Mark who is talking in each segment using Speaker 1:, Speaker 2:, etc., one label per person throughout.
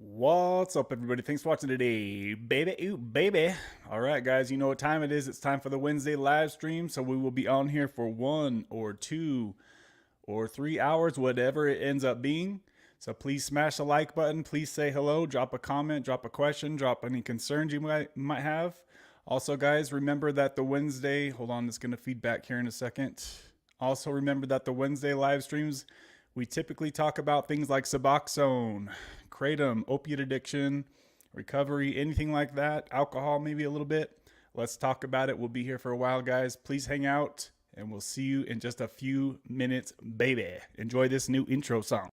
Speaker 1: What's up, everybody? Thanks for watching today, baby. Ooh, baby. All right, guys, you know what time it is. It's time for the Wednesday live stream. So we will be on here for 1 or 2 or 3 hours, whatever it ends up being. So please smash the like button. Please say hello. Drop a comment. Drop a question. Drop any concerns you might have. Also, guys, remember that the Wednesday. Hold on, it's gonna feed back here in a second. Also, remember that the Wednesday live streams, we typically talk about things like Suboxone, kratom, opiate addiction, recovery, anything like that, alcohol, maybe a little bit. Let's talk about it. We'll be here for a while, guys. Please hang out, and we'll see you in just a few minutes, baby. Enjoy this new intro song.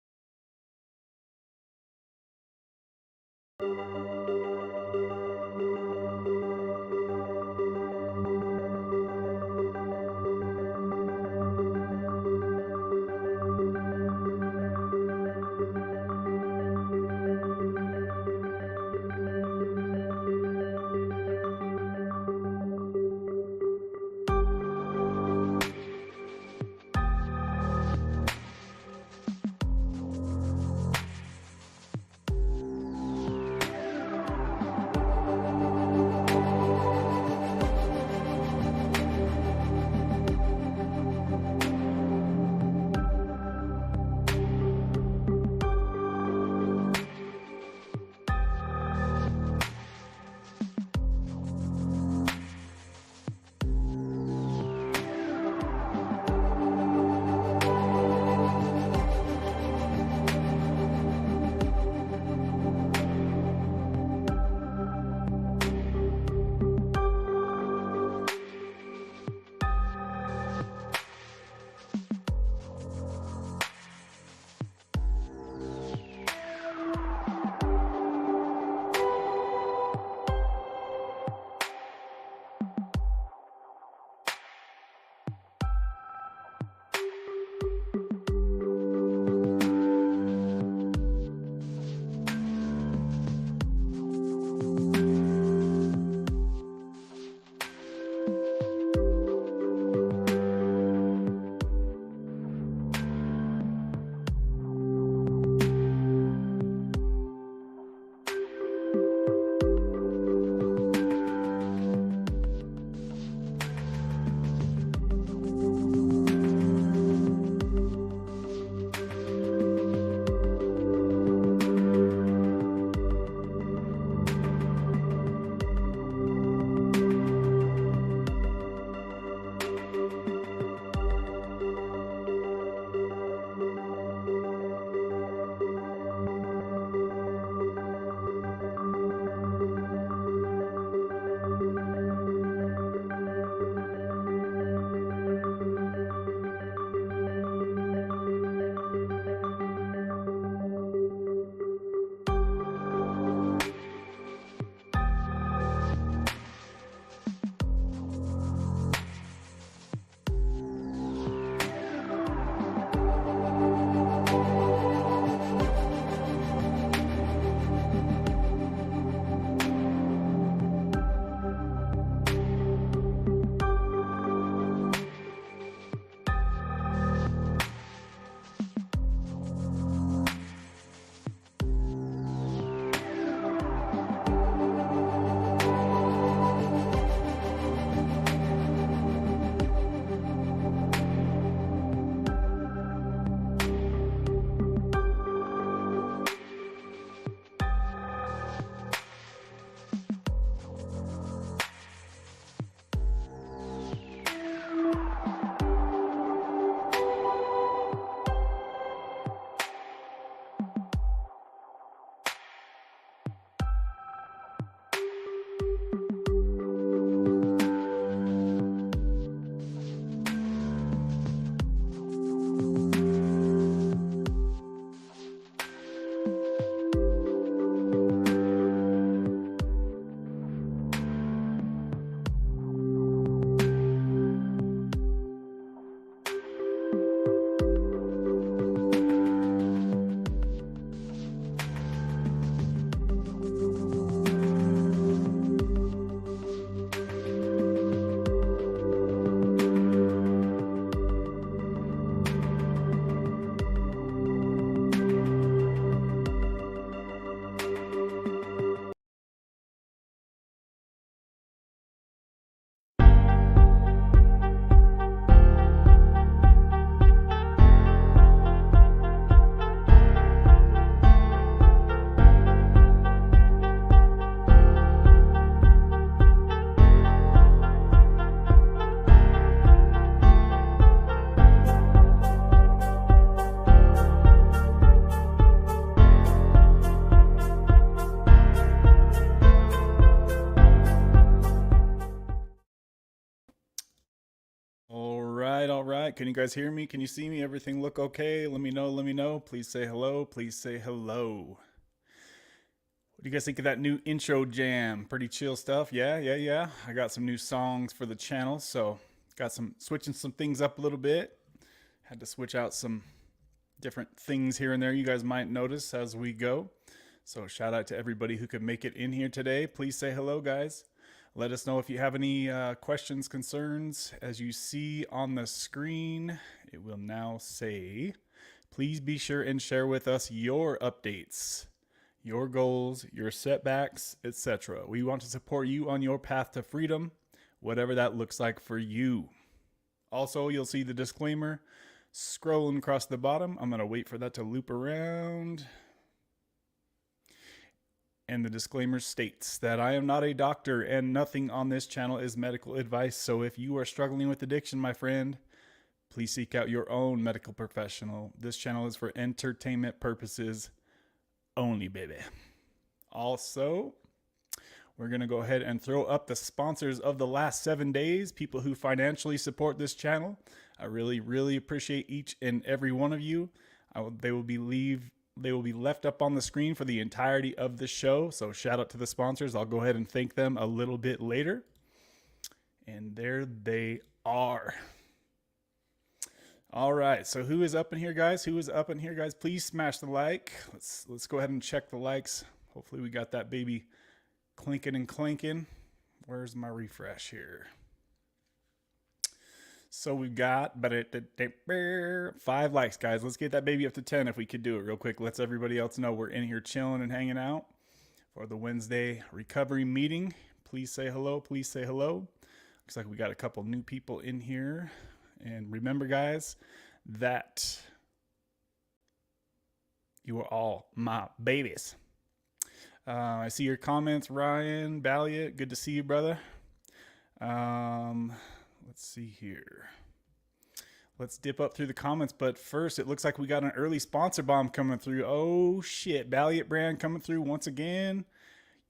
Speaker 1: Can you guys hear me? Can you see me? Everything look okay? Let me know. Let me know. Please say hello. Please say hello. What do you guys think of that new intro jam? Pretty chill stuff. Yeah. I got some new songs for the channel, so got some switching some things up a little bit. Had to switch out some different things here and there you guys might notice as we go. So shout out to everybody who could make it in here today. Please say hello, guys. Let us know if you have any questions, concerns. As you see on the screen, it will now say, please be sure and share with us your updates, your goals, your setbacks, etc. We want to support you on your path to freedom, whatever that looks like for you. Also, you'll see the disclaimer scrolling across the bottom. I'm going to wait for that to loop around. And the disclaimer states that I am not a doctor and nothing on this channel is medical advice. So if you are struggling with addiction, my friend, please seek out your own medical professional. This channel is for entertainment purposes only, baby. Also, we're going to go ahead and throw up the sponsors of the last 7 days, people who financially support this channel. I really appreciate each and every one of you. They will be left up on the screen for the entirety of the show. So shout out to the sponsors. I'll go ahead and thank them a little bit later. And there they are. All right. So who is up in here, guys? Who is up in here, guys? Please smash the like. Let's go ahead and check the likes. Hopefully we got that baby clinking and clanking. Where's my refresh here? So we've got 5 likes, guys. Let's get that baby up to 10 if we could do it real quick. Let's everybody else know we're in here chilling and hanging out for the Wednesday recovery meeting. Please say hello. Please say hello. Looks like we got a couple new people in here. And remember, guys, that you are all my babies. I see your comments, Ryan Balliot. Good to see you, brother. Let's see here. Let's dip up through the comments. But first, it looks like we got an early sponsor bomb coming through. Oh, shit. Balliot brand coming through once again.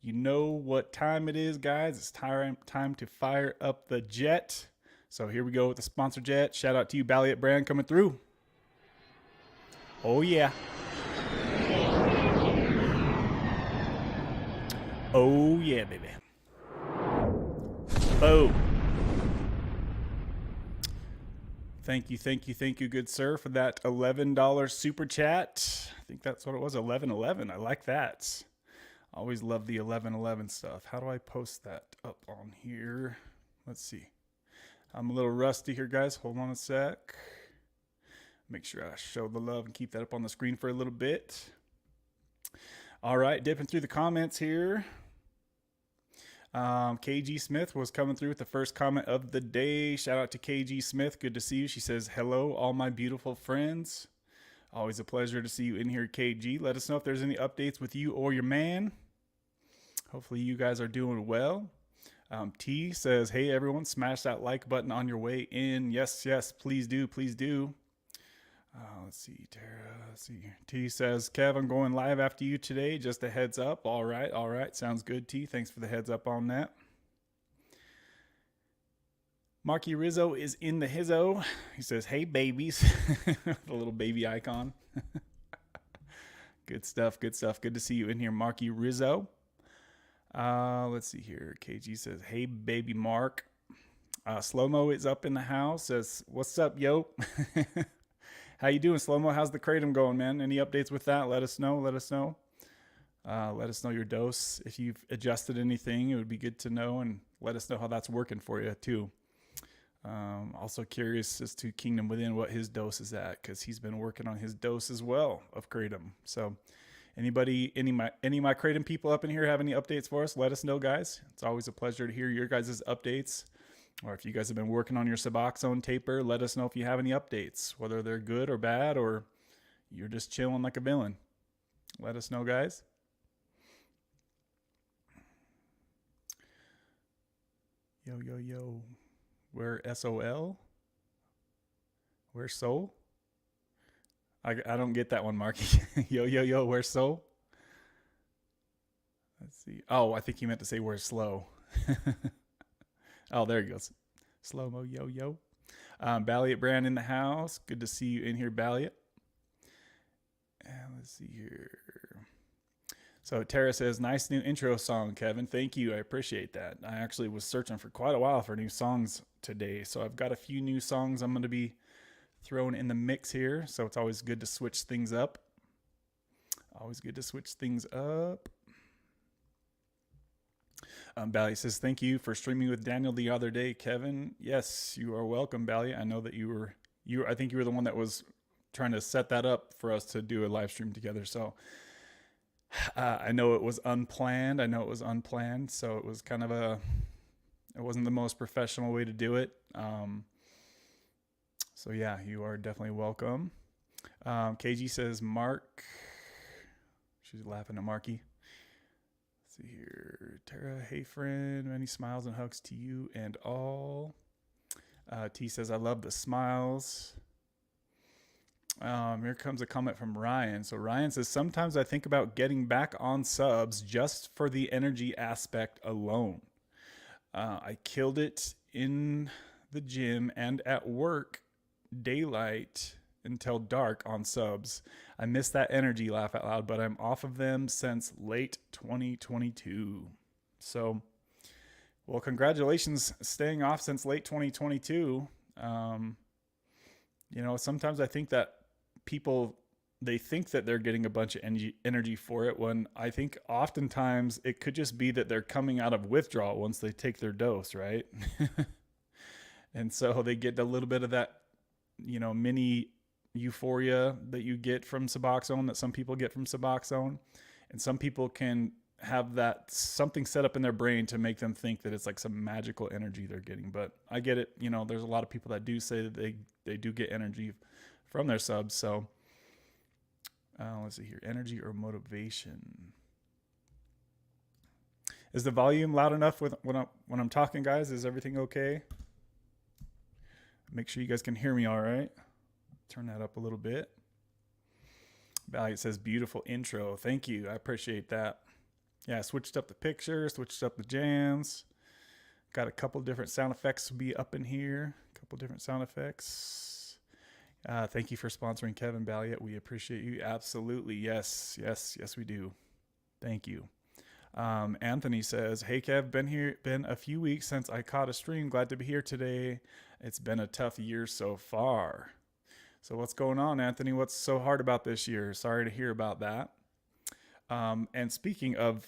Speaker 1: You know what time it is, guys. It's time to fire up the jet. So here we go with the sponsor jet. Shout out to you, Balliot brand, coming through. Oh, yeah. Oh, yeah, baby. Boom. Thank you, good sir, for that $11 super chat. I think that's what it was, 1111. I like that. Always love the 1111 stuff. How do I post that up on here? Let's see. I'm a little rusty here, guys. Hold on a sec. Make sure I show the love and keep that up on the screen for a little bit. All right, dipping through the comments here. KG Smith was coming through with the first comment of the day. Shout out to KG Smith. Good to see you. She says, hello, all my beautiful friends. Always a pleasure to see you in here, KG. Let us know if there's any updates with you or your man. Hopefully you guys are doing well. T says, hey, everyone, smash that like button on your way in. Yes, please do. Please do. Let's see, Tara. Let's see. T says, Kev, I'm going live after you today. Just a heads up. All right. Sounds good, T. Thanks for the heads up on that. Marky Rizzo is in the hizzo. He says, hey, babies. The little baby icon. Good stuff. Good to see you in here, Marky Rizzo. Let's see here. KG says, hey, baby Mark. Slow-mo is up in the house. Says, what's up, yo? How you doing, Slow-mo? How's the kratom going, man? Any updates with that? Let us know. Let us know your dose. If you've adjusted anything, it would be good to know, and let us know how that's working for you too. Also curious as to Kingdom Within, what his dose is at, because he's been working on his dose as well of kratom. So any of my kratom people up in here have any updates for us? Let us know, guys. It's always a pleasure to hear your guys' updates. Or if you guys have been working on your Suboxone taper, let us know if you have any updates, whether they're good or bad, or you're just chilling like a villain. Let us know, guys. Yo. Where SOL? Where's Soul? I don't get that one, Marky. Yo, where's Soul? Let's see. Oh, I think he meant to say where's Slow. Oh, there he goes. Slow-mo, yo. Balliot Brand in the house. Good to see you in here, Balliot. And let's see here. So Tara says, nice new intro song, Kevin. Thank you. I appreciate that. I actually was searching for quite a while for new songs today. So I've got a few new songs I'm going to be throwing in the mix here. So it's always good to switch things up. Always good to switch things up. Bally says, thank you for streaming with Daniel the other day, Kevin. Yes, you are welcome, Bally. I know that I think you were the one that was trying to set that up for us to do a live stream together. So I know it was unplanned. So it was kind of it wasn't the most professional way to do it. So yeah, you are definitely welcome. KG says, Mark. She's laughing at Marky. Let's see here. Tara, hey friend, many smiles and hugs to you and all. T says, I love the smiles. Here comes a comment from Ryan. So Ryan says, sometimes I think about getting back on subs just for the energy aspect alone. I killed it in the gym and at work, daylight until dark on subs. I miss that energy, laugh out loud, but I'm off of them since late 2022. So, well, congratulations staying off since late 2022. Sometimes I think that people, they think that they're getting a bunch of energy for it, when I think oftentimes it could just be that they're coming out of withdrawal once they take their dose, right? And so they get a little bit of that, mini euphoria that you get from Suboxone, that some people get from Suboxone. And some people can have that something set up in their brain to make them think that it's like some magical energy they're getting. But I get it. There's a lot of people that do say that they do get energy from their subs. So let's see here. Energy or motivation. Is the volume loud enough when I'm talking, guys? Is everything okay? Make sure you guys can hear me all right. Turn that up a little bit. Valiant says, beautiful intro. Thank you. I appreciate that. Yeah, I switched up the picture, switched up the jams. Got a couple different sound effects to be up in here. A couple different sound effects. Thank you for sponsoring Kevin Balliot. We appreciate you. Absolutely. Yes, we do. Thank you. Anthony says, hey Kev, been a few weeks since I caught a stream. Glad to be here today. It's been a tough year so far. So what's going on, Anthony? What's so hard about this year? Sorry to hear about that. And speaking of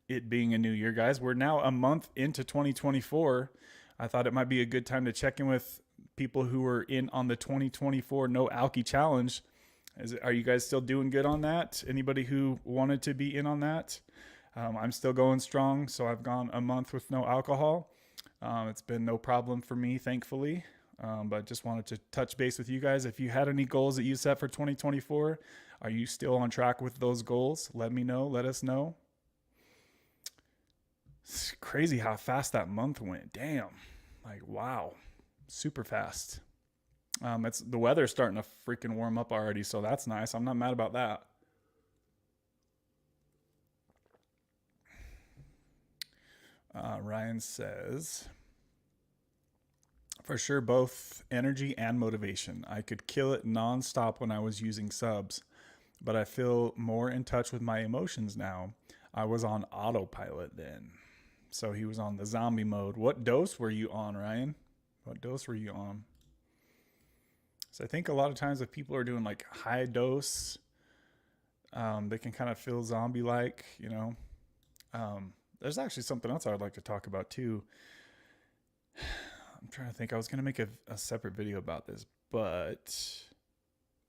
Speaker 1: it being a new year, guys, we're now a month into 2024. I thought it might be a good time to check in with people who are in on the 2024 No Alky Challenge. Are you guys still doing good on that? Anybody who wanted to be in on that? I'm still going strong. So I've gone a month with no alcohol. It's been no problem for me, thankfully. But just wanted to touch base with you guys. If you had any goals that you set for 2024, are you still on track with those goals? Let me know. Let us know. It's crazy how fast that month went. Damn. Like, wow. Super fast. The weather's starting to freaking warm up already, so that's nice. I'm not mad about that. Ryan says, for sure, both energy and motivation. I could kill it nonstop when I was using subs, but I feel more in touch with my emotions now. I was on autopilot then. So he was on the zombie mode. What dose were you on, Ryan? What dose were you on? So I think a lot of times if people are doing like high dose, they can kind of feel zombie-like, There's actually something else I would like to talk about too. I'm trying to think. I was going to make a separate video about this, but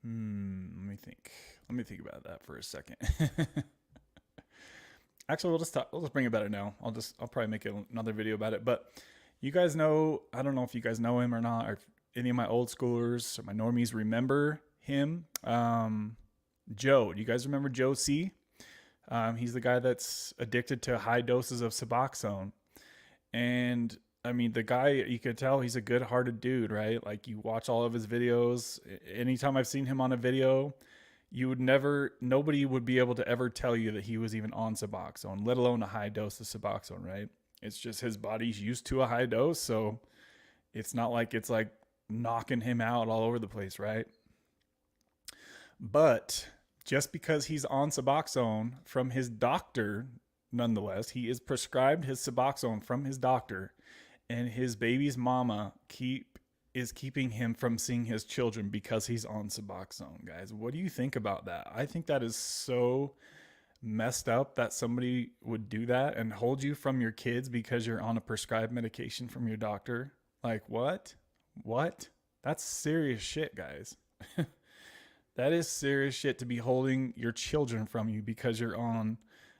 Speaker 1: let me think. Let me think about that for a second. Actually, we'll just bring it about it now. I'll probably make another video about it. But you guys know, I don't know if you guys know him or not, or if any of my old schoolers or my normies remember him. Joe, do you guys remember Joe C? He's the guy that's addicted to high doses of Suboxone. And I mean, the guy, you could tell he's a good-hearted dude, right? Like, you watch all of his videos. Anytime I've seen him on a video, nobody would be able to ever tell you that he was even on Suboxone, let alone a high dose of Suboxone, right? It's just his body's used to a high dose, so it's not like it's like knocking him out all over the place, right? But just because he's on Suboxone from his doctor, nonetheless, he is prescribed his Suboxone from his doctor, and his baby's mama is keeping him from seeing his children because he's on Suboxone, guys. What do you think about that? I think that is so messed up that somebody would do that and hold you from your kids because you're on a prescribed medication from your doctor. Like, what? What? That's serious shit, guys. That is serious shit to be holding your children from you because you're on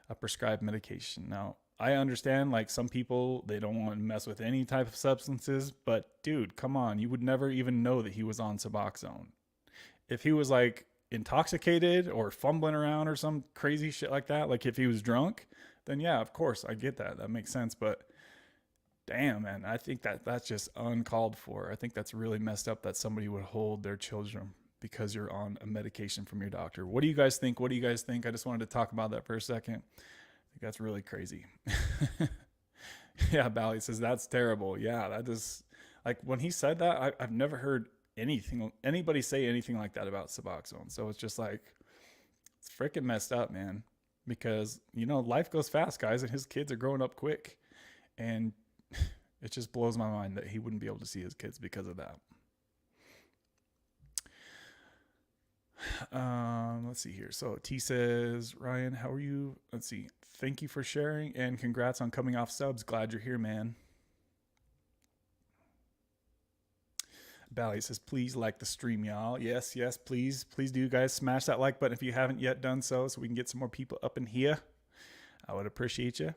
Speaker 1: a prescribed medication. Now, I understand, like, some people, they don't want to mess with any type of substances, but dude, come on. You would never even know that he was on Suboxone. If he was like intoxicated or fumbling around or some crazy shit like that, like if he was drunk, then yeah, of course, I get that. That makes sense. But damn, man, I think that's just uncalled for. I think that's really messed up that somebody would hold their children because you're on a medication from your doctor. What do you guys think? What do you guys think? I just wanted to talk about that for a second. I think that's really crazy. Yeah, Bally says that's terrible. Yeah, that is, like, when he said that, I've never heard anybody say anything like that about Suboxone. So it's just like, it's freaking messed up, man. Because, you know, life goes fast, guys, and his kids are growing up quick. And it just blows my mind that he wouldn't be able to see his kids because of that. Let's see here. So T says, Ryan, how are you? Let's see. Thank you for sharing and congrats on coming off subs. Glad you're here, man. Bally says, please like the stream, y'all. Yes, please do, guys. Smash that like button if you haven't yet done so we can get some more people up in here. I would appreciate you.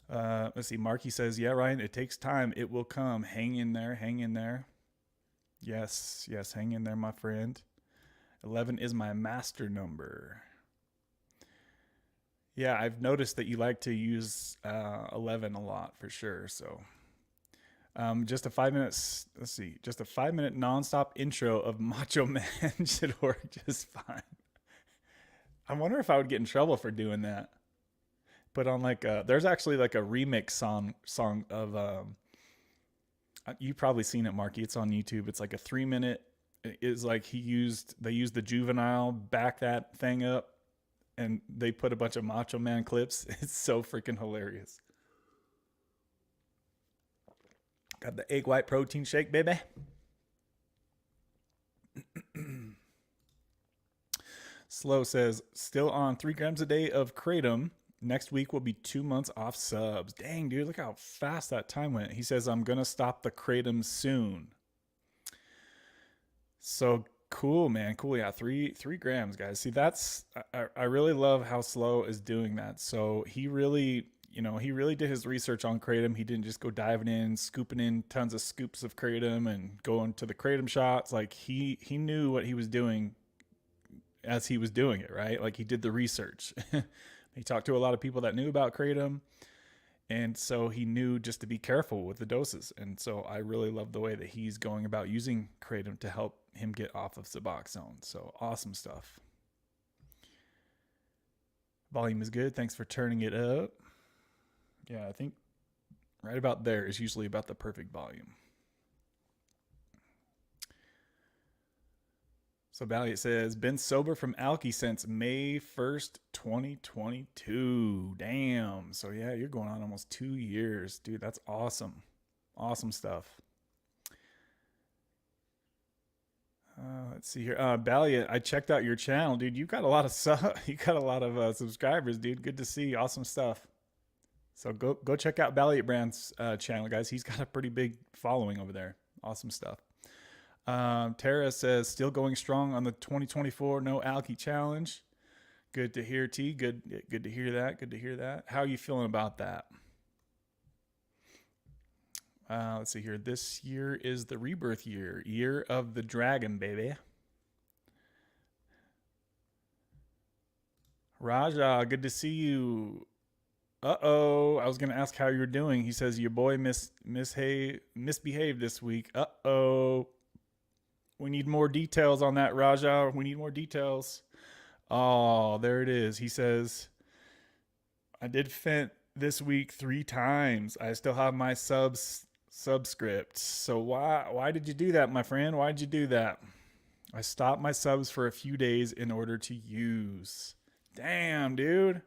Speaker 1: Let's see. Marky says, yeah, Ryan, it takes time. It will come. Hang in there. Hang in there. Yes, hang in there, my friend. 11 is my master number. Yeah, I've noticed that you like to use 11 a lot for sure. So just a 5 minutes, let's see, just a 5 minute nonstop intro of Macho Man should work just fine. I wonder if I would get in trouble for doing that. Put on like there's actually like a remix song of you've probably seen it, Marky. It's on YouTube. It's like a 3 minute. Is like they used the Juvenile, back that thing up, and they put a bunch of Macho Man clips. It's so freaking hilarious. Got the egg white protein shake, baby. Slow says, still on 3 grams a day of Kratom. Next week will be 2 months off subs. Dang, dude, look how fast that time went. He says, I'm going to stop the Kratom soon. So cool, man. Cool. Yeah. 3 grams, guys. See, I really love how Slow is doing that. So he really did his research on Kratom. He didn't just go diving in, scooping in tons of scoops of Kratom and going to the Kratom shots. Like he knew what he was doing as he was doing it, right? Like he did the research. He talked to a lot of people that knew about Kratom. And so he knew just to be careful with the doses. And so I really love the way that he's going about using Kratom to help him get off of Suboxone. So awesome stuff. Volume is good. Thanks for turning it up. Yeah, I think right about there is usually about the perfect volume. So Valiant says, been sober from Alky since May 1st, 2022. Damn. So yeah, you're going on almost 2 years. Dude, that's awesome. Awesome stuff. Let's see here. Valiant, I checked out your channel, dude. You got a lot of subscribers, dude. Good to see. Awesome stuff. So go check out Valiant Brand's channel, guys. He's got a pretty big following over there. Awesome stuff. Tara says, still going strong on the 2024 No Alky Challenge. Good to hear, T. Good to hear that. Good to hear that. How are you feeling about that? Let's see here. This year is the rebirth year. Year of the dragon, baby. Raja, good to see you. Uh-oh. I was going to ask how you're doing. He says, your boy misbehaved this week. Uh-oh. We need more details on that, Raja. We need more details. Oh, there it is. He says, I did Fent this week 3 times. I still have my subs Subscript. So why did you do that, my friend? Why did you do that? I stopped my subs for a few days in order to use. Damn, dude.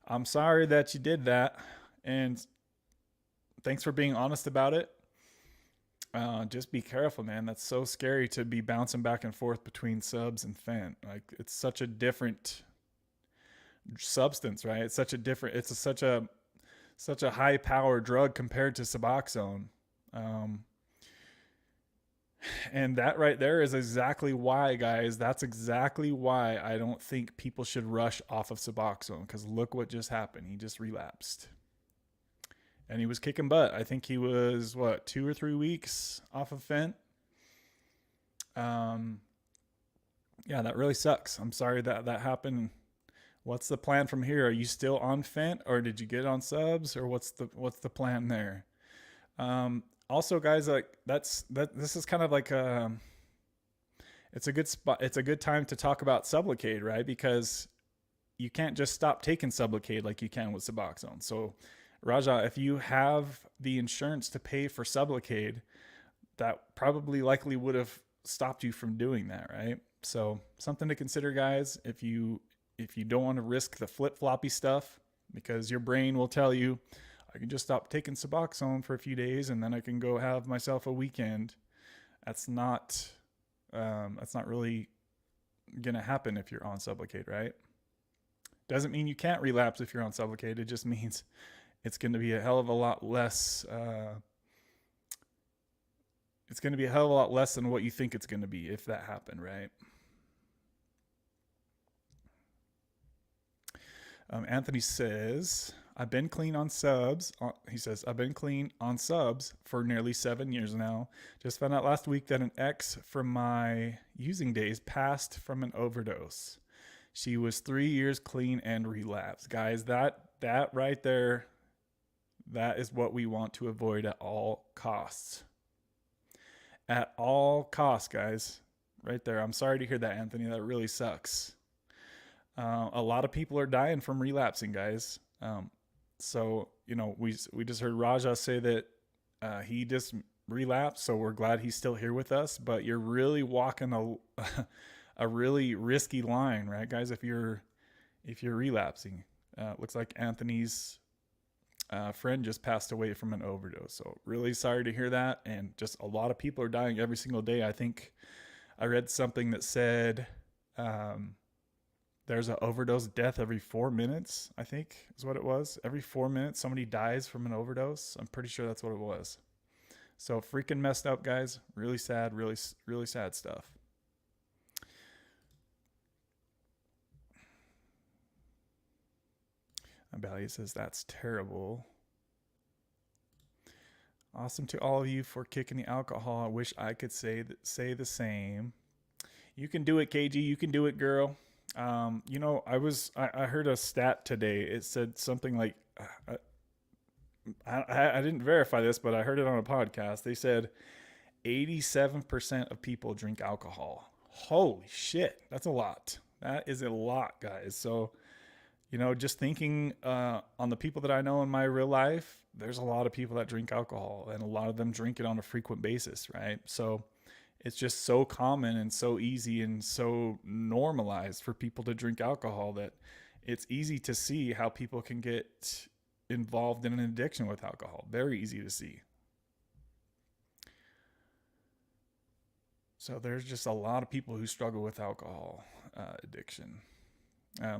Speaker 1: I'm sorry that you did that. And thanks for being honest about it. Just be careful, man. That's so scary to be bouncing back and forth between subs and Fent. Like, it's such a different substance, right? It's such a high power drug compared to Suboxone. And that right there is exactly why, guys. That's exactly why I don't think people should rush off of Suboxone, because look what just happened. He just relapsed. And he was kicking butt. I think he was, 2 or 3 weeks off of Fent. Yeah, that really sucks. I'm sorry that happened. What's the plan from here? Are you still on Fent, or did you get on subs, or what's the plan there? Also, guys, like this is kind of like it's a good spot. It's a good time to talk about Sublocade, right? Because you can't just stop taking Sublocade like you can with Suboxone. So, Raja, if you have the insurance to pay for Sublocade, that probably likely would have stopped you from doing that, right? So something to consider, guys. If you don't want to risk the flip-floppy stuff, because your brain will tell you, I can just stop taking Suboxone for a few days and then I can go have myself a weekend. That's not really gonna happen if you're on Sublocade, right? Doesn't mean you can't relapse if you're on Sublocade. It just means it's going to be a hell of a lot less. It's going to be a hell of a lot less than what you think it's going to be if that happened, right? Anthony says, I've been clean on subs. He says, I've been clean on subs for nearly 7 years now. Just found out last week that an ex from my using days passed from an overdose. She was 3 years clean and relapsed. Guys, that right there, that is what we want to avoid at all costs. At all costs, guys. Right there. I'm sorry to hear that, Anthony. That really sucks. A lot of people are dying from relapsing, guys. So, we just heard Raja say that he just relapsed, so we're glad he's still here with us. But you're really walking a really risky line, right, guys? If you're relapsing, looks like Anthony's friend just passed away from an overdose. So really sorry to hear that. And just a lot of people are dying every single day. I think I read something that said there's an overdose death every 4 minutes, I think is what it was. Every 4 minutes, somebody dies from an overdose. I'm pretty sure that's what it was. So freaking messed up, guys. Really sad, really, really sad stuff. Abalia says, that's terrible. Awesome to all of you for kicking the alcohol. I wish I could say the same. You can do it, KG. You can do it, girl. I heard a stat today. It said something like, I didn't verify this, but I heard it on a podcast. They said 87% of people drink alcohol. Holy shit. That's a lot. That is a lot, guys. So, just thinking on the people that I know in my real life, there's a lot of people that drink alcohol, and a lot of them drink it on a frequent basis, right? So it's just so common and so easy and so normalized for people to drink alcohol that it's easy to see how people can get involved in an addiction with alcohol. Very easy to see. So there's just a lot of people who struggle with alcohol addiction.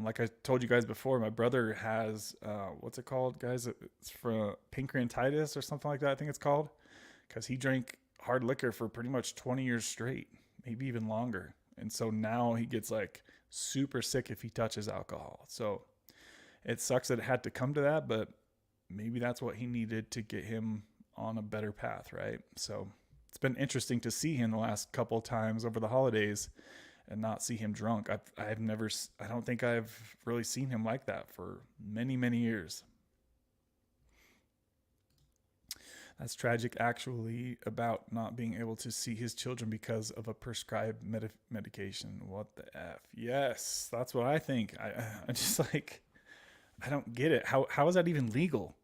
Speaker 1: Like I told you guys before, my brother has, what's it called, guys? It's for pancreatitis or something like that, I think it's called. Because he drank hard liquor for pretty much 20 years straight, maybe even longer. And so now he gets like super sick if he touches alcohol. So it sucks that it had to come to that, but maybe that's what he needed to get him on a better path, right? So it's been interesting to see him the last couple of times over the holidays and not see him drunk. I don't think I've really seen him like that for many, many years. That's tragic, actually, about not being able to see his children because of a prescribed medication. What the F? Yes, that's what I think. I just I don't get it. How is that even legal,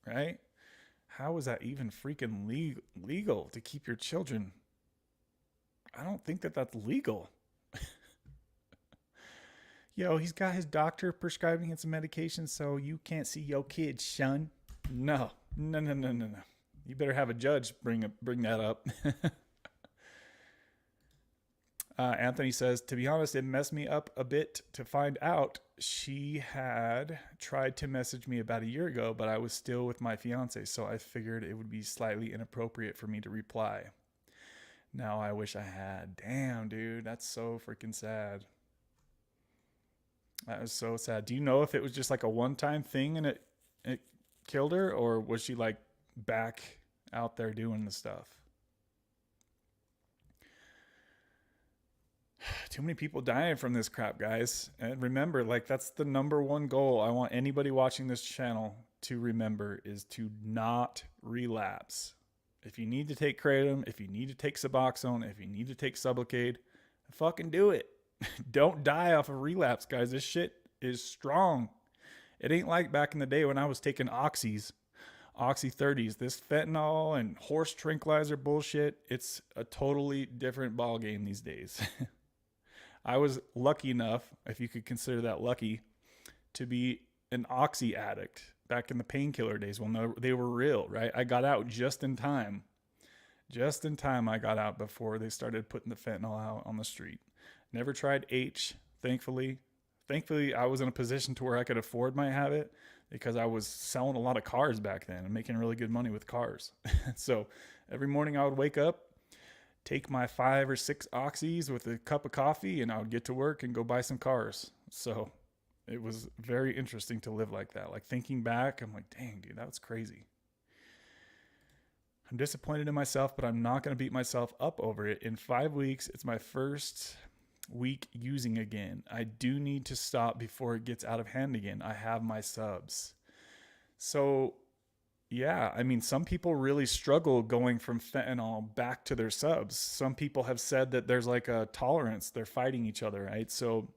Speaker 1: right? How is that even freaking legal to keep your children? I don't think that that's legal. Yo, he's got his doctor prescribing him some medication, so you can't see your kids, son. No, no, no, no, no, no. You better have a judge bring that up. Anthony says, to be honest, it messed me up a bit to find out she had tried to message me about a year ago, but I was still with my fiance, so I figured it would be slightly inappropriate for me to reply. Now I wish I had. Damn, dude, that's so freaking sad. That was so sad. Do you know if it was just like a one-time thing and it killed her, or was she like back out there doing the stuff? Too many people dying from this crap, guys. And remember, like, that's the number one goal I want anybody watching this channel to remember, is to not relapse. If you need to take kratom, if you need to take Suboxone, if you need to take Sublocade, fucking do it. Don't die off of relapse, guys. This shit is strong. It ain't like back in the day when I was taking Oxy 30s. This fentanyl and horse tranquilizer bullshit, it's a totally different ball game these days. I was lucky enough, if you could consider that lucky, to be an Oxy addict back in the painkiller days when they were real, right? I got out just in time. Just in time I got out before they started putting the fentanyl out on the street. Never tried H, thankfully. Thankfully, I was in a position to where I could afford my habit because I was selling a lot of cars back then and making really good money with cars. So every morning I would wake up, take my 5 or 6 Oxys with a cup of coffee, and I would get to work and go buy some cars. So it was very interesting to live like that. Like, thinking back, I'm like, dang, dude, that was crazy. I'm disappointed in myself, but I'm not going to beat myself up over it. In 5 weeks, it's my first week using again. I do need to stop before it gets out of hand again. I have my subs. So yeah, I mean, some people really struggle going from fentanyl back to their subs. Some people have said that there's like a tolerance. They're fighting each other, right? So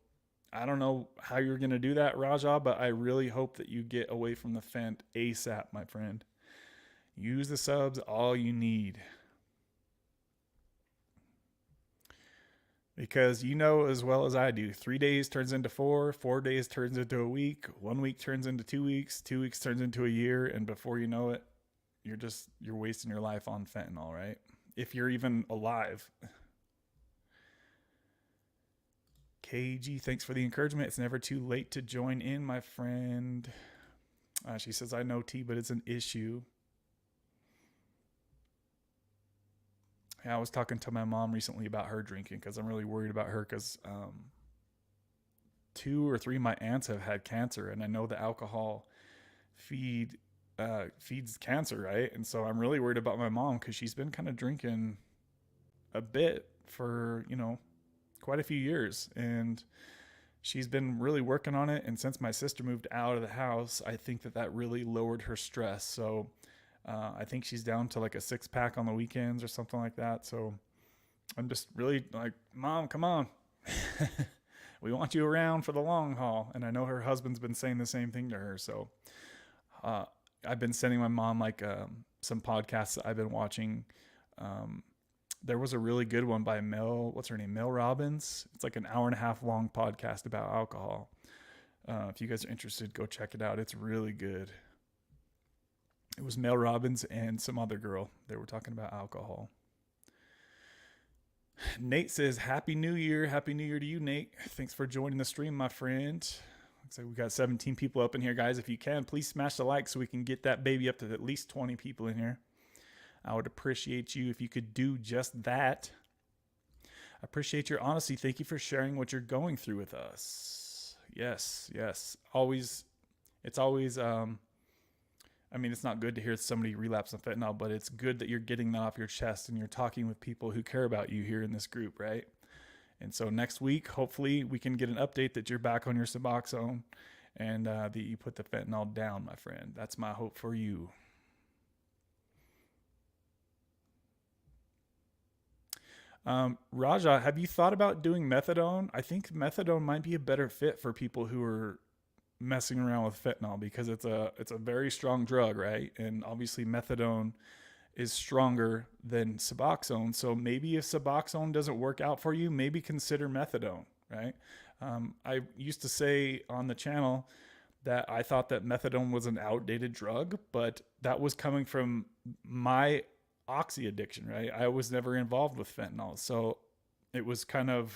Speaker 1: I don't know how you're going to do that, Raja, but I really hope that you get away from the fent ASAP, my friend. Use the subs all you need. Because you know as well as I do, 3 days turns into 4, 4 days turns into a week, 1 week turns into 2 weeks, 2 weeks turns into a year, and before you know it, you're wasting your life on fentanyl, right? If you're even alive. KG, thanks for the encouragement. It's never too late to join in, my friend. She says, I know T, but it's an issue. Yeah, I was talking to my mom recently about her drinking because I'm really worried about her because 2 or 3 of my aunts have had cancer, and I know the alcohol feeds cancer, right? And so I'm really worried about my mom because she's been kind of drinking a bit for, quite a few years, and she's been really working on it. And since my sister moved out of the house, I think that really lowered her stress. So I think she's down to like a 6-pack on the weekends or something like that. So I'm just really like, Mom, come on. We want you around for the long haul. And I know her husband's been saying the same thing to her. So I've been sending my mom like some podcasts that I've been watching. There was a really good one by Mel Robbins. It's like an 1.5 hour long podcast about alcohol. If you guys are interested, go check it out. It's really good. It was Mel Robbins and some other girl. They were talking about alcohol. Nate says, Happy New Year. Happy New Year to you, Nate. Thanks for joining the stream, my friend. Looks like we got 17 people up in here, guys. If you can, please smash the like so we can get that baby up to at least 20 people in here. I would appreciate you if you could do just that. I appreciate your honesty. Thank you for sharing what you're going through with us. Yes. It's always, it's not good to hear somebody relapse on fentanyl, but it's good that you're getting that off your chest and you're talking with people who care about you here in this group, right? And so next week, hopefully we can get an update that you're back on your Suboxone and that you put the fentanyl down, my friend. That's my hope for you. Raja, have you thought about doing methadone? I think methadone might be a better fit for people who are messing around with fentanyl because it's a very strong drug, right? And obviously methadone is stronger than Suboxone. So maybe if Suboxone doesn't work out for you, maybe consider methadone, right? I used to say on the channel that I thought that methadone was an outdated drug, but that was coming from my oxy addiction, right? I was never involved with fentanyl. So it was kind of,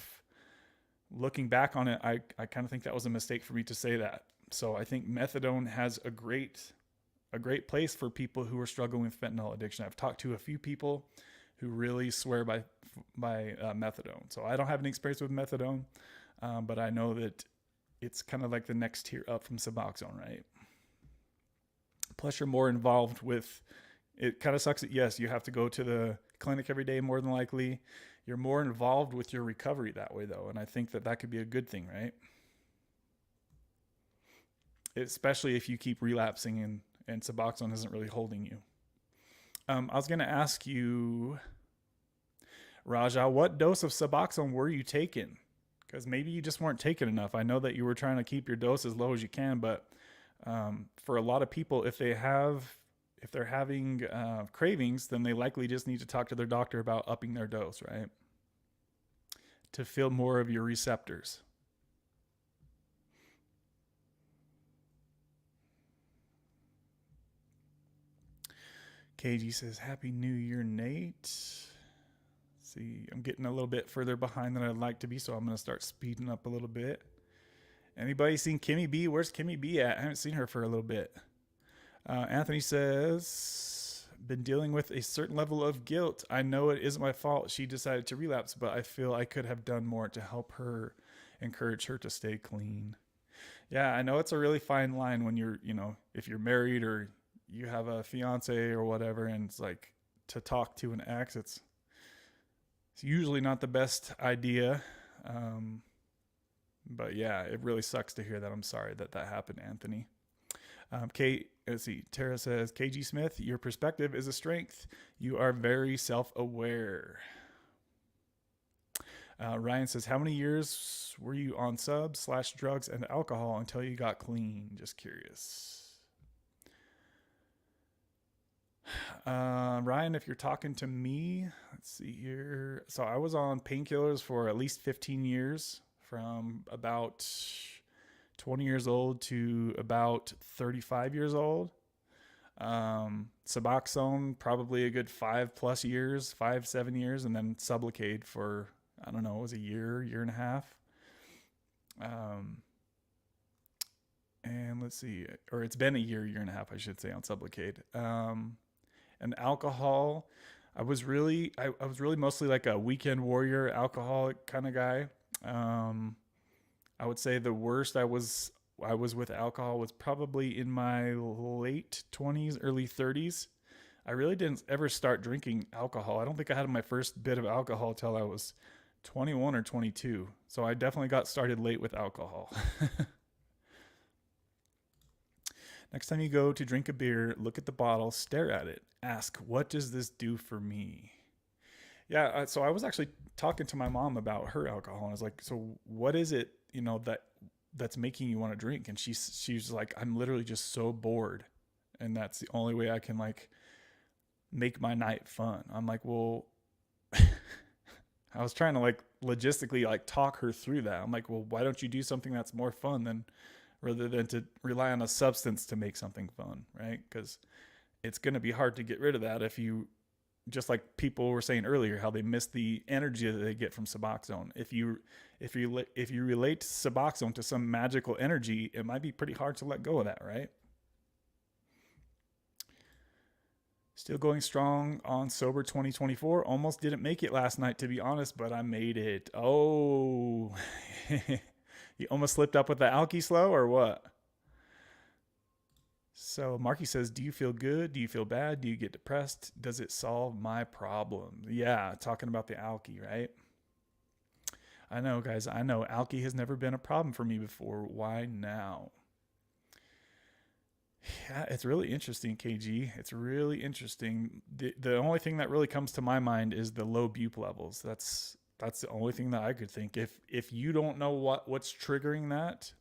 Speaker 1: looking back on it, I kind of think that was a mistake for me to say that. So I think methadone has a great place for people who are struggling with fentanyl addiction. I've talked to a few people who really swear by methadone. So I don't have any experience with methadone, but I know that it's kind of like the next tier up from Suboxone, right? Plus, you're more involved with. It kind of sucks that yes, you have to go to the clinic every day more than likely. You're more involved with your recovery that way, though, and I think that could be a good thing, right? Especially if you keep relapsing and Suboxone isn't really holding you. I was going to ask you, Raja, what dose of Suboxone were you taking? Because maybe you just weren't taking enough. I know that you were trying to keep your dose as low as you can, but for a lot of people, if they're having cravings, then they likely just need to talk to their doctor about upping their dose, right? To feel more of your receptors. KG says, Happy New Year, Nate. Let's see, I'm getting a little bit further behind than I'd like to be, so I'm going to start speeding up a little bit. Anybody seen Kimmy B? Where's Kimmy B at? I haven't seen her for a little bit. Anthony says, been dealing with a certain level of guilt. I know it isn't my fault she decided to relapse, but I feel I could have done more to help her, encourage her to stay clean. Yeah, I know it's a really fine line when you're, if you're married or you have a fiance or whatever, and it's like to talk to an ex, it's usually not the best idea. But yeah, it really sucks to hear that. I'm sorry that happened, Anthony. Let's see. Tara says, KG Smith, your perspective is a strength. You are very self-aware. Ryan says, how many years were you on subs/drugs and alcohol until you got clean? Just curious. Ryan, if you're talking to me, let's see here. So I was on painkillers for at least 15 years, from about 20 years old to about 35 years old. Suboxone, probably a good 5+ years, 5-7 years, and then Sublocade for, I don't know, it was a year and a half. And let's see, or it's been a year and a half, I should say, on Sublocade. And alcohol, I was really mostly like a weekend warrior alcoholic kind of guy. I would say the worst I was with alcohol was probably in my late 20s, early 30s. I really didn't ever start drinking alcohol. I don't think I had my first bit of alcohol till I was 21 or 22. So I definitely got started late with alcohol. Next time you go to drink a beer, look at the bottle, stare at it, ask, what does this do for me? Yeah, so I was actually talking to my mom about her alcohol, and I was like, so what is it, that's making you want to drink? And she's like, I'm literally just so bored, and that's the only way I can like make my night fun. I'm like, well, I was trying to like logistically like talk her through that. I'm like, well, why don't you do something that's more fun rather than to rely on a substance to make something fun, right? Because it's going to be hard to get rid of that if you, just like people were saying earlier, how they miss the energy that they get from Suboxone. If you relate Suboxone to some magical energy, it might be pretty hard to let go of that, right? Still going strong on sober 2024. Almost didn't make it last night, to be honest, but I made it. Oh, you almost slipped up with the alky slow or what? So Marky says, do you feel good? Do you feel bad? Do you get depressed? Does it solve my problem? Yeah, talking about the alky, right? I know, guys. I know alky has never been a problem for me before. Why now? Yeah, it's really interesting, KG. It's really interesting. The only thing that really comes to my mind is the low bupe levels. That's the only thing that I could think. If you don't know what's triggering that,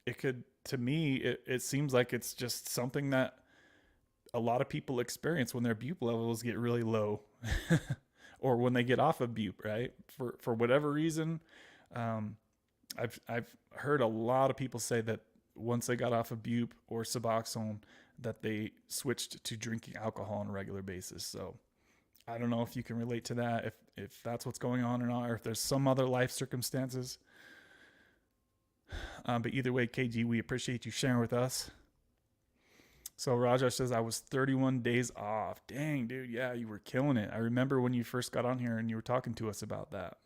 Speaker 1: it could, to me, it seems like it's just something that a lot of people experience when their bupe levels get really low or when they get off of bupe, right? For whatever reason. I've heard a lot of people say that once they got off of bupe or Suboxone, that they switched to drinking alcohol on a regular basis. So I don't know if you can relate to that, if that's what's going on or not, or if there's some other life circumstances. But either way, KG, we appreciate you sharing with us. So Raja says, I was 31 days off. Dang, dude. Yeah, you were killing it. I remember when you first got on here and you were talking to us about that.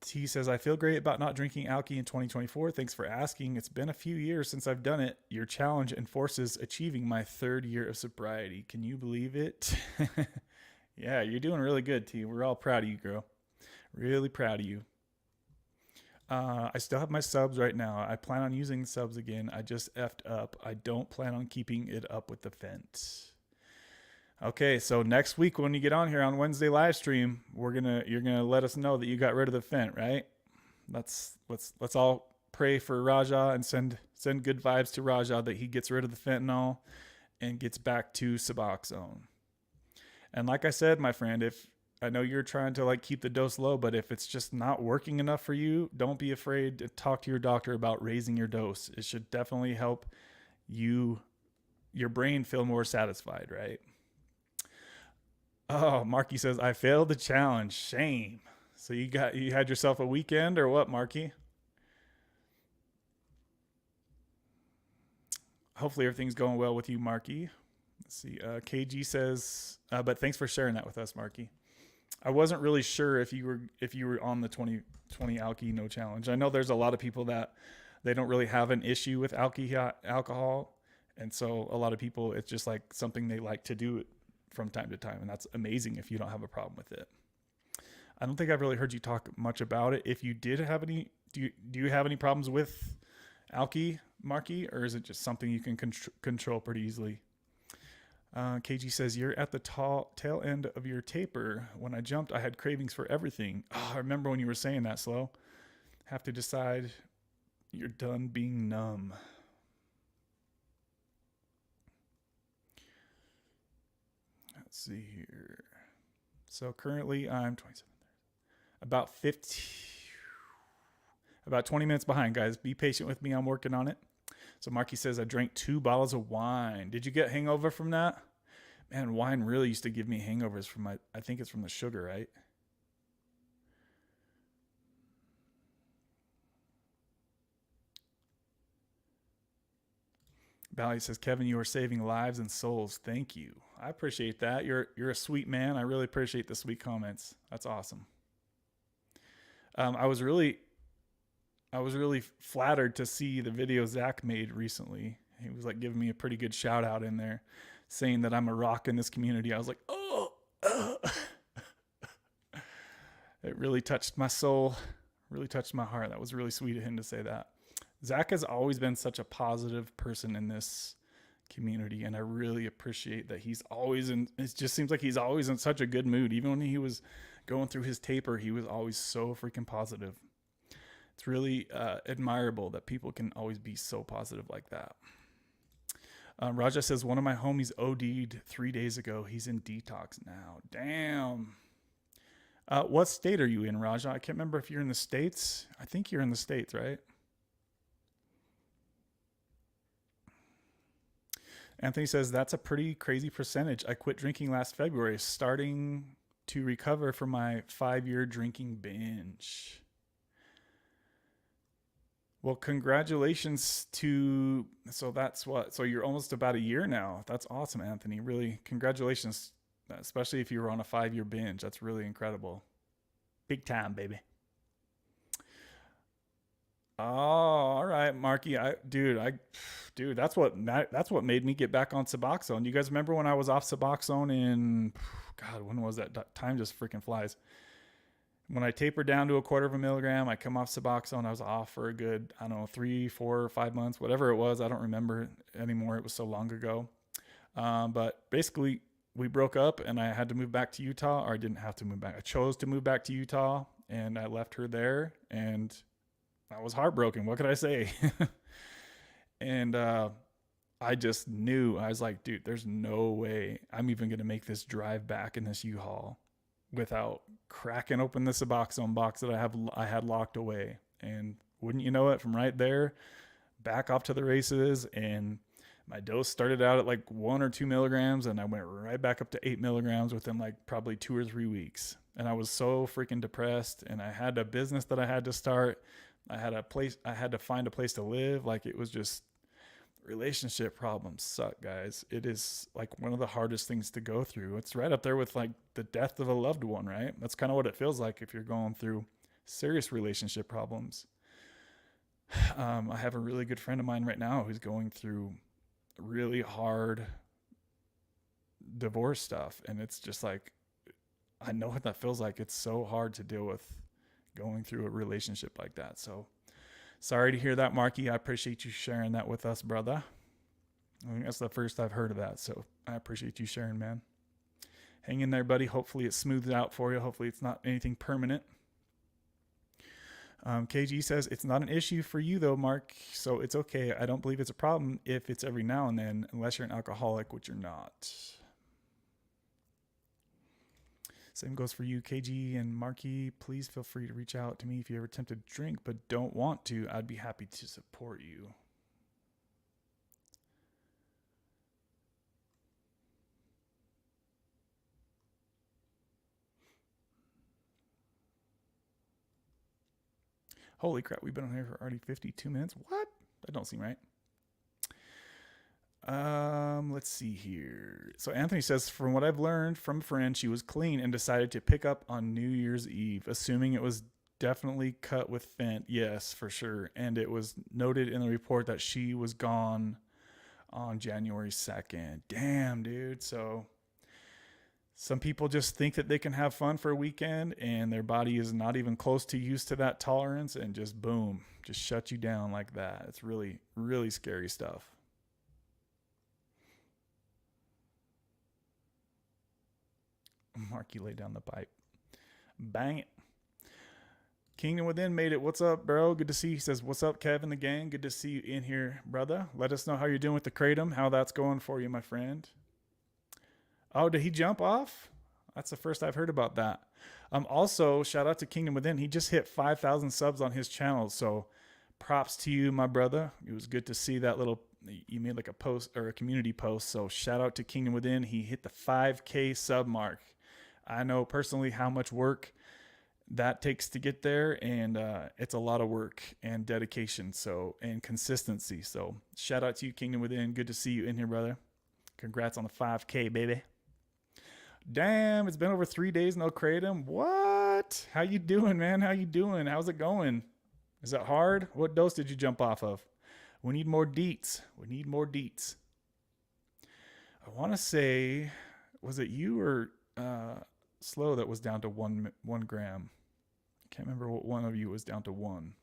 Speaker 1: T says, I feel great about not drinking alky in 2024. Thanks for asking. It's been a few years since I've done it. Your challenge enforces achieving my 3rd year of sobriety. Can you believe it? Yeah, you're doing really good, T. We're all proud of you, girl. Really proud of you. I still have my subs right now. I plan on using the subs again. I just effed up. I don't plan on keeping it up with the fence. Okay, so next week when you get on here on Wednesday live stream, you're gonna let us know that you got rid of the fent, right? Let's all pray for Raja and send good vibes to Raja that he gets rid of the fentanyl and gets back to Suboxone. And like I said, my friend, if I know you're trying to like keep the dose low, but if it's just not working enough for you, don't be afraid to talk to your doctor about raising your dose. It should definitely help your brain feel more satisfied, right? Oh, Marky says, I failed the challenge. Shame. So you had yourself a weekend or what, Marky? Hopefully everything's going well with you, Marky. Let's see. KG says, but thanks for sharing that with us, Marky. I wasn't really sure if you were on the 2020 alky no challenge. I know there's a lot of people that they don't really have an issue with alcohol, and so a lot of people, it's just like something they like to do from time to time, and that's amazing if you don't have a problem with it. I don't think I've really heard you talk much about it. If you did have any, do you have any problems with alky, Marky, or is it just something you can control pretty easily? KG says, you're at the tail end of your taper. When I jumped, I had cravings for everything. Oh, I remember when you were saying that, Slow. Have to decide you're done being numb. Let's see here. So currently I'm 27. About 20 minutes behind, guys. Be patient with me. I'm working on it. So Marky says, I drank 2 bottles of wine. Did you get hangover from that? Man, wine really used to give me hangovers from I think it's from the sugar, right? Valley says, Kevin, you are saving lives and souls. Thank you. I appreciate that. You're a sweet man. I really appreciate the sweet comments. That's awesome. I was really flattered to see the video Zach made recently. He was like giving me a pretty good shout out in there, saying that I'm a rock in this community. I was like, oh. It really touched my soul, really touched my heart. That was really sweet of him to say that. Zach has always been such a positive person in this community, and I really appreciate that he's always it just seems like he's always in such a good mood. Even when he was going through his taper, he was always so freaking positive. It's really admirable that people can always be so positive like that. Raja says, one of my homies OD'd 3 days ago. He's in detox now. Damn. What state are you in, Raja? I can't remember if you're in the States. I think you're in the States, right? Anthony says, that's a pretty crazy percentage. I quit drinking last February, starting to recover from my 5-year drinking binge. Well, congratulations to, so you're almost about a year now. That's awesome, Anthony. Really, congratulations, especially if you were on a 5-year binge. That's really incredible. Big time, baby. Oh, all right, Marky. Dude, that's what made me get back on Suboxone. Do you guys remember when I was off Suboxone in, God, when was that? Time just freaking flies. When I tapered down to 1/4 milligram, I come off Suboxone. I was off for a good, 3, 4, 5 months, whatever it was. I don't remember anymore. It was so long ago. But basically, we broke up, and I had to move back to Utah, or I didn't have to move back. I chose to move back to Utah, and I left her there, and I was heartbroken. What could I say? And I just knew, I was like, dude, there's no way I'm even going to make this drive back in this U-Haul without cracking open this Suboxone box that I had locked away. And wouldn't you know it, from right there, back off to the races. And my dose started out at like 1 or 2 milligrams, and I went right back up to 8 milligrams within like probably 2 or 3 weeks. And I was so freaking depressed, and I had a business that I had to start. I had to find a place to live. Like, it was just, relationship problems suck, guys. It is like one of the hardest things to go through. It's right up there with like the death of a loved one, right? That's kind of what it feels like if you're going through serious relationship problems. I have a really good friend of mine right now who's going through really hard divorce stuff. And it's just like, I know what that feels like. It's so hard to deal with going through a relationship like that. So sorry to hear that, Marky. I appreciate you sharing that with us, brother. I think that's the first I've heard of that. So I appreciate you sharing, man. Hang in there, buddy. Hopefully it smooths out for you. Hopefully it's not anything permanent. KG says, it's not an issue for you though, Mark. So it's okay. I don't believe it's a problem if it's every now and then, unless you're an alcoholic, which you're not. Same goes for you, KG and Marky. Please feel free to reach out to me if you ever tempted to drink but don't want to. I'd be happy to support you. Holy crap, we've been on here for already 52 minutes. What? That don't seem right. Let's see here. So Anthony says, from what I've learned from a friend, she was clean and decided to pick up on New Year's Eve, assuming it was definitely cut with fent. Yes, for sure. And it was noted in the report that she was gone on January 2nd. Damn, dude. So some people just think that they can have fun for a weekend and their body is not even close to used to that tolerance, and just boom, just shut you down like that. It's really, really scary stuff. Marky laid down the pipe. Bang it. Kingdom Within made it. What's up, bro? Good to see you. He says, what's up, Kevin, the gang? Good to see you in here, brother. Let us know how you're doing with the Kratom, how that's going for you, my friend. Oh, did he jump off? That's the first I've heard about that. Also, shout out to Kingdom Within. He just hit 5,000 subs on his channel. So props to you, my brother. It was good to see that little, you made like a post or a community post. So shout out to Kingdom Within. He hit the 5K sub mark. I know personally how much work that takes to get there, and it's a lot of work and dedication, and consistency. So shout out to you, Kingdom Within. Good to see you in here, brother. Congrats on the 5K, baby. Damn, it's been over 3 days, no Kratom. What? How you doing, man? How you doing? How's it going? Is that hard? What dose did you jump off of? We need more deets. We need more deets. I want to say, was it you or Slow that was down to one gram? I can't remember what one of you was down to 1.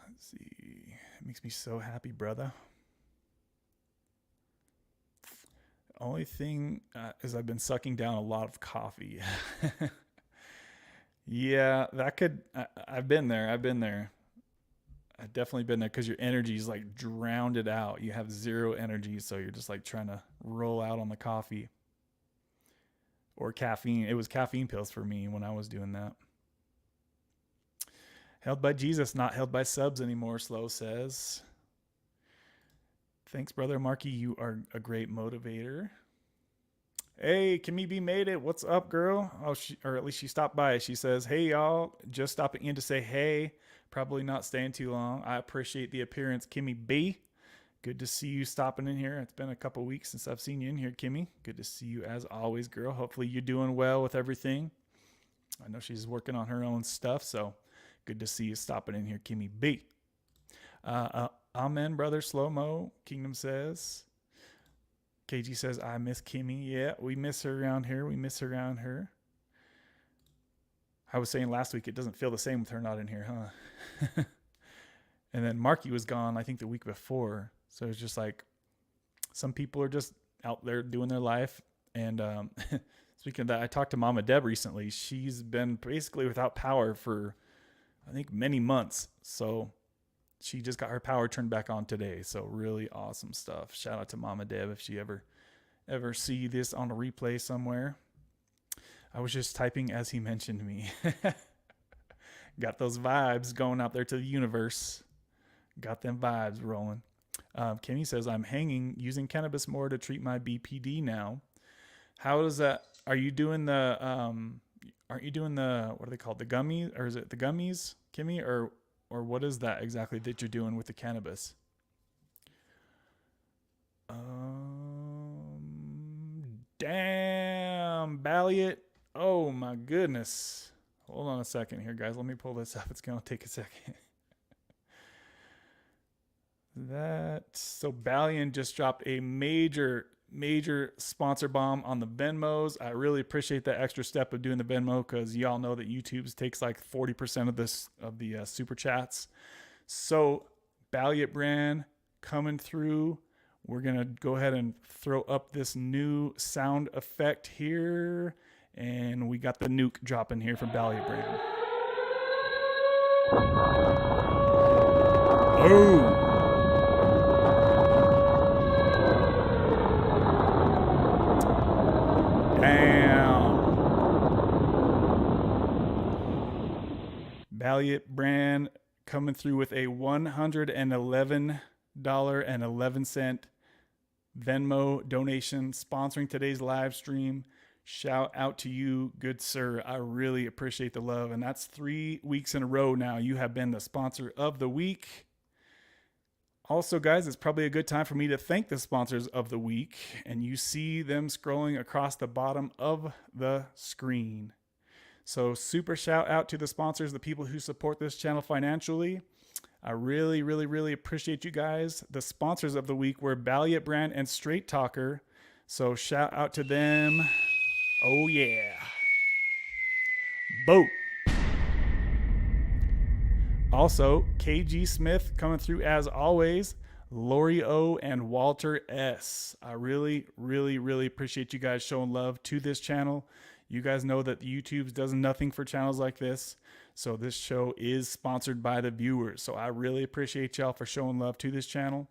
Speaker 1: Let's see. It makes me so happy, brother. Only thing is I've been sucking down a lot of coffee. Yeah, that could, I've been there. I've definitely been there, because your energy is like drowned it out. You have zero energy, so you're just like trying to roll out on the coffee. Or caffeine. It was caffeine pills for me when I was doing that. Held by Jesus, not held by subs anymore, Slow says. Thanks, brother. Marky, you are a great motivator. Hey, Kimmy B made it. What's up, girl? Oh, or at least she stopped by. She says, hey, y'all. Just stopping in to say hey. Probably not staying too long. I appreciate the appearance, Kimmy B. Good to see you stopping in here. It's been a couple weeks since I've seen you in here, Kimmy. Good to see you as always, girl. Hopefully you're doing well with everything. I know she's working on her own stuff, so good to see you stopping in here, Kimmy B. Amen, brother. Slow-mo, Kingdom says. KG says, I miss Kimmy. Yeah, we miss her around here. We miss her around her. I was saying last week, it doesn't feel the same with her not in here, huh? And then Marky was gone, I think, the week before. So it's just like, some people are just out there doing their life. And speaking of that, I talked to Mama Deb recently. She's been basically without power for I think, many months. So she just got her power turned back on today. So really awesome stuff. Shout out to Mama Deb if she ever see this on a replay somewhere. I was just typing as he mentioned me. Got those vibes going out there to the universe. Got them vibes rolling. Kenny says, I'm hanging using cannabis more to treat my BPD now. How does that, are you doing the, aren't you doing the, what are they called? The gummies, or is it the gummies, Kimmy? Or what is that exactly that you're doing with the cannabis? Damn, Balliot. Oh my goodness. Hold on a second here, guys. Let me pull this up. It's going to take a second. So Ballion just dropped a major sponsor bomb on the Venmos. I really appreciate that extra step of doing the Venmo, because y'all know that YouTube's takes like 40% of the super chats. So Balliot brand coming through. We're going to go ahead and throw up this new sound effect here. And we got the nuke dropping here from Balliot brand. Oh! Damn. Balliot brand coming through with a $111.11 Venmo donation, sponsoring today's live stream. Shout out to you, good sir. I really appreciate the love. And that's 3 weeks in a row now. You have been the sponsor of the week. Also, guys, it's probably a good time for me to thank the sponsors of the week. And you see them scrolling across the bottom of the screen. So super shout out to the sponsors, the people who support this channel financially. I really, really, really appreciate you guys. The sponsors of the week were Balliot Brand and Straight Talker. So shout out to them. Oh yeah. Boat. Also, KG Smith coming through as always. Lori O and Walter S. I really, really, really appreciate you guys showing love to this channel. You guys know that YouTube does nothing for channels like this. So this show is sponsored by the viewers. So I really appreciate y'all for showing love to this channel.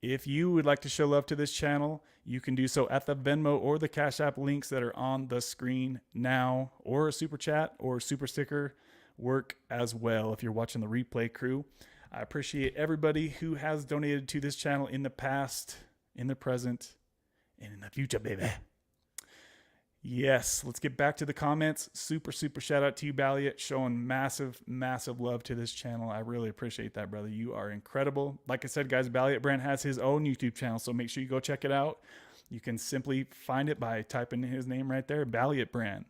Speaker 1: If you would like to show love to this channel, you can do so at the Venmo or the Cashapp links that are on the screen now, or a super chat or super sticker work as well if you're watching the replay crew. I appreciate everybody who has donated to this channel in the past, in the present, and in the future, baby. Yes, let's get back to the comments. Super shout out to you, Balliot, showing massive love to this channel. I really appreciate that, brother. You are incredible. Like I said, guys, Balliot Brand has his own YouTube channel, so make sure you go check it out. You can simply find it by typing his name right there, Balliot Brand.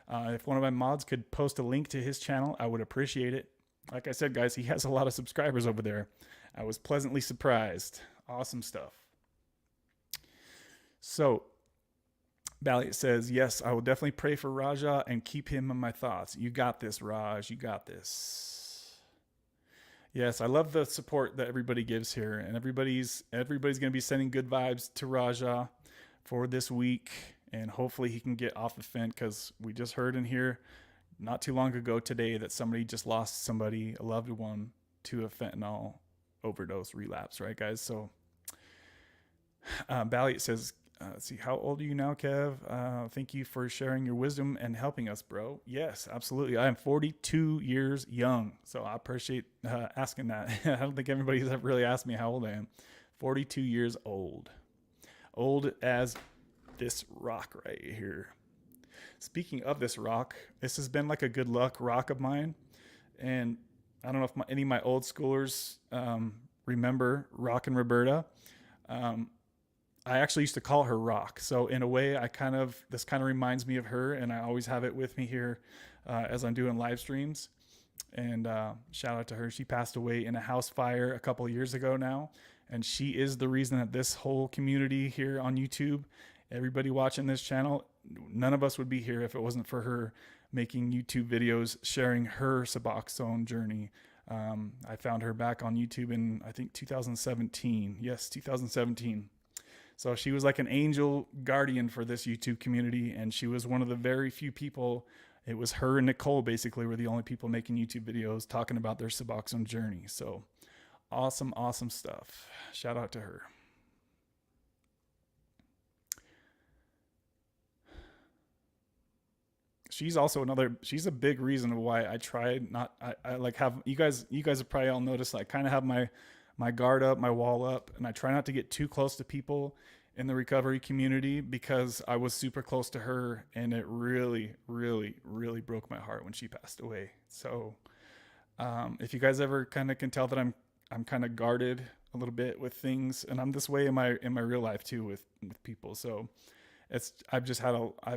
Speaker 1: If one of my mods could post a link to his channel, I would appreciate it. Like I said, guys, he has a lot of subscribers over there. I was pleasantly surprised. Awesome stuff. So, Balliot says, yes, I will definitely pray for Raja and keep him in my thoughts. You got this, Raj. You got this. Yes, I love the support that everybody gives here. And everybody's going to be sending good vibes to Raja for this week. And hopefully he can get off the fent, because we just heard in here not too long ago today that somebody just lost somebody, a loved one, to a fentanyl overdose relapse, right, guys? So Balliot says, let's see, how old are you now, Kev? Thank you for sharing your wisdom and helping us, bro. Yes, absolutely. I am 42 years young, so I appreciate asking that. I don't think anybody's ever really asked me how old I am. 42 years old. Old as this rock right here. Speaking of this rock, this has been like a good luck rock of mine. And I don't know if any of my old schoolers remember Rock and Roberta. I actually used to call her Rock. So in a way, this kind of reminds me of her, and I always have it with me here as I'm doing live streams. And shout out to her. She passed away in a house fire a couple of years ago now. And she is the reason that this whole community here on YouTube, everybody watching this channel, none of us would be here if it wasn't for her making YouTube videos, sharing her Suboxone journey. I found her back on YouTube in, I think, 2017. Yes, 2017. So she was like an angel guardian for this YouTube community, and she was one of the very few people it was her and Nicole basically were the only people making YouTube videos talking about their Suboxone journey. So awesome, awesome stuff. Shout out to her. She's also she's a big reason why I tried not, I like have, you guys have probably all noticed, I kind of have my guard up, my wall up, and I try not to get too close to people in the recovery community because I was super close to her, and it really, really, really broke my heart when she passed away. So, if you guys ever kind of can tell that I'm kind of guarded a little bit with things, and I'm this way in my real life too with people. So I've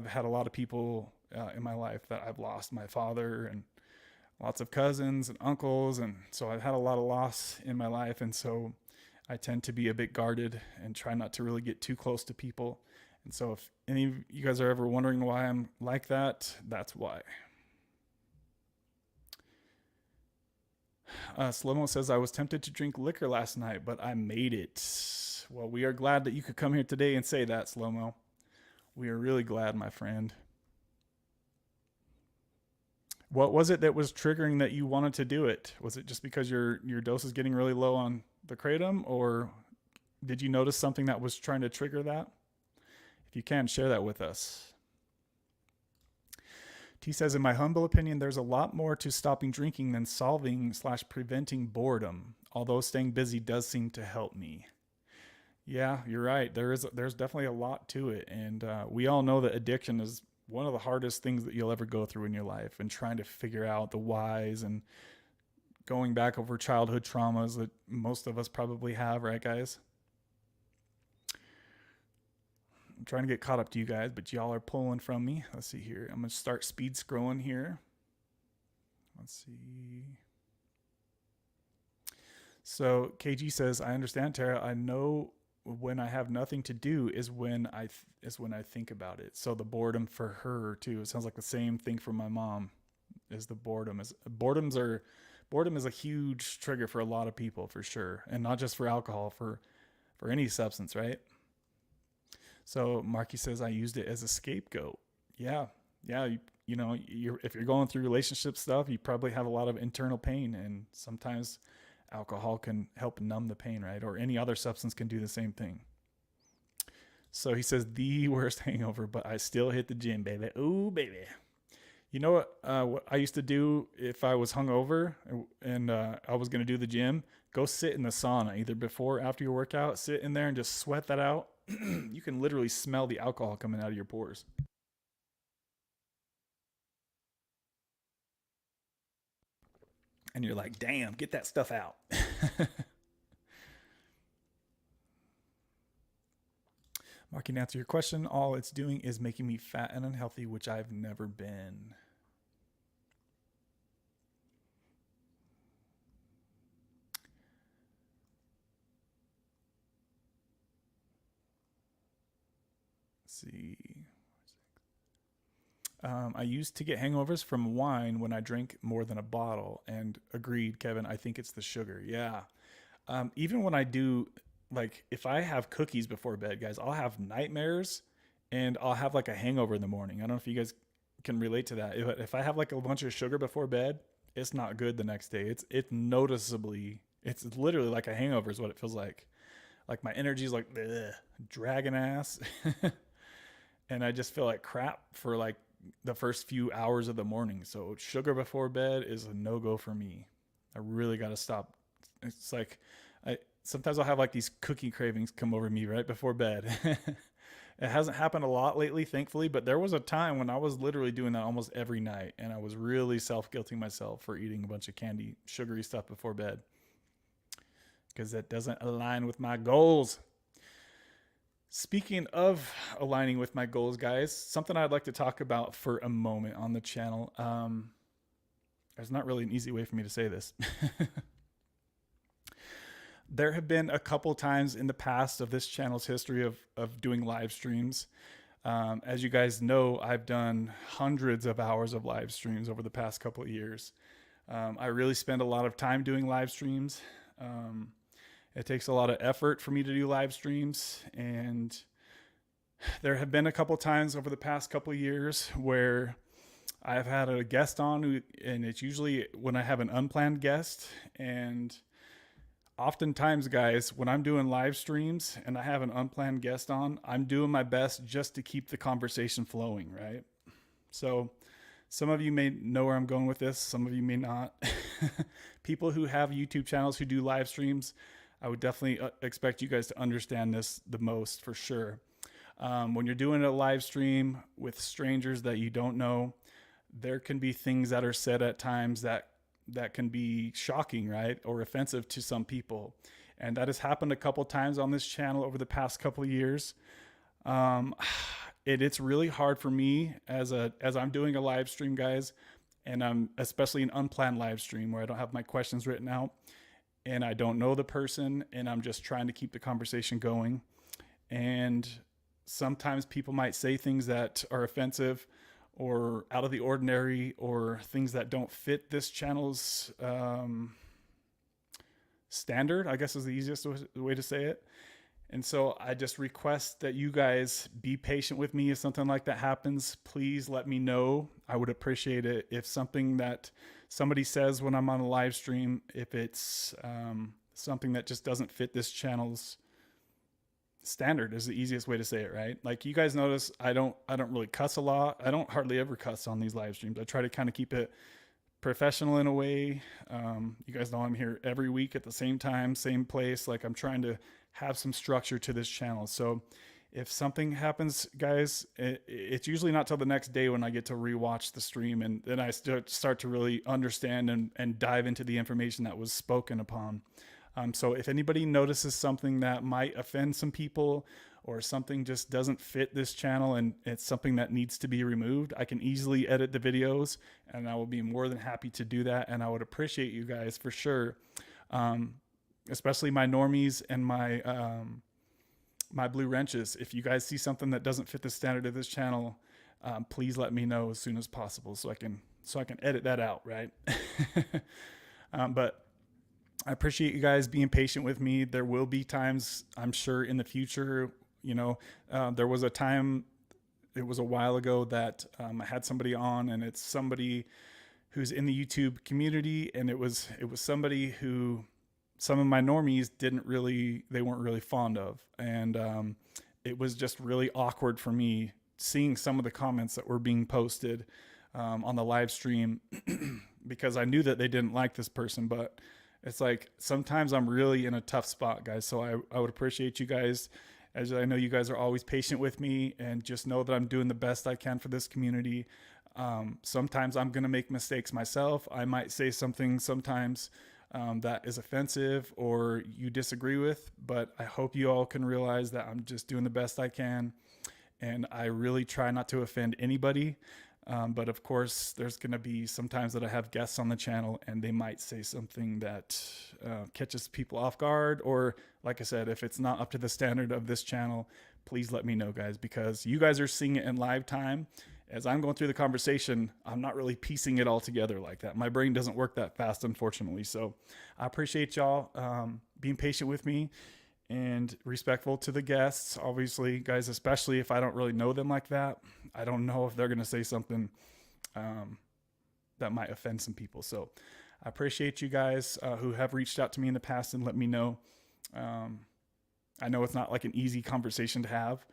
Speaker 1: had a lot of people in my life that I've lost. My father and lots of cousins and uncles, and so I've had a lot of loss in my life, and so I tend to be a bit guarded and try not to really get too close to people. And so if any of you guys are ever wondering why I'm like that, that's why. Slow-mo says, I was tempted to drink liquor last night, but I made it. Well, we are glad that you could come here today and say that, Slow-mo. We are really glad, my friend. What was it that was triggering that you wanted to do it? Was it just because your dose is getting really low on the kratom, or did you notice something that was trying to trigger that? If you can, share that with us. T says, in my humble opinion, there's a lot more to stopping drinking than solving/preventing boredom, although staying busy does seem to help me. Yeah, you're right. There's definitely a lot to it. And we all know that addiction is one of the hardest things that you'll ever go through in your life, and trying to figure out the whys and going back over childhood traumas that most of us probably have, right, guys? I'm trying to get caught up to you guys, but y'all are pulling from me. Let's see here. I'm going to start speed scrolling here. Let's see. So KG says, I understand, Tara. I know when I have nothing to do is when I think about it. So the boredom for her too. It sounds like the same thing for my mom. Is the boredom is a huge trigger for a lot of people, for sure, and not just for alcohol, for any substance, right? So Marky says, I used it as a scapegoat. Yeah. You know, if you're going through relationship stuff, you probably have a lot of internal pain, and sometimes alcohol can help numb the pain, right? Or any other substance can do the same thing. So he says, the worst hangover, but I still hit the gym, baby. Ooh, baby. You know what I used to do if I was hungover and I was going to do the gym? Go sit in the sauna, either before or after your workout. Sit in there and just sweat that out. You can literally smell the alcohol coming out of your pores. And you're like, damn, get that stuff out. Mark, can answer your question. All it's doing is making me fat and unhealthy, which I've never been. Let's see. I used to get hangovers from wine when I drank more than a bottle, and agreed, Kevin, I think it's the sugar. Yeah. Even when I do, like, if I have cookies before bed, guys, I'll have nightmares and I'll have like a hangover in the morning. I don't know if you guys can relate to that. If I have like a bunch of sugar before bed, it's not good the next day. It's noticeably, it's literally like a hangover is what it feels like. Like my energy is like bleh, dragging ass. And I just feel like crap for like the first few hours of the morning. So sugar before bed is a no-go for me. I really got to stop. It's like sometimes I'll have like these cookie cravings come over me right before bed. It hasn't happened a lot lately, thankfully, but there was a time when I was literally doing that almost every night, and I was really self-guilting myself for eating a bunch of candy, sugary stuff before bed, because that doesn't align with my goals. Speaking of aligning with my goals, guys, something I'd like to talk about for a moment on the channel. There's not really an easy way for me to say this. There have been a couple times in the past of this channel's history of doing live streams. As you guys know, I've done hundreds of hours of live streams over the past couple of years. I really spend a lot of time doing live streams. It takes a lot of effort for me to do live streams, and there have been a couple times over the past couple of years where I've had a guest on and it's usually when I have an unplanned guest. And oftentimes, guys, when I'm doing live streams and I have an unplanned guest on, I'm doing my best just to keep the conversation flowing, right? So some of you may know where I'm going with this, some of you may not. People who have YouTube channels who do live streams, I would definitely expect you guys to understand this the most for sure. When you're doing a live stream with strangers that you don't know, there can be things that are said at times that can be shocking, right? Or offensive to some people. And that has happened a couple times on this channel over the past couple of years. It's really hard for me as I'm doing a live stream, guys, and I'm especially an unplanned live stream where I don't have my questions written out and I don't know the person and I'm just trying to keep the conversation going. And sometimes people might say things that are offensive or out of the ordinary or things that don't fit this channel's standard, I guess is the easiest way to say it. And so I just request that you guys be patient with me if something like that happens. Please let me know. I would appreciate it if something that somebody says when I'm on a live stream, if it's something that just doesn't fit this channel's standard is the easiest way to say it, right? Like you guys notice, I don't really cuss a lot. I don't hardly ever cuss on these live streams. I try to kind of keep it professional in a way. You guys know I'm here every week at the same time, same place. Like I'm trying to have some structure to this channel. So if something happens, guys, it's usually not till the next day when I get to rewatch the stream and then I start to really understand and dive into the information that was spoken upon. So if anybody notices something that might offend some people or something just doesn't fit this channel and it's something that needs to be removed, I can easily edit the videos and I will be more than happy to do that. And I would appreciate you guys for sure. Especially my normies and my my blue wrenches. If you guys see something that doesn't fit the standard of this channel, please let me know as soon as possible so I can edit that out, right? But I appreciate you guys being patient with me. There will be times, I'm sure, in the future. You know, there was a time, it was a while ago that I had somebody on, and it's somebody who's in the YouTube community, and it was somebody who some of my normies they weren't really fond of. And it was just really awkward for me seeing some of the comments that were being posted on the live stream because I knew that they didn't like this person. But it's like sometimes I'm really in a tough spot, guys. So I would appreciate you guys, as I know you guys are always patient with me, and just know that I'm doing the best I can for this community. Sometimes I'm going to make mistakes myself. I might say something sometimes that is offensive or you disagree with, but I hope you all can realize that I'm just doing the best I can. And I really try not to offend anybody. But of course, there's going to be sometimes that I have guests on the channel and they might say something that catches people off guard. Or like I said, if it's not up to the standard of this channel, please let me know, guys, because you guys are seeing it in live time. As I'm going through the conversation, I'm not really piecing it all together like that. My brain doesn't work that fast, unfortunately. So I appreciate y'all being patient with me and respectful to the guests. Obviously, guys, especially if I don't really know them like that, I don't know if they're going to say something that might offend some people. So I appreciate you guys who have reached out to me in the past and let me know. I know it's not like an easy conversation to have.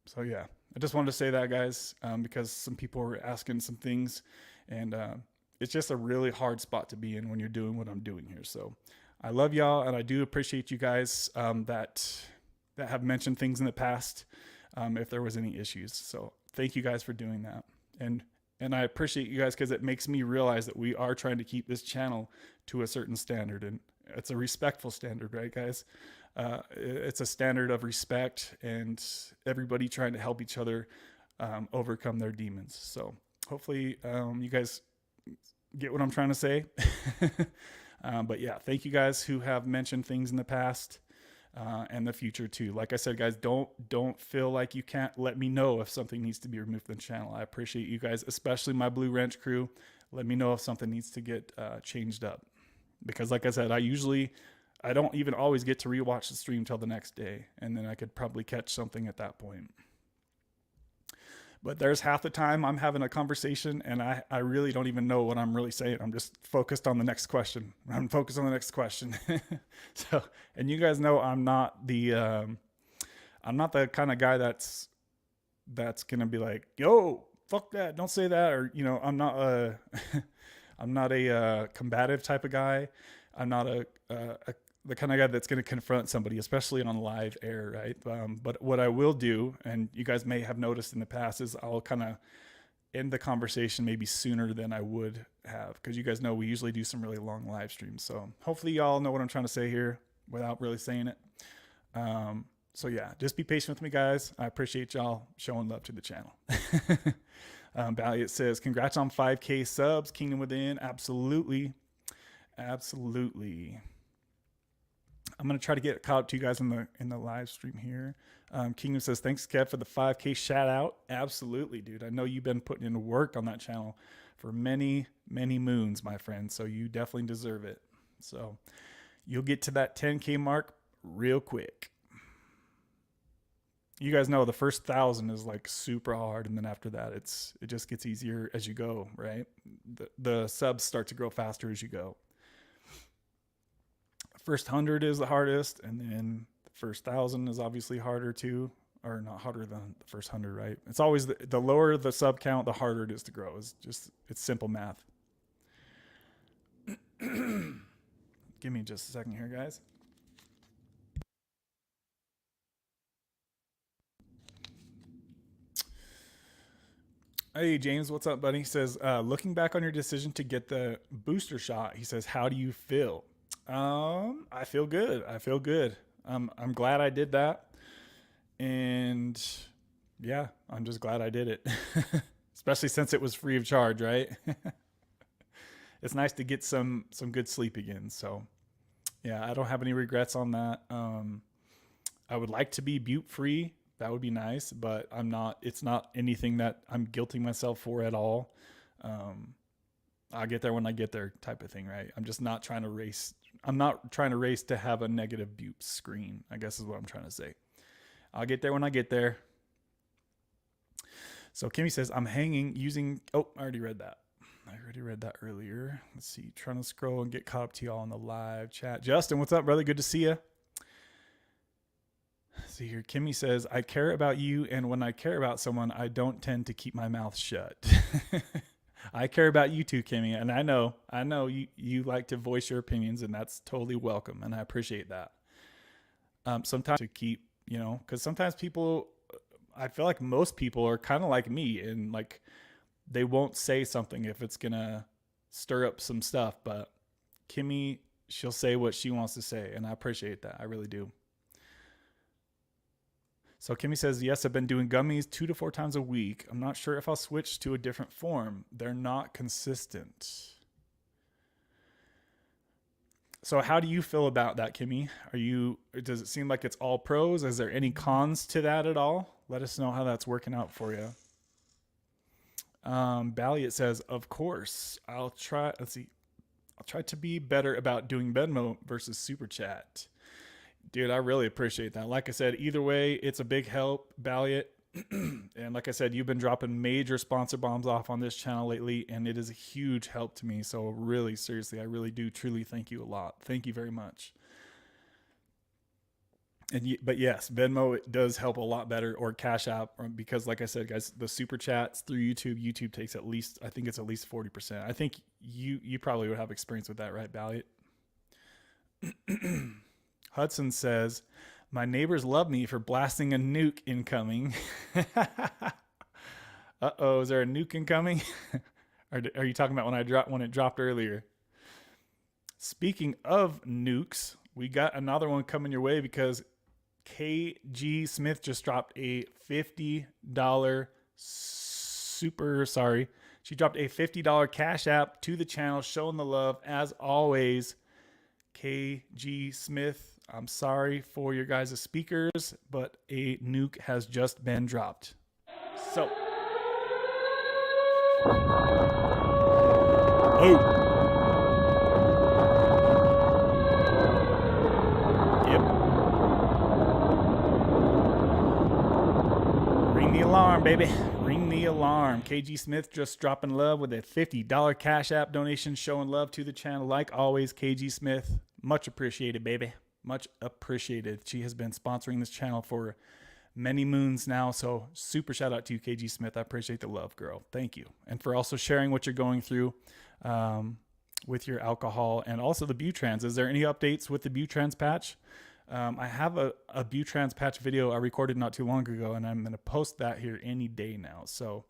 Speaker 1: So yeah, I just wanted to say that, guys, because some people were asking some things, and it's just a really hard spot to be in when you're doing what I'm doing here. So I love y'all, and I do appreciate you guys that have mentioned things in the past if there was any issues. So thank you guys for doing that. And I appreciate you guys because it makes me realize that we are trying to keep this channel to a certain standard, and it's a respectful standard, right, guys? It's a standard of respect and everybody trying to help each other overcome their demons. So hopefully you guys get what I'm trying to say. But yeah, thank you guys who have mentioned things in the past and the future too. Like I said, guys, don't feel like you can't let me know if something needs to be removed from the channel. I appreciate you guys, especially my Blue Wrench crew. Let me know if something needs to get changed up, because like I said, I don't even always get to rewatch the stream till the next day, and then I could probably catch something at that point. But there's half the time I'm having a conversation and I really don't even know what I'm really saying. I'm just focused on the next question. I'm focused on the next question. So, and you guys know I'm not the kind of guy that's going to be like, yo, fuck that. Don't say that. Or, you know, I'm not a, I'm not a combative type of guy. I'm not the kind of guy that's going to confront somebody, especially on live air, right? But what I will do, and you guys may have noticed in the past, is I'll kind of end the conversation maybe sooner than I would have, because you guys know we usually do some really long live streams. So hopefully y'all know what I'm trying to say here without really saying it. So yeah, just be patient with me, guys. I appreciate y'all showing love to the channel. Valiant says, congrats on 5K subs, Kingdom Within. Absolutely. Absolutely. I'm going to try to get caught up to you guys in the live stream here. Kingdom says, thanks, Kev, for the 5K shout out. Absolutely, dude. I know you've been putting in work on that channel for many, many moons, my friend. So you definitely deserve it. So you'll get to that 10K mark real quick. You guys know the first 1,000 is like super hard. And then after that, it just gets easier as you go, right? The subs start to grow faster as you go. First 100 is the hardest, and then the first 1,000 is obviously harder too, or not harder than the first 100, right? It's always the lower the sub count, the harder it is to grow. It's simple math. Give me just a second here, guys. Hey, James, what's up, buddy? He says, looking back on your decision to get the booster shot, he says, how do you feel? I feel good. I'm glad I did that. And yeah, I'm just glad I did it. Especially since it was free of charge, right? It's nice to get some good sleep again. So yeah, I don't have any regrets on that. I would like to be butte free. That would be nice, but it's not anything that I'm guilting myself for at all. I'll get there when I get there type of thing, right? I'm just not trying to race. I'm not trying to race to have a negative butte screen, I guess is what I'm trying to say. I'll get there when I get there. So Kimmy says, I'm hanging using, oh, I already read that. Earlier. Let's see, trying to scroll and get caught up to y'all in the live chat. Justin, what's up, brother? Good to see you. See here, Kimmy says, I care about you, and when I care about someone, I don't tend to keep my mouth shut. I care about you too, Kimmy, and I know you like to voice your opinions, and that's totally welcome, and I appreciate that. Sometimes to keep, because sometimes people, I feel like most people are kind of like me, and like they won't say something if it's gonna stir up some stuff, but Kimmy, she'll say what she wants to say, and I appreciate that. I really do. So Kimmy says, yes, I've been doing gummies 2 to 4 times a week. I'm not sure if I'll switch to a different form. They're not consistent. So how do you feel about that, Kimmy? Does it seem like it's all pros? Is there any cons to that at all? Let us know how that's working out for you. Balliot says, of course, I'll try to be better about doing Venmo versus Super Chat. Dude, I really appreciate that. Like I said, either way, it's a big help, Balliot. And like I said, you've been dropping major sponsor bombs off on this channel lately, and it is a huge help to me. So really, seriously, I really do truly thank you a lot. Thank you very much. But yes, Venmo, it does help a lot better, or Cashapp, because like I said, guys, the super chats through YouTube takes at least, I think it's at least 40%. I think you probably would have experience with that, right, Balliot? Hudson says, my neighbors love me for blasting a nuke incoming. Uh-oh, is there a nuke incoming? Are you talking about when it dropped earlier? Speaking of nukes, we got another one coming your way because KG Smith just dropped a $50 She dropped a $50 Cash App to the channel, showing the love as always. KG Smith, I'm sorry for your guys' speakers, but a nuke has just been dropped. So, oh, yep. Ring the alarm, baby. Ring the alarm. KG Smith just dropping love with a $50 Cash App donation, showing love to the channel. Like always, KG Smith, much appreciated, baby. Much appreciated. She has been sponsoring this channel for many moons now. So super shout out to you, KG Smith. I appreciate the love, girl. Thank you. And for also sharing what you're going through with your alcohol and also the Butrans. Is there any updates with the Butrans patch? I have a Butrans patch video I recorded not too long ago, and I'm going to post that here any day now. So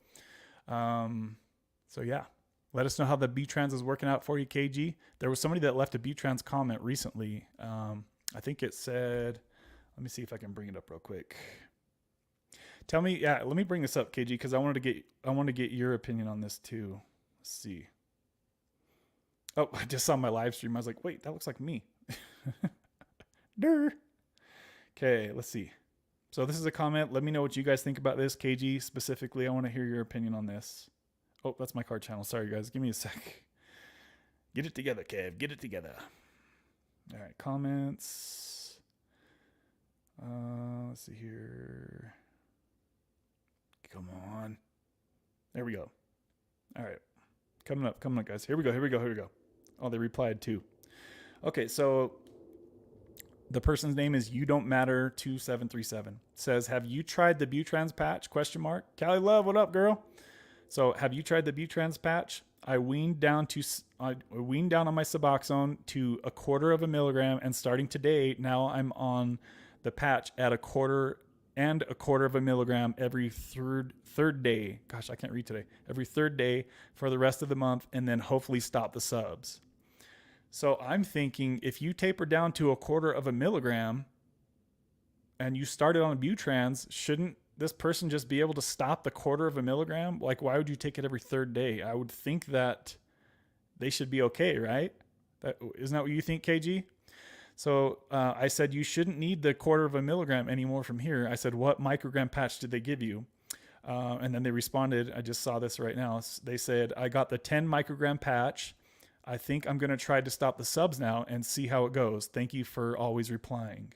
Speaker 1: yeah, let us know how the Butrans is working out for you, KG. There was somebody that left a Butrans comment recently. I think it said, let me see if I can bring it up real quick. Tell me, yeah, let me bring this up, KG, because I want to get your opinion on this too. Let's see. Oh, I just saw my live stream. I was like, wait, that looks like me. Okay, let's see. So this is a comment. Let me know what you guys think about this, KG specifically. I want to hear your opinion on this. Oh, that's my card channel. Sorry, guys. Give me a sec. Get it together, Kev. Get it together. All right, comments. Let's see here. Come on. There we go. All right. Coming up, guys. Here we go. Oh, they replied too. Okay, so the person's name is You Don't Matter 2737. Says, have you tried the Butrans patch? ? Callie Love, what up, girl? So, have you tried the Butrans patch? I weaned down on my Suboxone to 1/4 milligram, and starting today, now I'm on the patch at 1/4 milligram every third day. Gosh, I can't read today. Every third day for the rest of the month, and then hopefully stop the subs. So I'm thinking if you taper down to 1/4 milligram and you started on a Butrans, shouldn't this person just be able to stop the 1/4 milligram? Like, why would you take it every third day? I would think that they should be okay, right? Isn't that what you think, KG? So I said, you shouldn't need the 1/4 milligram anymore from here. I said, what microgram patch did they give you? And then they responded, I just saw this right now. They said, I got the 10 microgram patch. I think I'm going to try to stop the subs now and see how it goes. Thank you for always replying.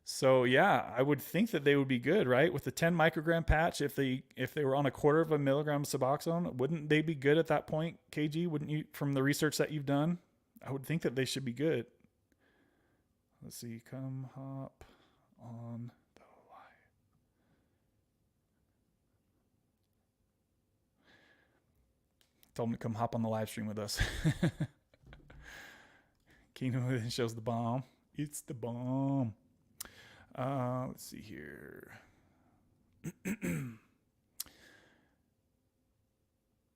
Speaker 1: So yeah, I would think that they would be good, right? With the 10 microgram patch, if they were on 1/4 milligram Suboxone, wouldn't they be good at that point, KG? Wouldn't you, from the research that you've done? I would think that they should be good. Let's see, come hop on the live. Told him to come hop on the live stream with us. Kingdom shows the bomb. It's the bomb. Let's see here.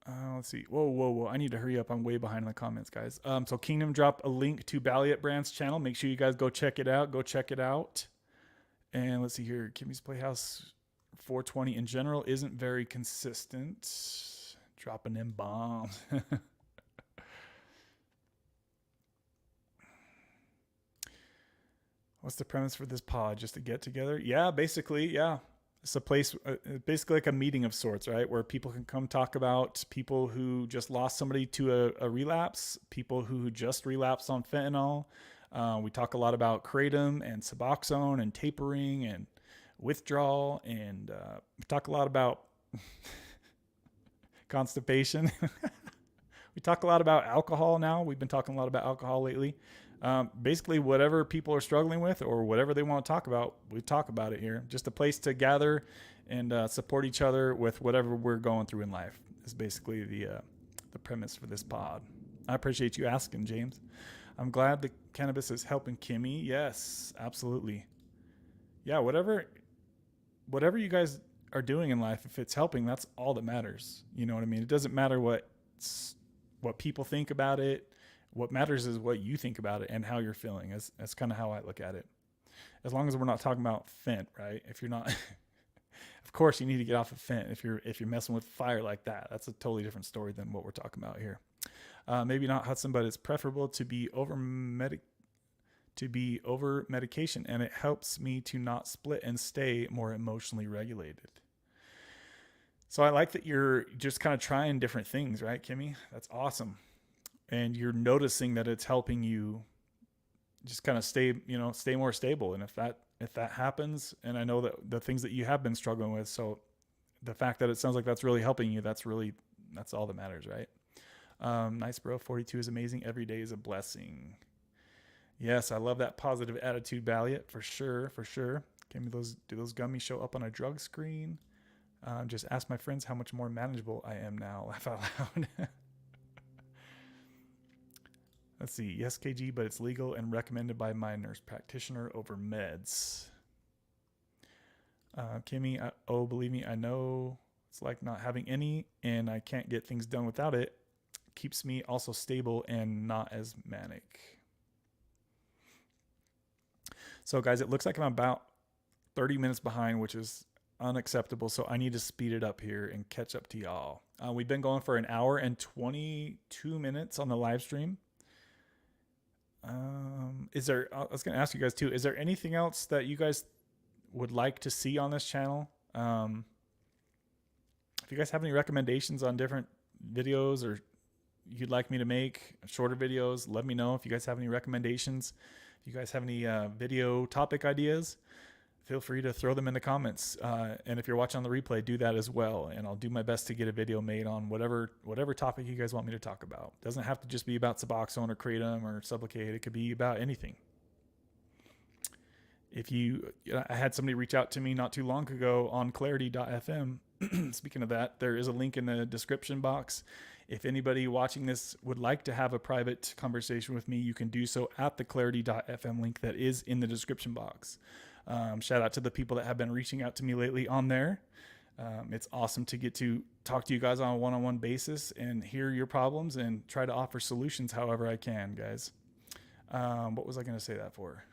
Speaker 1: Let's see. Whoa. I need to hurry up. I'm way behind in the comments, guys. So Kingdom dropped a link to Balliet Brand's channel. Make sure you guys go check it out. And let's see here. Kimmy's Playhouse 420 in general isn't very consistent. Dropping in bombs. What's the premise for this pod? Just to get together? Yeah, basically, yeah. It's a place, basically like a meeting of sorts, right? Where people can come talk about people who just lost somebody to a relapse, people who just relapsed on fentanyl. We talk a lot about kratom and Suboxone and tapering and withdrawal. And we talk a lot about constipation. We talk a lot about alcohol now. We've been talking a lot about alcohol lately. Basically, whatever people are struggling with or whatever they want to talk about, we talk about it here. Just a place to gather and support each other with whatever we're going through in life is basically the premise for this pod. I appreciate you asking, James. I'm glad the cannabis is helping Kimmy. Yes, absolutely. Yeah, whatever you guys are doing in life, if it's helping, that's all that matters. You know what I mean? It doesn't matter what people think about it. What matters is what you think about it and how you're feeling. That's kind of how I look at it. As long as we're not talking about fent, right? If you're not, of course you need to get off of fent. If you're messing with fire like that, that's a totally different story than what we're talking about here. Maybe not Hudson, but it's preferable to be over medication, and it helps me to not split and stay more emotionally regulated. So I like that you're just kind of trying different things, right, Kimmy? That's awesome. And you're noticing that it's helping you just kind of stay more stable. And if that happens, and I know that the things that you have been struggling with, so the fact that it sounds like that's really helping you, that's all that matters, right? Nice, bro. 42 is amazing. Every day is a blessing. Yes, I love that positive attitude, Balliot, for sure, for sure. Do those gummies show up on a drug screen? Just ask my friends how much more manageable I am now. Laugh out loud. Let's see. Yes, KG, but it's legal and recommended by my nurse practitioner over meds. Kimmy, believe me, I know it's like not having any, and I can't get things done without it. Keeps me also stable and not as manic. So guys, it looks like I'm about 30 minutes behind, which is unacceptable. So I need to speed it up here and catch up to y'all. We've been going for an hour and 22 minutes on the live stream. I was going to ask you guys too, is there anything else that you guys would like to see on this channel? If you guys have any recommendations on different videos or you'd like me to make shorter videos, let me know. If you guys have any recommendations, if you guys have any video topic ideas, feel free to throw them in the comments. And if you're watching on the replay, do that as well. And I'll do my best to get a video made on whatever topic you guys want me to talk about. It doesn't have to just be about Suboxone or Kratom or Sublocade. It could be about anything. I had somebody reach out to me not too long ago on clarity.fm. Speaking of that, there is a link in the description box. If anybody watching this would like to have a private conversation with me, you can do so at the clarity.fm link that is in the description box. Shout out to the people that have been reaching out to me lately on there. It's awesome to get to talk to you guys on a one-on-one basis and hear your problems and try to offer solutions however I can, guys. What was I going to say that for?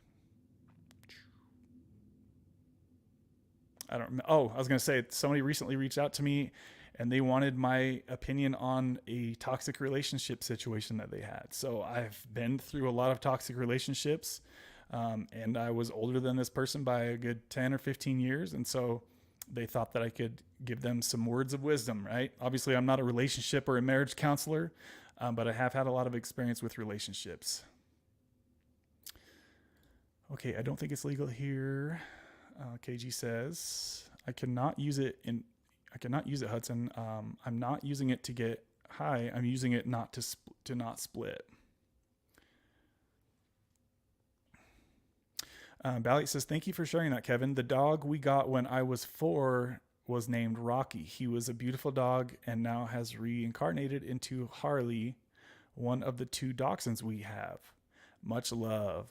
Speaker 1: I was going to say somebody recently reached out to me and they wanted my opinion on a toxic relationship situation that they had. So I've been through a lot of toxic relationships. And I was older than this person by a good 10 or 15 years. And so they thought that I could give them some words of wisdom, right? Obviously, I'm not a relationship or a marriage counselor, but I have had a lot of experience with relationships. Okay, I don't think it's legal here. KG says, I cannot use it, Hudson. I'm not using it to get high. I'm using it not to not split. Balliot says, thank you for sharing that, Kevin. The dog we got when I was 4 was named Rocky. He was a beautiful dog and now has reincarnated into Harley, one of the 2 dachshunds we have. Much love.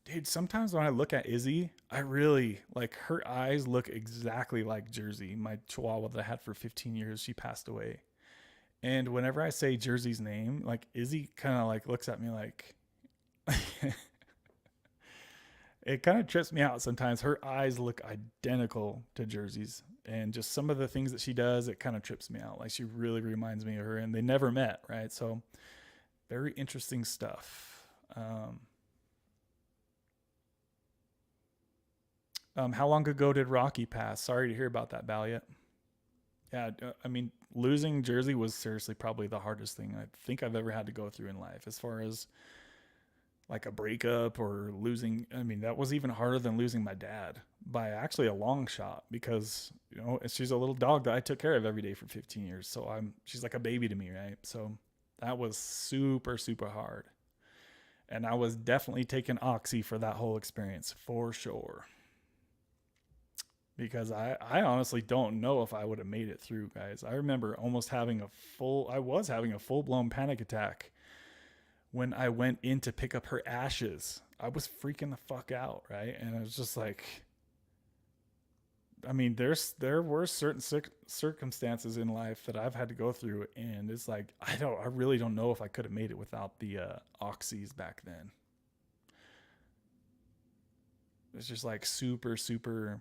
Speaker 1: Dude, sometimes when I look at Izzy, I really, her eyes look exactly like Jersey, my chihuahua that I had for 15 years. She passed away. And whenever I say Jersey's name, Izzy kind of looks at me like... It kind of trips me out sometimes. Her eyes look identical to Jersey's, and just some of the things that she does, it kind of trips me out. She really reminds me of her, and they never met, right? So very interesting stuff. How long ago did Rocky pass? Sorry to hear about that, Balliot. Yeah, I mean, losing Jersey was seriously probably the hardest thing I think I've ever had to go through in life, as far as a breakup or losing. I mean, that was even harder than losing my dad by actually a long shot, because, she's a little dog that I took care of every day for 15 years. So she's like a baby to me, right? So that was super, super hard. And I was definitely taking Oxy for that whole experience, for sure. Because I honestly don't know if I would have made it through, guys. I remember almost having a full-blown panic attack when I went in to pick up her ashes. I was freaking the fuck out, right? And it was just I mean, there were certain circumstances in life that I've had to go through, and it's I really don't know if I could have made it without the Oxys back then. It's just super, super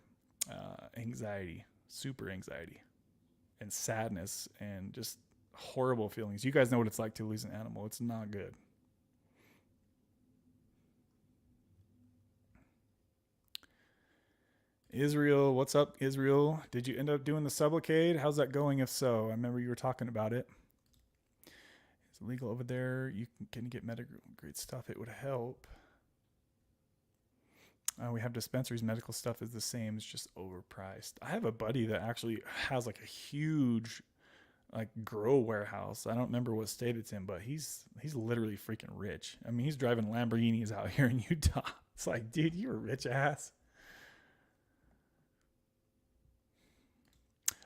Speaker 1: anxiety, super anxiety, and sadness, and just horrible feelings. You guys know what it's like to lose an animal. It's not good. Israel, what's up, Israel? Did you end up doing the Sublocade? How's that going, if so? I remember you were talking about it. It's illegal over there. You can get medical grade stuff. It would help. We have dispensaries. Medical stuff is the same. It's just overpriced. I have a buddy that actually has like a huge like grow warehouse. I don't remember what state it's in, but he's literally freaking rich. I mean, he's driving Lamborghinis out here in Utah. It's like, dude, you're a rich ass.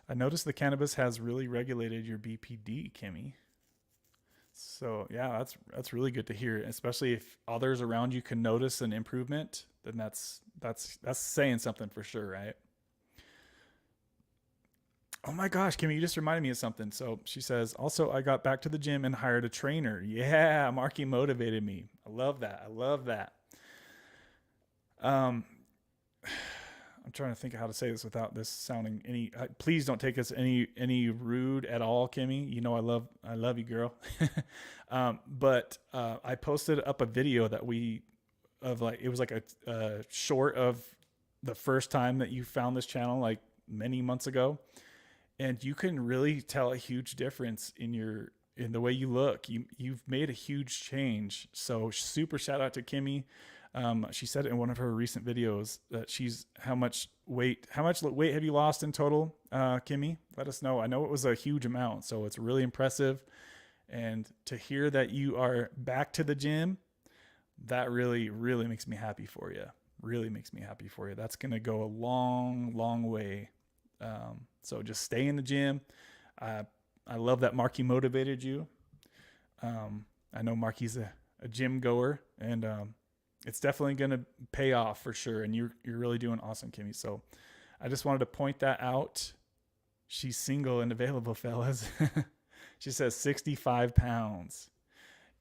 Speaker 1: I noticed the cannabis has really regulated your BPD, Kimmy. So yeah, that's really good to hear. Especially if others around you can notice an improvement, then that's saying something for sure, right? Oh my gosh, Kimmy, you just reminded me of something. So she says, also, I got back to the gym and hired a trainer. Yeah, Marky motivated me. I love that. I love that. Um, I'm trying to think of how to say this without this sounding any. Please don't take us any rude at all, Kimmy. You know I love you, girl. But I posted up a video that we of like it was like a short of the first time that you found this channel like many months ago, and you can really tell a huge difference in the way you look. You've made a huge change. So super shout out to Kimmy. She said it in one of her recent videos that how much weight have you lost in total, Kimmy? Let us know. I know it was a huge amount, so it's really impressive. And to hear that you are back to the gym, that really, really makes me happy for you. Really makes me happy for you. That's going to go a long, long way. So just stay in the gym. I love that Marky motivated you. I know Marky's a gym goer, and it's definitely going to pay off for sure. And you're really doing awesome, Kimmy. So I just wanted to point that out. She's single and available, fellas. She says 65 pounds.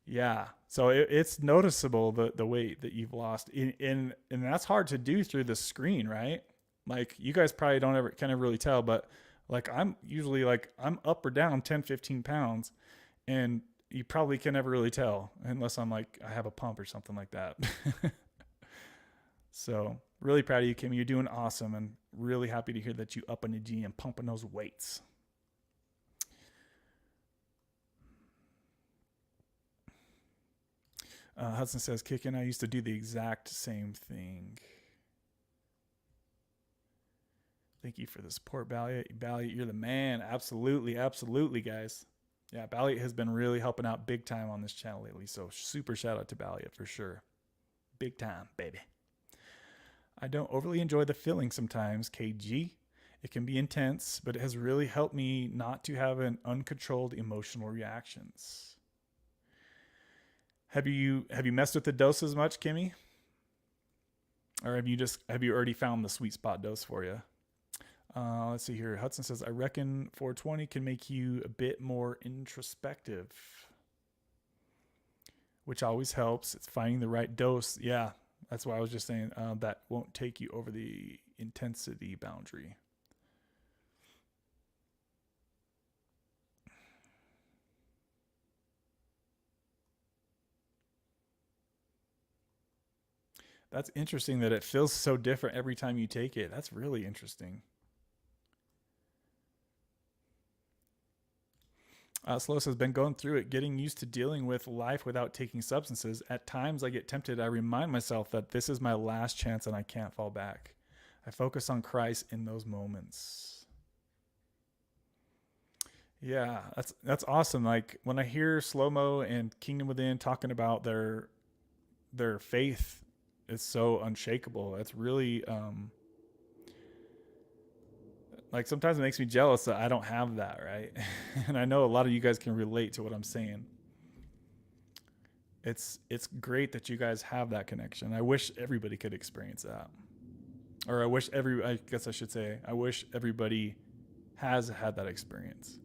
Speaker 1: Yeah. So it's noticeable the weight that you've lost. And that's hard to do through the screen, right? Like you guys probably kind of really tell, but like I'm usually like I'm up or down 10, 15 pounds, and you probably can never really tell unless I'm like, I have a pump or something like that. So really proud of you, Kim. You're doing awesome, and really happy to hear that you up in the gym pumping those weights. Hudson says, Kickin, I used to do the exact same thing. Thank you for the support, Balliot. Balliot, you're the man. Absolutely, absolutely, guys. Yeah, Balliot has been really helping out big time on this channel lately, so super shout out to Balliot for sure. Big time, baby. I don't overly enjoy the feeling sometimes, KG. It can be intense, but it has really helped me not to have an uncontrolled emotional reactions. Have you messed with the dose as much, Kimmy? Or have you already found the sweet spot dose for you? Let's see here. Hudson says, I reckon 420 can make you a bit more introspective, which always helps. It's finding the right dose. Yeah, that's why I was just saying that won't take you over the intensity boundary. That's interesting that it feels so different every time you take it. That's really interesting. Slow says, been going through it, getting used to dealing with life without taking substances. At times I get tempted. I remind myself that this is my last chance and I can't fall back. I focus on Christ in those moments. Yeah, that's awesome. Like when I hear Slow Mo and Kingdom Within talking about their faith is so unshakable. It's really like sometimes it makes me jealous that I don't have that, right? And I know a lot of you guys can relate to what I'm saying. It's great that you guys have that connection. I wish everybody could experience that. Or I guess I should say, I wish everybody has had that experience.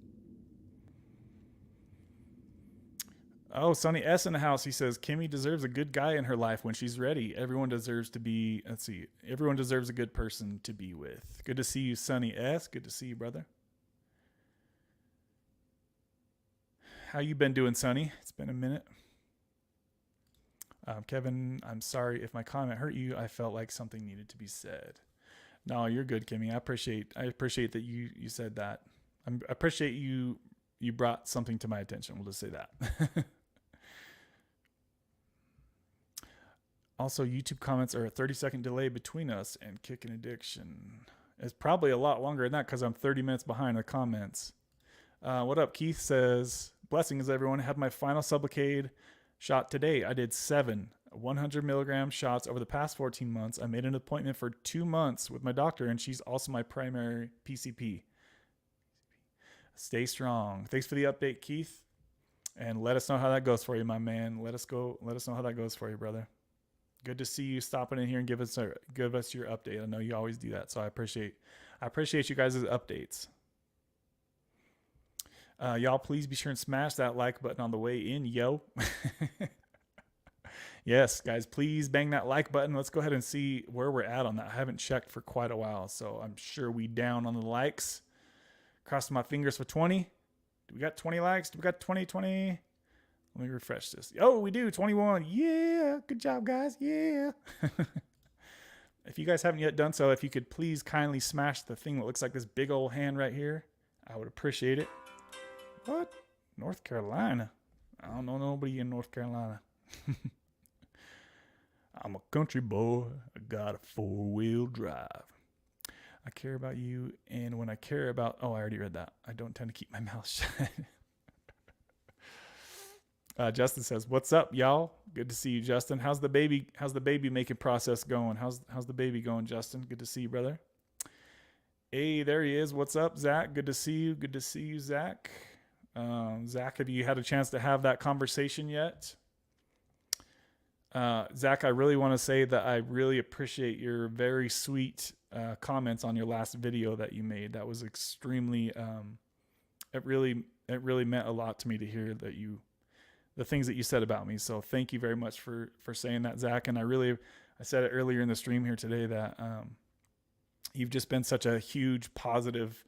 Speaker 1: Oh, Sonny S in the house. He says, Kimmy deserves a good guy in her life when she's ready. Everyone deserves a good person to be with. Good to see you, Sonny S. Good to see you, brother. How you been doing, Sonny? It's been a minute. Kevin, I'm sorry if my comment hurt you. I felt like something needed to be said. No, you're good, Kimmy. I appreciate that you said that. I appreciate you brought something to my attention. We'll just say that. Also, YouTube comments are a 30-second delay between us and Kicking Addiction. It's probably a lot longer than that because I'm 30 minutes behind the comments. What up? Keith says, blessings, everyone. Had my final Sublocade shot today. I did 7 100 milligram shots over the past 14 months. I made an appointment for 2 months with my doctor, and she's also my primary PCP. Stay strong. Thanks for the update, Keith. And let us know how that goes for you, my man. Let us know how that goes for you, brother. Good to see you stopping in here and give us your update. I know you always do that, so I appreciate you guys' updates. Y'all, please be sure and smash that like button on the way in, yo. Yes, guys, please bang that like button. Let's go ahead and see where we're at on that. I haven't checked for quite a while, so I'm sure we down on the likes. Crossing my fingers for 20. Do we got 20 likes? Do we got 20? Let me refresh this. Oh, we do. 21. Yeah. Good job, guys. Yeah. If you guys haven't yet done so, if you could please kindly smash the thing that looks like this big old hand right here, I would appreciate it. What? North Carolina? I don't know nobody in North Carolina. I'm a country boy. I got a 4-wheel drive. I care about you, and when I care about... Oh, I already read that. I don't tend to keep my mouth shut. Justin says, "What's up, y'all? Good to see you, Justin. How's the baby making process going? How's the baby going, Justin? Good to see you, brother." Hey, there he is. What's up, Zach? Good to see you. Good to see you, Zach. Zach, have you had a chance to have that conversation yet? Zach, I really want to say that I really appreciate your very sweet comments on your last video that you made. That was extremely, it really meant a lot to me to hear that the things that you said about me. So thank you very much for saying that, Zach. And I said it earlier in the stream here today that you've just been such a huge positive.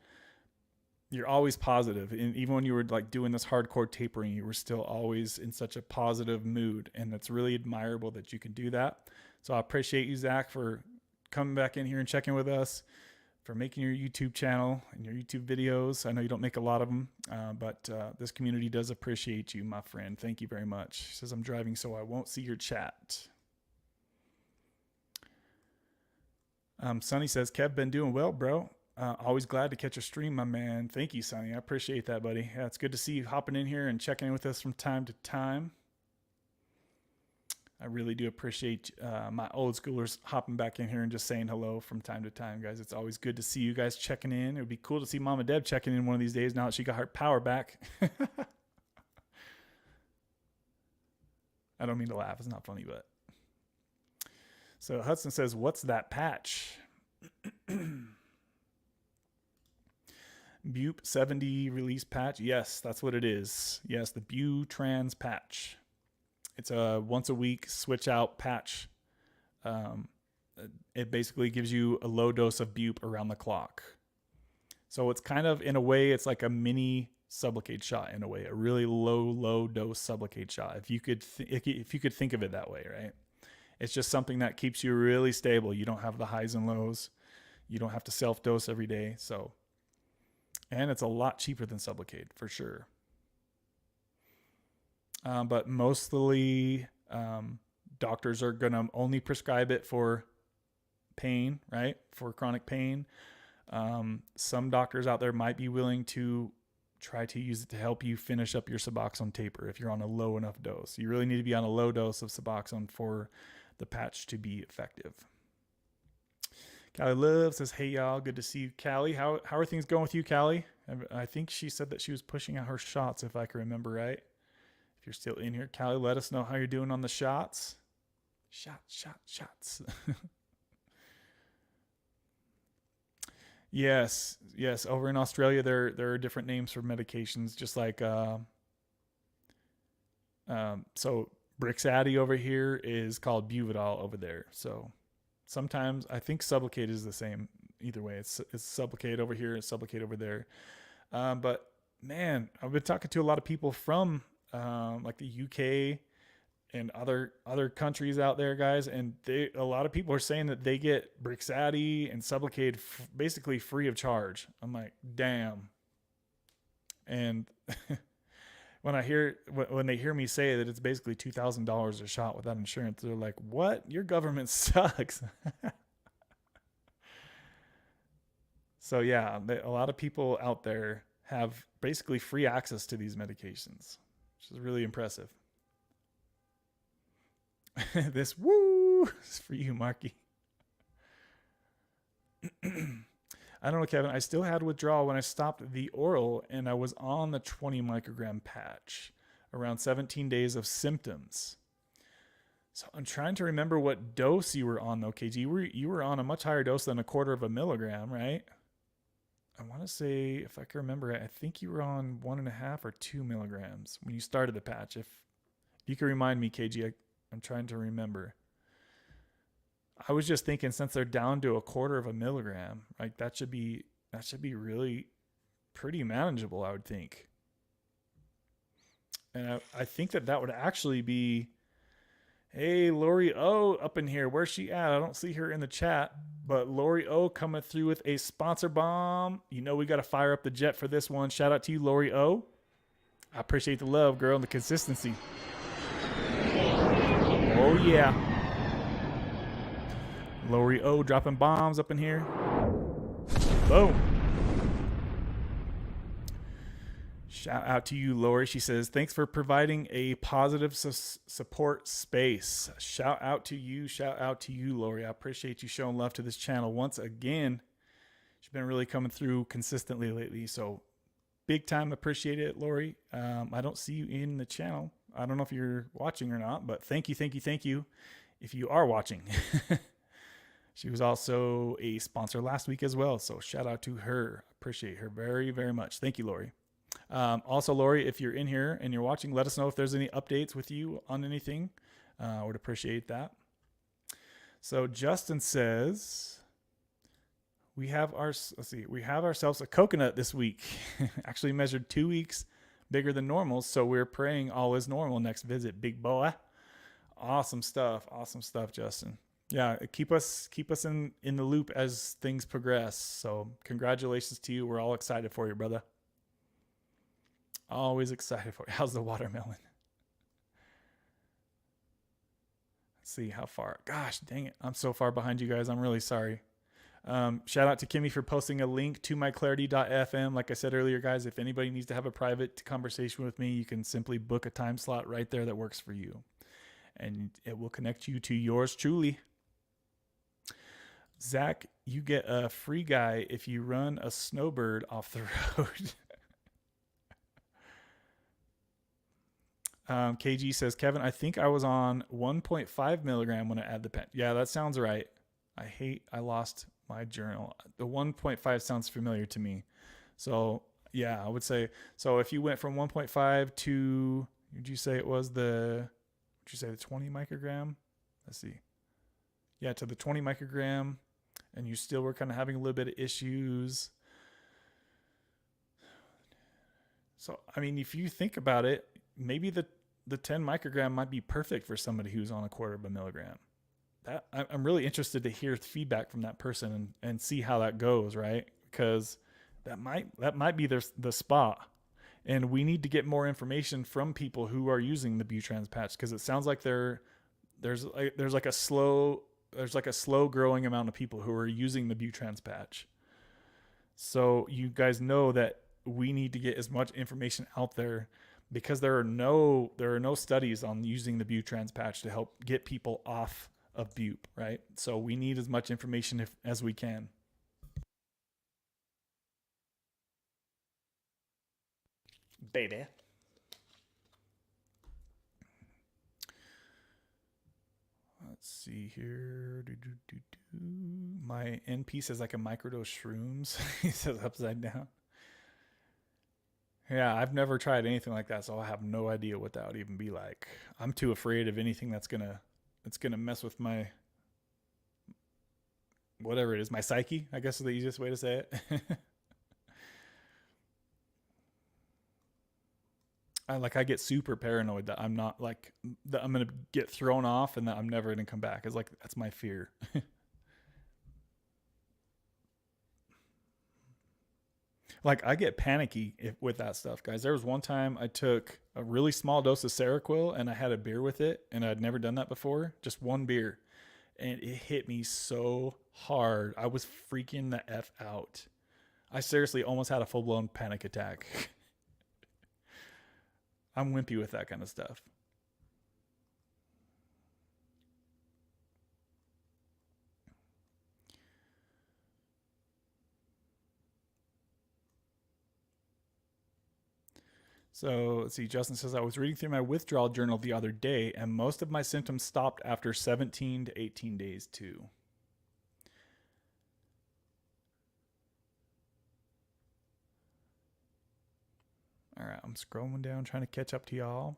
Speaker 1: You're always positive. And even when you were like doing this hardcore tapering, you were still always in such a positive mood. And it's really admirable that you can do that. So I appreciate you, Zach, for coming back in here and checking with us, for making your YouTube channel and your YouTube videos. I know you don't make a lot of them, but this community does appreciate you, my friend. Thank you very much. He says, "I'm driving, so I won't see your chat." Sonny says, "Kev, been doing well, bro. Always glad to catch a stream, my man." Thank you, Sonny. I appreciate that, buddy. Yeah, it's good to see you hopping in here and checking in with us from time to time. I really do appreciate my old schoolers hopping back in here and just saying hello from time to time, guys. It's always good to see you guys checking in. It would be cool to see Mama Deb checking in one of these days now that she got her power back. I don't mean to laugh. It's not funny, but. So Hudson says, "What's that patch?" Bupe 70 release patch. Yes, that's what it is. Yes, the Bu-Trans patch. It's a once a week switch out patch. It basically gives you a low dose of Bupe around the clock. So it's kind of, in a way, it's like a mini Sublocade shot in a way, a really low dose Sublocade shot. If you could think of it that way, right? It's just something that keeps you really stable. You don't have the highs and lows. You don't have to self dose every day. So, and it's a lot cheaper than Sublocade for sure. But mostly doctors are going to only prescribe it for pain, right? For chronic pain. Some doctors out there might be willing to try to use it to help you finish up your Suboxone taper if you're on a low enough dose. You really need to be on a low dose of Suboxone for the patch to be effective. Callie Love says, "Hey y'all, good to see you, Callie. How are things going with you, Callie?" I think she said that she was pushing out her shots, if I can remember right. If you're still in here, Callie, let us know how you're doing on the shots. Shots. Yes. Over in Australia, there are different names for medications, just like so Brixadi over here is called Buvidal over there. So sometimes I think Sublocade is the same. Either way, it's Sublocade over here, it's Sublocade over there. But man, I've been talking to a lot of people from like the UK and other countries out there, guys, and a lot of people are saying that they get Brixadi and Sublocade basically free of charge. I'm like, damn. And when they hear me say that it's basically $2,000 a shot without insurance, they're like, "What? Your government sucks." So yeah, a lot of people out there have basically free access to these medications, which is really impressive. This woo is for you, Marky. I don't know, Kevin. I still had withdrawal when I stopped the oral and I was on the 20 microgram patch. Around 17 days of symptoms. So I'm trying to remember what dose you were on though, KG. You were on a much higher dose than 1/4 milligram, right? I want to say, if I can remember it, I think you were on 1.5 or 2 milligrams when you started the patch. If you can remind me, KG, I'm trying to remember. I was just thinking, since they're down to 1/4 milligram, like that should be really pretty manageable, I would think. And I think that would actually be, hey, Lori O up in here. Where's she at? I don't see her in the chat, but Lori O coming through with a sponsor bomb. You know we got to fire up the jet for this one. Shout out to you, Lori O. I appreciate the love, girl, and the consistency. Oh, yeah. Lori O dropping bombs up in here. Boom. Shout out to you, Lori. She says, thanks for providing a positive support space. Shout out to you. Shout out to you, Lori. I appreciate you showing love to this channel once again. She's been really coming through consistently lately. So big time appreciate it, Lori. I don't see you in the channel. I don't know if you're watching or not, but thank you, thank you, thank you if you are watching. She was also a sponsor last week as well. So shout out to her. Appreciate her very, very much. Thank you, Lori. Also, Lori, if you're in here and you're watching, let us know if there's any updates with you on anything. I would appreciate that. So Justin says, we have ourselves a coconut this week. Actually measured 2 weeks bigger than normal. So we're praying all is normal next visit, big boy. Awesome stuff. Awesome stuff, Justin. Yeah, keep us in the loop as things progress. So congratulations to you. We're all excited for you, brother. Always excited for you. How's the watermelon? Let's see how far. Gosh, dang it. I'm so far behind you guys. I'm really sorry. Shout out to Kimmy for posting a link to my clarity.fm. Like I said earlier, guys, if anybody needs to have a private conversation with me, you can simply book a time slot right there that works for you. And it will connect you to yours truly. Zach, you get a free guy if you run a snowbird off the road. KG says, Kevin, I think I was on 1.5 milligram when I add the pen. Yeah, that sounds right. I lost my journal. The 1.5 sounds familiar to me. So yeah, I would say, so if you went from 1.5 to, would you say it was the 20 microgram? Let's see. Yeah, to the 20 microgram, and you still were kind of having a little bit of issues. So, I mean, if you think about it, maybe the 10 microgram might be perfect for somebody who's on 1/4 milligram. That I'm really interested to hear feedback from that person and see how that goes, right? Because that might be the spot. And we need to get more information from people who are using the Butrans patch, because it sounds like there's like a slow growing amount of people who are using the Butrans patch. So you guys know that we need to get as much information out there, because there are no studies on using the Butrans patch to help get people off of Bup, right? So we need as much information as we can. Baby. Let's see here. My NP says like a microdose shrooms. He says upside down. Yeah, I've never tried anything like that, so I have no idea what that would even be like. I'm too afraid of anything that's gonna mess with my, whatever it is, my psyche, I guess is the easiest way to say it. I get super paranoid that I'm not that I'm gonna get thrown off and that I'm never gonna come back. It's like, that's my fear. Like I get panicky with that stuff, guys. There was one time I took a really small dose of Seroquel and I had a beer with it, and I'd never done that before. Just one beer, and it hit me so hard. I was freaking the F out. I seriously almost had a full blown panic attack. I'm wimpy with that kind of stuff. So let's see. Justin says, I was reading through my withdrawal journal the other day, and most of my symptoms stopped after 17 to 18 days, too. All right, I'm scrolling down, trying to catch up to y'all.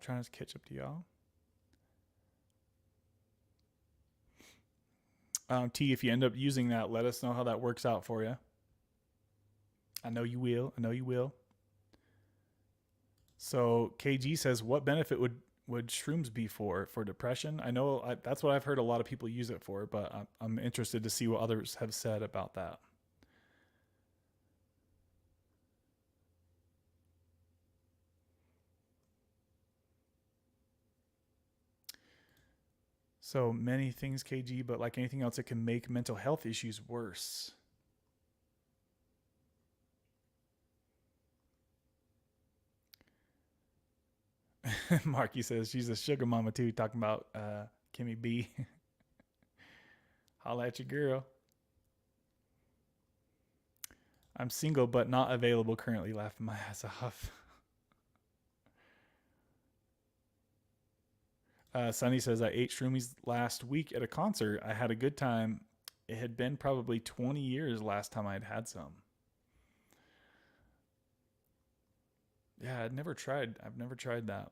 Speaker 1: T, if you end up using that, let us know how that works out for you. I know you will. So KG says, what benefit would shrooms be for depression? I know that's what I've heard a lot of people use it for, but I'm interested to see what others have said about that. So many things, KG, but like anything else, it can make mental health issues worse. Marky says she's a sugar mama too, talking about Kimmy B. Holla at your girl. I'm single but not available currently, laughing my ass off. Sunny says, I ate shroomies last week at a concert. I had a good time. It had been probably 20 years last time I'd had some. Yeah, I've never tried that.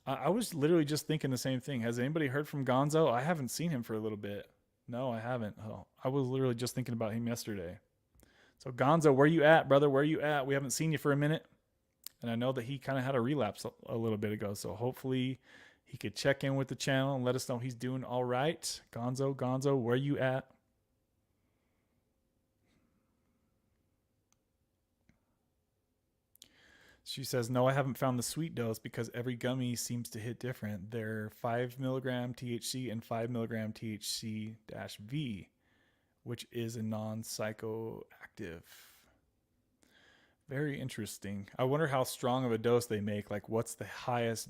Speaker 1: I was literally just thinking the same thing. Has anybody heard from Gonzo? I haven't seen him for a little bit. No, I haven't. Oh, I was literally just thinking about him yesterday. So Gonzo, where you at, brother? Where you at? We haven't seen you for a minute. And I know that he kind of had a relapse a little bit ago. So hopefully he could check in with the channel and let us know he's doing all right. Gonzo, where you at? She says, no, I haven't found the sweet dose because every gummy seems to hit different. They're 5 milligram THC and 5 milligram THC-V, which is a non-psychoactive. Very interesting. I wonder how strong of a dose they make. Like, what's the highest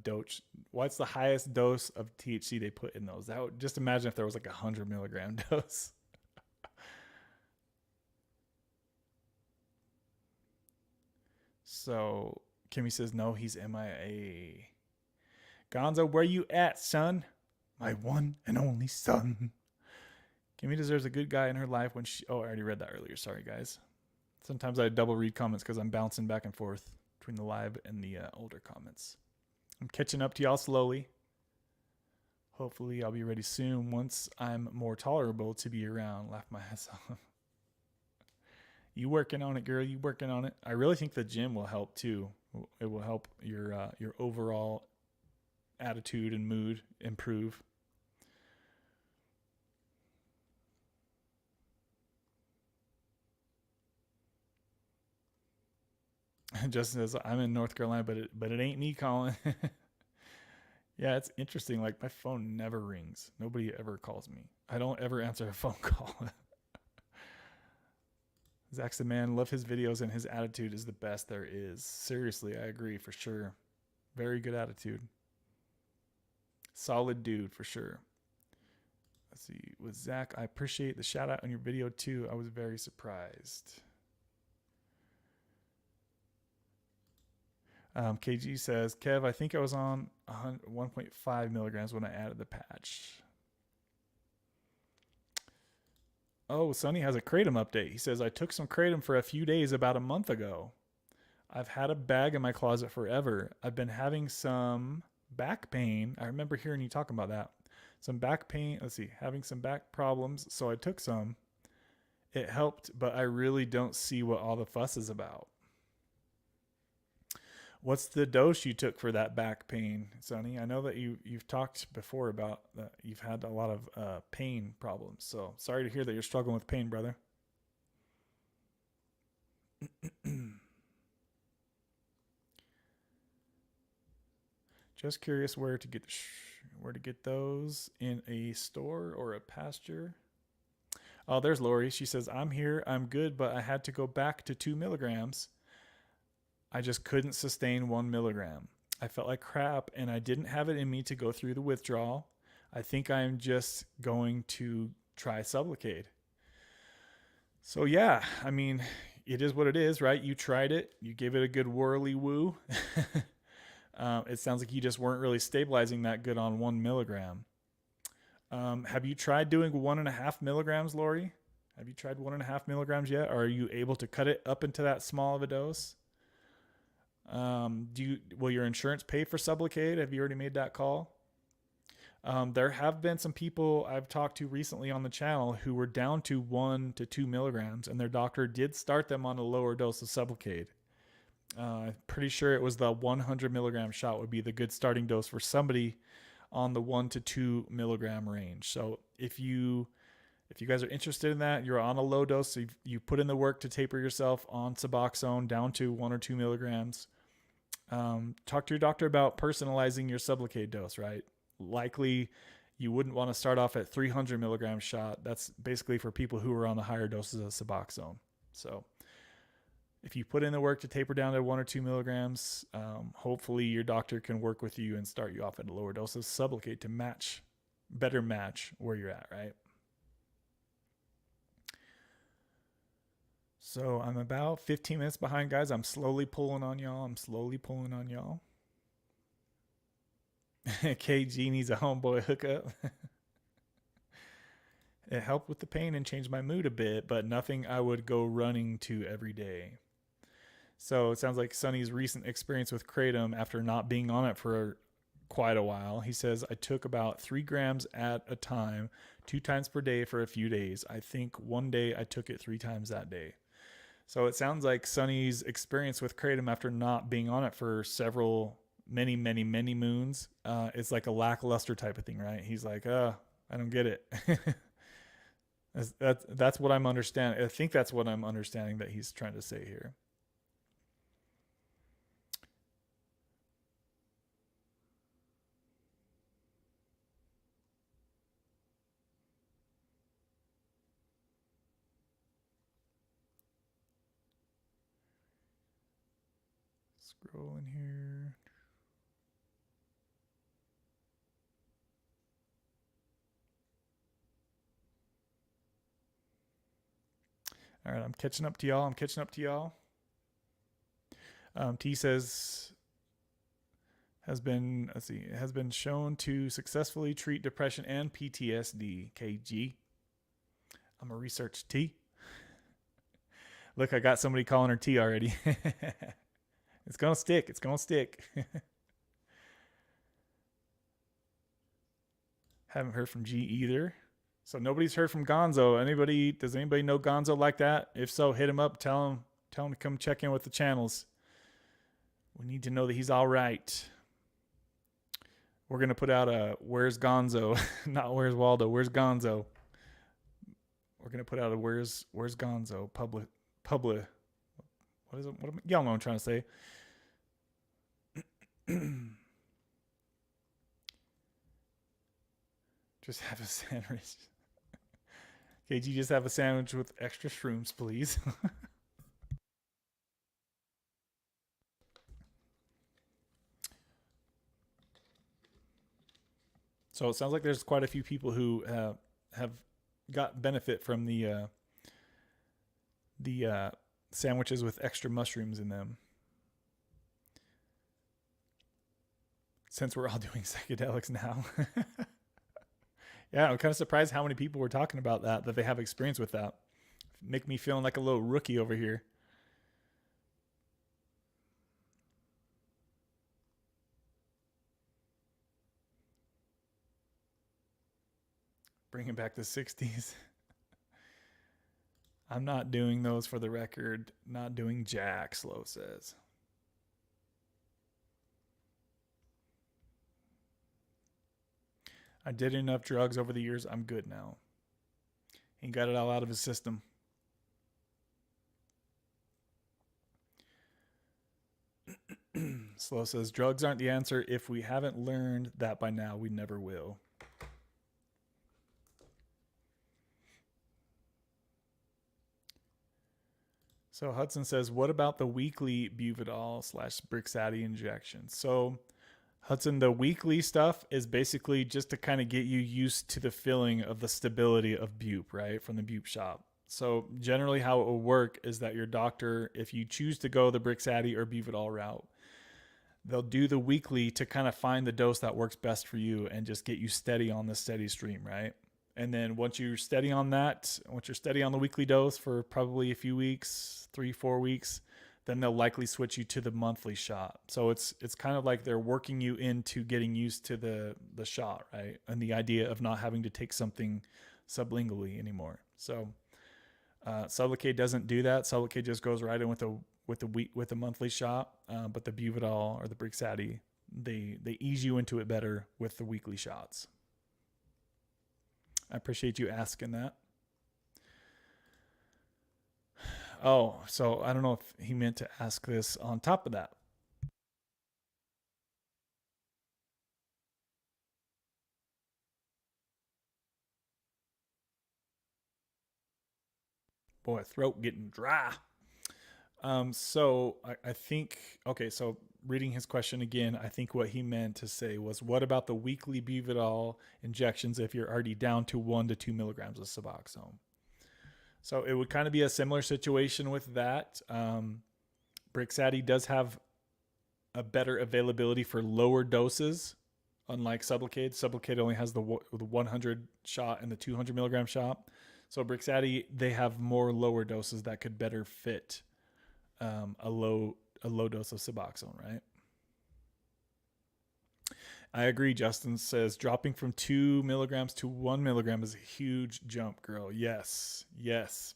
Speaker 1: dose? What's the highest dose of THC they put in those? That would, just imagine if there was like 100 milligram dose. So Kimmy says, no, he's MIA. Gonzo, where you at, son? My one and only son. Kimmy deserves a good guy in her life when she... Oh, I already read that earlier. Sorry, guys. Sometimes I double read comments because I'm bouncing back and forth between the live and the older comments. I'm catching up to y'all slowly. Hopefully I'll be ready soon once I'm more tolerable to be around. Laugh my ass off. You working on it, girl. You working on it. I really think the gym will help too. It will help your overall attitude and mood improve. Justin says, I'm in North Carolina, but it ain't me calling. Yeah, it's interesting. Like, my phone never rings. Nobody ever calls me. I don't ever answer a phone call. Zach's the man. Love his videos, and his attitude is the best there is. Seriously, I agree for sure. Very good attitude. Solid dude for sure. Let's see. With Zach, I appreciate the shout out on your video too. I was very surprised. KG says, Kev, I think I was on 1.5 milligrams when I added the patch. Oh, Sonny has a Kratom update. He says, I took some Kratom for a few days about a month ago. I've had a bag in my closet forever. I've been having some back pain. I remember hearing you talking about that. Some back pain. Let's see, having some back problems. So I took some. It helped, but I really don't see what all the fuss is about. What's the dose you took for that back pain, Sonny? I know that you've talked before about that you've had a lot of pain problems. So sorry to hear that you're struggling with pain, brother. Just curious where to get those, in a store or a pasture. Oh, there's Lori. She says, I'm here. I'm good, but I had to go back to 2 milligrams. I just couldn't sustain 1 milligram. I felt like crap and I didn't have it in me to go through the withdrawal. I think I'm just going to try Sublocade. So, yeah, I mean, it is what it is, right? You tried it, you gave it a good whirly woo. It sounds like you just weren't really stabilizing that good on 1 milligram. Have you tried doing 1.5 milligrams, Lori? Have you tried 1.5 milligrams yet? Or are you able to cut it up into that small of a dose? Will your insurance pay for Sublocade? Have you already made that call? There have been some people I've talked to recently on the channel who were down to 1 to 2 milligrams, and their doctor did start them on a lower dose of Sublocade. Pretty sure it was the 100 milligram shot would be the good starting dose for somebody on the 1 to 2 milligram range. So if you guys are interested in that, you're on a low dose, so you put in the work to taper yourself on Suboxone down to 1 or 2 milligrams. Talk to your doctor about personalizing your Sublocade dose, right? Likely you wouldn't want to start off at 300 milligram shot. That's basically for people who are on the higher doses of Suboxone. So if you put in the work to taper down to 1 or 2 milligrams, hopefully your doctor can work with you and start you off at a lower dose of Sublocade to better match where you're at, right? So I'm about 15 minutes behind, guys. I'm slowly pulling on y'all. KG needs a homeboy hookup. It helped with the pain and changed my mood a bit, but nothing I would go running to every day. So it sounds like Sonny's recent experience with Kratom after not being on it for quite a while. He says, I took about 3 grams at a time, 2 times per day for a few days. I think one day I took it 3 times that day. So it sounds like Sonny's experience with Kratom after not being on it for many moons, it's like a lackluster type of thing, right? He's like, I don't get it. That's what I'm understanding. I think that's what I'm understanding that he's trying to say here. Scroll in here. All right, I'm catching up to y'all. T says has been shown to successfully treat depression and PTSD. KG. I'm a research T. Look, I got somebody calling her T already. It's gonna stick. Haven't heard from G either. So nobody's heard from Gonzo. Does anybody know Gonzo like that? If so, hit him up. Tell him to come check in with the channels. We need to know that he's all right. We're going to put out a Where's Gonzo? Not Where's Waldo. Where's Gonzo? We're going to put out a Where's Gonzo? Public. What is it? Y'all know what I'm trying to say. Just have a sandwich. KG, just have a sandwich with extra shrooms, please. So it sounds like there's quite a few people who have got benefit from the sandwiches with extra mushrooms in them. Since we're all doing psychedelics now. Yeah, I'm kind of surprised how many people were talking about that they have experience with that. Make me feeling like a little rookie over here. Bringing back the 60s. I'm not doing those, for the record. Not doing jack, Slow says. I did enough drugs over the years. I'm good now. He got it all out of his system. Slow says, drugs aren't the answer. If we haven't learned that by now, we never will. So Hudson says, what about the weekly Buvidal / Brixadi injection? So Hudson, the weekly stuff is basically just to kind of get you used to the feeling of the stability of Bupe, right? From the Bupe shop. So generally how it will work is that your doctor, if you choose to go the Brixadi or Buvidal route, they'll do the weekly to kind of find the dose that works best for you and just get you steady on the steady stream, right? And then once you're steady on that, once you're steady on the weekly dose for probably a few weeks, 3-4 weeks, then they'll likely switch you to the monthly shot. So it's kind of like they're working you into getting used to the shot, right? And the idea of not having to take something sublingually anymore. So Sublocade doesn't do that. Sublocade just goes right in with the monthly shot. But the Buvidal or the Brixadi, they ease you into it better with the weekly shots. I appreciate you asking that. Oh, so I don't know if he meant to ask this on top of that. Boy, throat getting dry. So I think, okay, so reading his question again, I think what he meant to say was, what about the weekly Buvidal injections if you're already down to 1 to 2 milligrams of Suboxone? So it would kind of be a similar situation with that. Brixadi does have a better availability for lower doses, unlike Sublocade. Sublocade only has the 100 shot and the 200 milligram shot. So Brixadi, they have more lower doses that could better fit a low dose of Suboxone, right? I agree. Justin says dropping from 2 milligrams to 1 milligram is a huge jump, girl. Yes,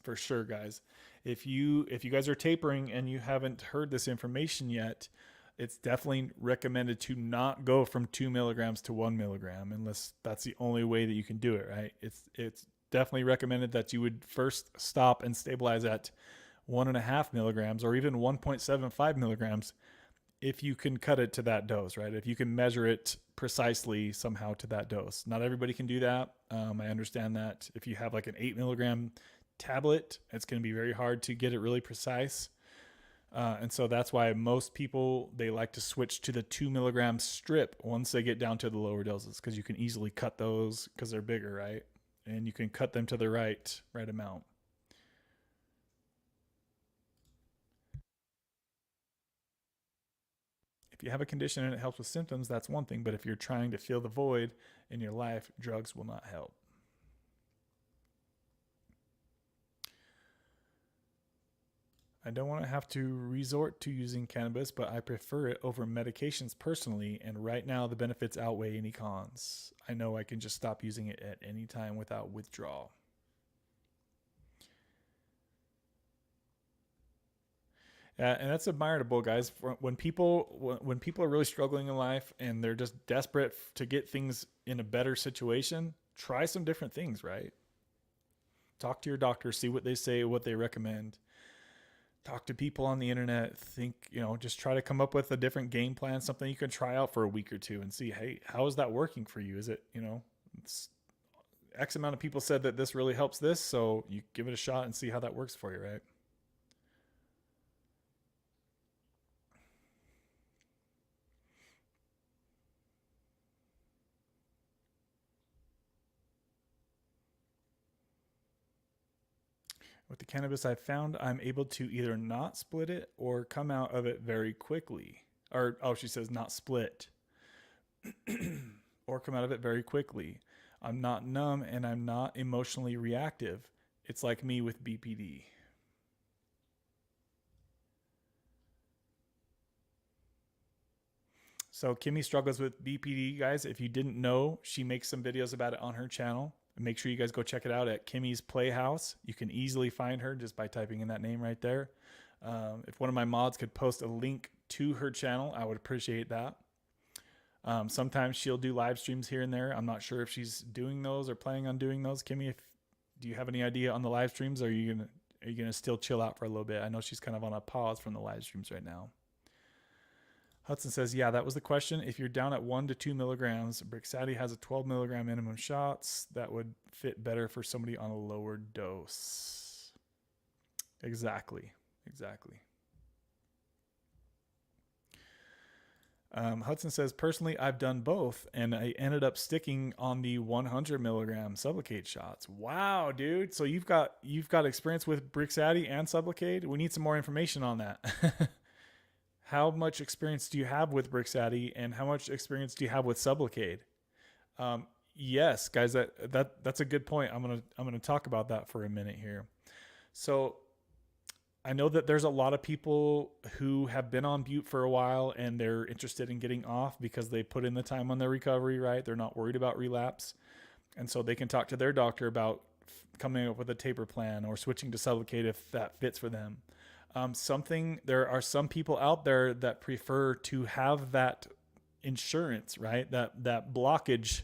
Speaker 1: for sure, guys. If you guys are tapering and you haven't heard this information yet, it's definitely recommended to not go from 2 milligrams to 1 milligram unless that's the only way that you can do it, right? It's definitely recommended that you would first stop and stabilize at 1.5 milligrams or even 1.75 milligrams if you can cut it to that dose, right? If you can measure it precisely somehow to that dose. Not everybody can do that. I understand that. If you have like an 8 milligram tablet, it's going to be very hard to get it really precise. And so that's why most people, they like to switch to the 2 milligram strip once they get down to the lower doses, because you can easily cut those because they're bigger, right? And you can cut them to the right amount. If you have a condition and it helps with symptoms, that's one thing. But if you're trying to fill the void in your life, drugs will not help. I don't want to have to resort to using cannabis, but I prefer it over medications personally, and right now the benefits outweigh any cons. I know I can just stop using it at any time without withdrawal. And that's admirable, guys. When people are really struggling in life and they're just desperate to get things in a better situation, try some different things, right? Talk to your doctor, see what they say, what they recommend. Talk to people on the internet. Think, just try to come up with a different game plan, something you can try out for a week or two and see, hey, how is that working for you? Is it, it's X amount of people said that this really helps this, so you give it a shot and see how that works for you, right? With the cannabis I've found, I'm able to either not split it or come out of it very quickly. Or, she says not split. Or come out of it very quickly. I'm not numb and I'm not emotionally reactive. It's like me with BPD. So Kimmy struggles with BPD, guys. If you didn't know, she makes some videos about it on her channel. Make sure you guys go check it out at Kimmy's Playhouse. You can easily find her just by typing in that name right there. If one of my mods could post a link to her channel, I would appreciate that. Sometimes she'll do live streams here and there. I'm not sure if she's doing those or planning on doing those. Kimmy, do you have any idea on the live streams? Or are you gonna still chill out for a little bit? I know she's kind of on a pause from the live streams right now. Hudson says, yeah, that was the question. If you're down at 1 to 2 milligrams, Brixadi has a 12 milligram minimum shots that would fit better for somebody on a lower dose. Exactly. Hudson says, personally, I've done both, and I ended up sticking on the 100 milligram Sublocade shots. Wow, dude! So you've got experience with Brixadi and Sublocade. We need some more information on that. How much experience do you have with Brixadi, and how much experience do you have with Sublocade? Yes, guys, that's a good point. I'm gonna talk about that for a minute here. So I know that there's a lot of people who have been on Butte for a while and they're interested in getting off because they put in the time on their recovery, right? They're not worried about relapse. And so they can talk to their doctor about coming up with a taper plan or switching to Sublocade if that fits for them. There are some people out there that prefer to have that insurance, right? That blockage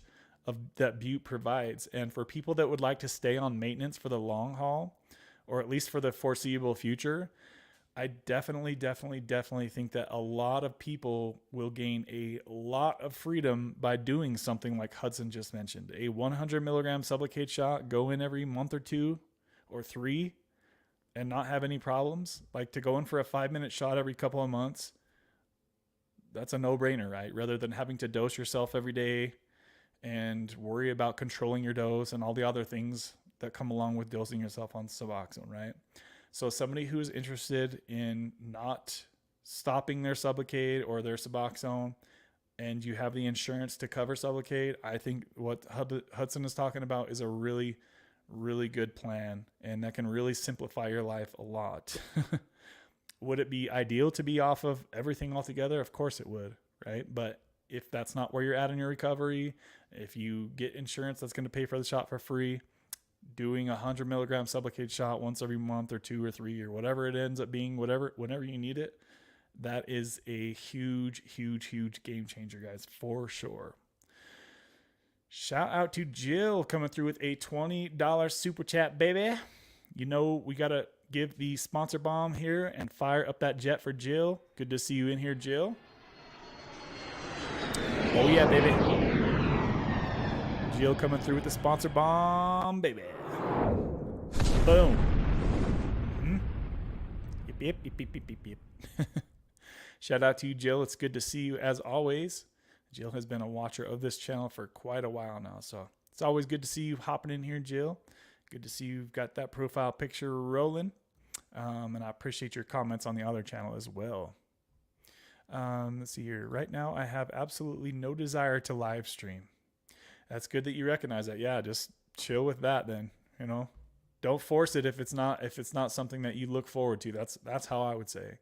Speaker 1: of that Butte provides. And for people that would like to stay on maintenance for the long haul, or at least for the foreseeable future, I definitely think that a lot of people will gain a lot of freedom by doing something like Hudson just mentioned. A 100 milligram Sublocade shot, go in every month or 2 or 3 and not have any problems. Like to go in for a 5-minute shot every couple of months, that's a no-brainer, right? Rather than having to dose yourself every day and worry about controlling your dose and all the other things that come along with dosing yourself on Suboxone, right? So somebody who's interested in not stopping their Sublocade or their Suboxone, and you have the insurance to cover Sublocade, I think what Hudson is talking about is a really, really good plan, and that can really simplify your life a lot. Would it be ideal to be off of everything altogether? Of course it would, right? But if that's not where you're at in your recovery, if you get insurance that's going to pay for the shot for free, doing a 100 milligram Sublocade shot once every month or 2 or 3 or whatever it ends up being, whenever you need it, that is a huge game changer, guys, for sure. Shout out to Jill coming through with a $20 super chat, baby. You know, we got to give the sponsor bomb here and fire up that jet for Jill. Good to see you in here, Jill. Oh yeah, baby. Jill coming through with the sponsor bomb, baby. Boom. Mm-hmm. Yep. Shout out to you, Jill. It's good to see you as always. Jill has been a watcher of this channel for quite a while now, so it's always good to see you hopping in here, Jill. Good to see you've got that profile picture rolling, and I appreciate your comments on the other channel as well. Let's see here. Right now, I have absolutely no desire to live stream. That's good that you recognize that. Yeah, just chill with that then. You know, don't force it if it's not something that you look forward to. That's how I would say.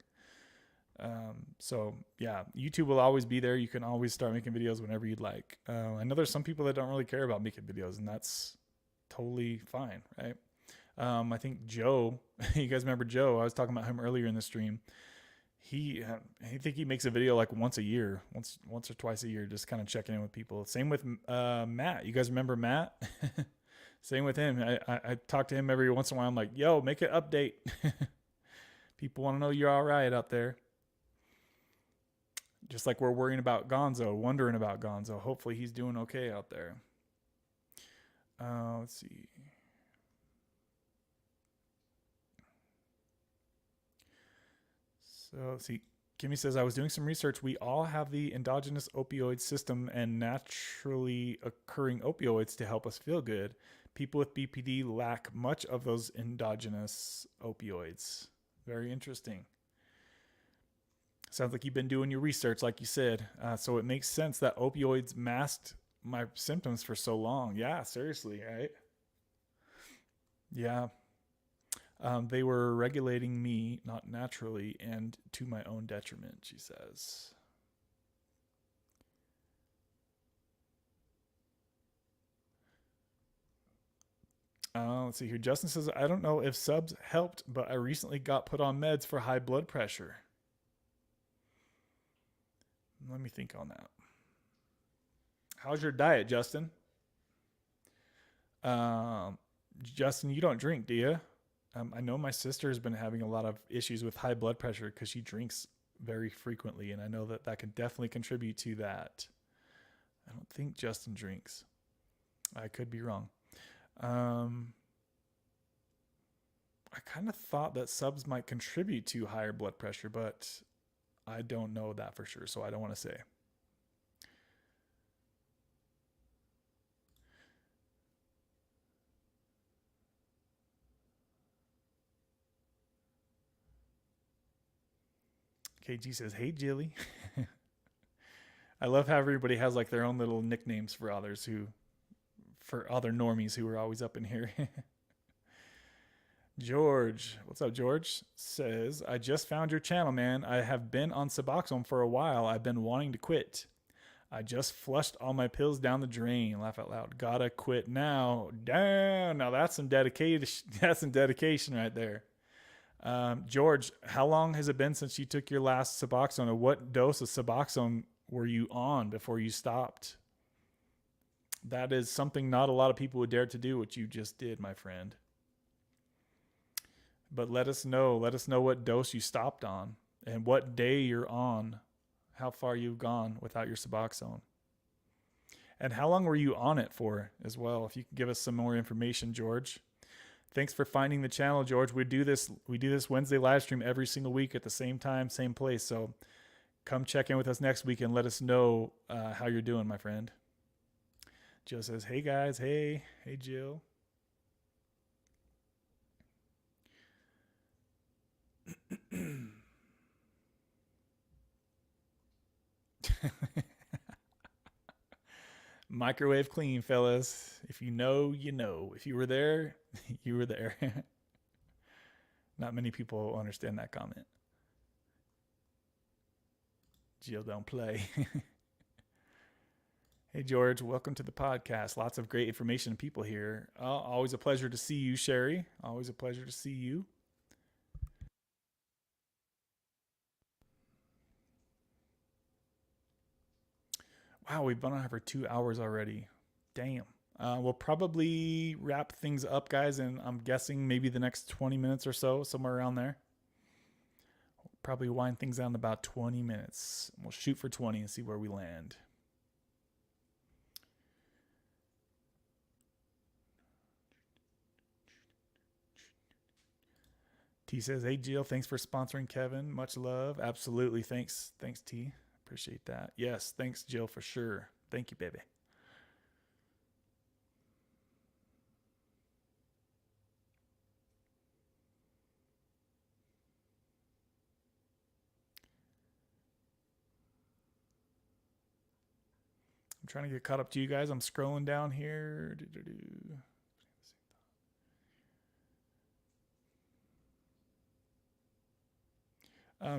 Speaker 1: So yeah, YouTube will always be there. You can always start making videos whenever you'd like. I know there's some people that don't really care about making videos, and that's totally fine, right? I think Joe, you guys remember Joe? I was talking about him earlier in the stream. I think he makes a video like once or twice a year, just kind of checking in with people. Same with Matt. You guys remember Matt? Same with him. I talk to him every once in a while. I'm like, yo, make an update. People want to know you're all right out there. Just like we're wondering about Gonzo. Hopefully he's doing okay out there. Let's see. So let's see. Kimmy says, I was doing some research. We all have the endogenous opioid system and naturally occurring opioids to help us feel good. People with BPD lack much of those endogenous opioids. Very interesting. Sounds like you've been doing your research, like you said. So it makes sense that opioids masked my symptoms for so long. Yeah, seriously, right? Yeah. They were regulating me, not naturally, and to my own detriment, she says. Let's see here. Justin says, I don't know if subs helped, but I recently got put on meds for high blood pressure. Let me think on that. How's your diet, Justin? Justin, you don't drink, do you? I know my sister has been having a lot of issues with high blood pressure because she drinks very frequently, and I know that that can definitely contribute to that. I don't think Justin drinks. I could be wrong. I kind of thought that subs might contribute to higher blood pressure, but I don't know that for sure, so I don't want to say. KG says, "Hey Jilly." I love how everybody has like their own little nicknames for other normies who are always up in here. George, what's up, George? Says, "I just found your channel, man. I have been on Suboxone for a while. I've been wanting to quit. I just flushed all my pills down the drain. Laugh out loud. Gotta quit now. Damn. Now that's some dedication. That's some dedication right there." George, how long has it been since you took your last Suboxone, or what dose of Suboxone were you on before you stopped? That is something not a lot of people would dare to do, what you just did, my friend. But let us know. Let us know what dose you stopped on and what day you're on, how far you've gone without your Suboxone. And how long were you on it for as well? If you could give us some more information, George. Thanks for finding the channel, George. We do this Wednesday live stream every single week at the same time, same place. So come check in with us next week and let us know how you're doing, my friend. Jill says, "Hey guys, hey Jill." Microwave clean, fellas. If you know, you know. If you were there, you were there. Not many people understand that comment. Jill don't play. Hey, George, welcome to the podcast. Lots of great information and people here. Always a pleasure to see you, Sherry. Always a pleasure to see you. Wow, we've been on here for 2 hours already. Damn. We'll probably wrap things up, guys, and I'm guessing maybe the next 20 minutes or so, somewhere around there. We'll probably wind things down in about 20 minutes. We'll shoot for 20 and see where we land. T says, "Hey, Jill, thanks for sponsoring Kevin. Much love." Absolutely. Thanks, T. Appreciate that. Yes, thanks, Jill, for sure. Thank you, baby. I'm trying to get caught up to you guys. I'm scrolling down here.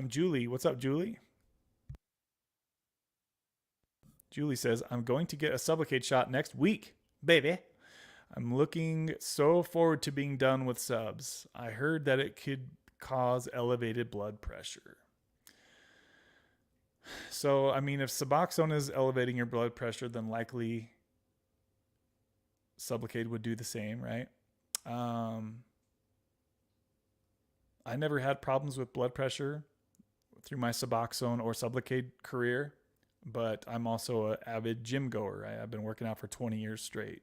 Speaker 1: Julie, what's up, Julie? Julie says, "I'm going to get a Sublocade shot next week, baby. I'm looking so forward to being done with subs. I heard that it could cause elevated blood pressure." So, I mean, if Suboxone is elevating your blood pressure, then likely Sublocade would do the same, right? I never had problems with blood pressure through my Suboxone or Sublocade career, but I'm also an avid gym goer. Right? I've been working out for 20 years straight.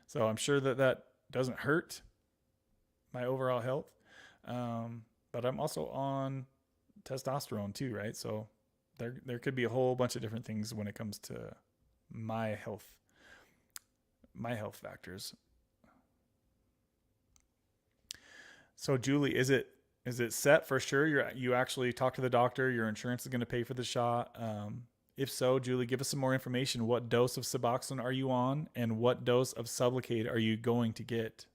Speaker 1: So I'm sure that doesn't hurt my overall health. But I'm also on testosterone too, right? So there could be a whole bunch of different things when it comes to my health factors. So Julie, is it set for sure? You actually talk to the doctor. Your insurance is going to pay for the shot. If so, Julie, give us some more information. What dose of Suboxone are you on, and what dose of Sublocade are you going to get?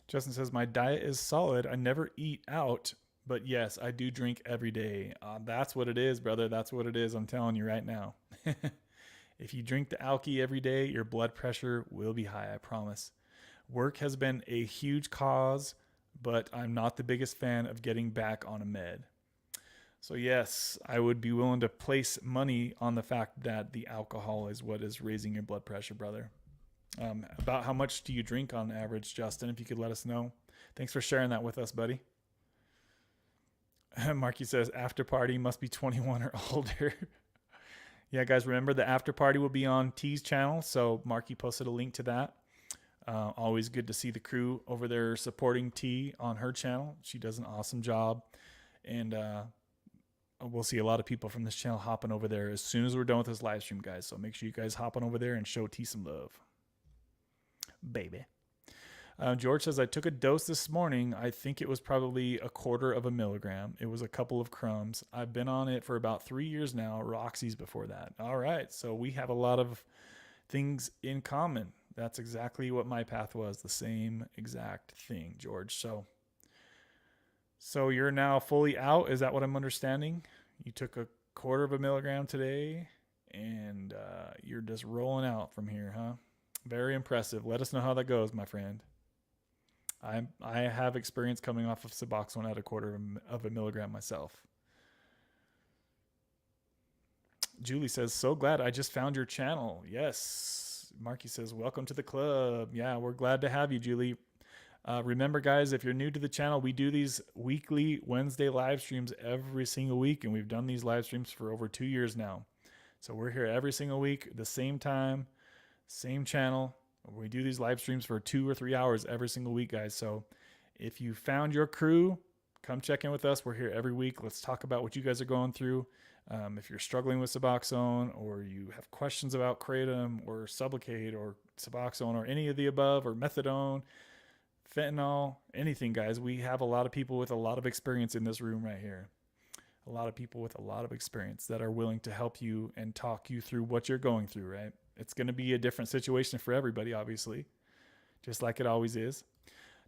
Speaker 1: Justin says, "My diet is solid. I never eat out, but yes, I do drink every day." That's what it is, brother. That's what it is. I'm telling you right now. If you drink the alky every day, your blood pressure will be high, I promise. Work has been a huge cause, but I'm not the biggest fan of getting back on a med. So yes, I would be willing to place money on the fact that the alcohol is what is raising your blood pressure, brother. About how much do you drink on average, Justin? If you could let us know. Thanks for sharing that with us, buddy. Marky says after party must be 21 or older. Yeah, guys, remember the after party will be on T's channel. So Marky posted a link to that. Always good to see the crew over there supporting T on her channel. She does an awesome job. And we'll see a lot of people from this channel hopping over there as soon as we're done with this live stream, guys. So make sure you guys hop on over there and show T some love. Baby. George says, I took a dose this morning. I think it was probably 1/4 milligram. It was a couple of crumbs. I've been on it for about 3 years now. Roxy's before that. All right. So we have a lot of things in common. That's exactly what my path was. The same exact thing, George. So you're now fully out. Is that what I'm understanding? You took 1/4 milligram today and you're just rolling out from here, huh? Very impressive. Let us know how that goes, my friend. I have experience coming off of Suboxone at 1/4 milligram myself. Julie says, so glad I just found your channel. Yes. Marky says, welcome to the club. Yeah, we're glad to have you, Julie. Remember, guys, if you're new to the channel, we do these weekly Wednesday live streams every single week, and we've done these live streams for over 2 years now. So we're here every single week, the same time, same channel. We do these live streams for 2 or 3 hours every single week, guys. So if you found your crew, come check in with us. We're here every week. Let's talk about what you guys are going through. If you're struggling with Suboxone, or you have questions about Kratom or Sublocade or Suboxone or any of the above, or methadone, fentanyl, anything, guys, we have a lot of people with a lot of experience in this room right here. A lot of people with a lot of experience that are willing to help you and talk you through what you're going through, right? It's going to be a different situation for everybody, obviously, just like it always is.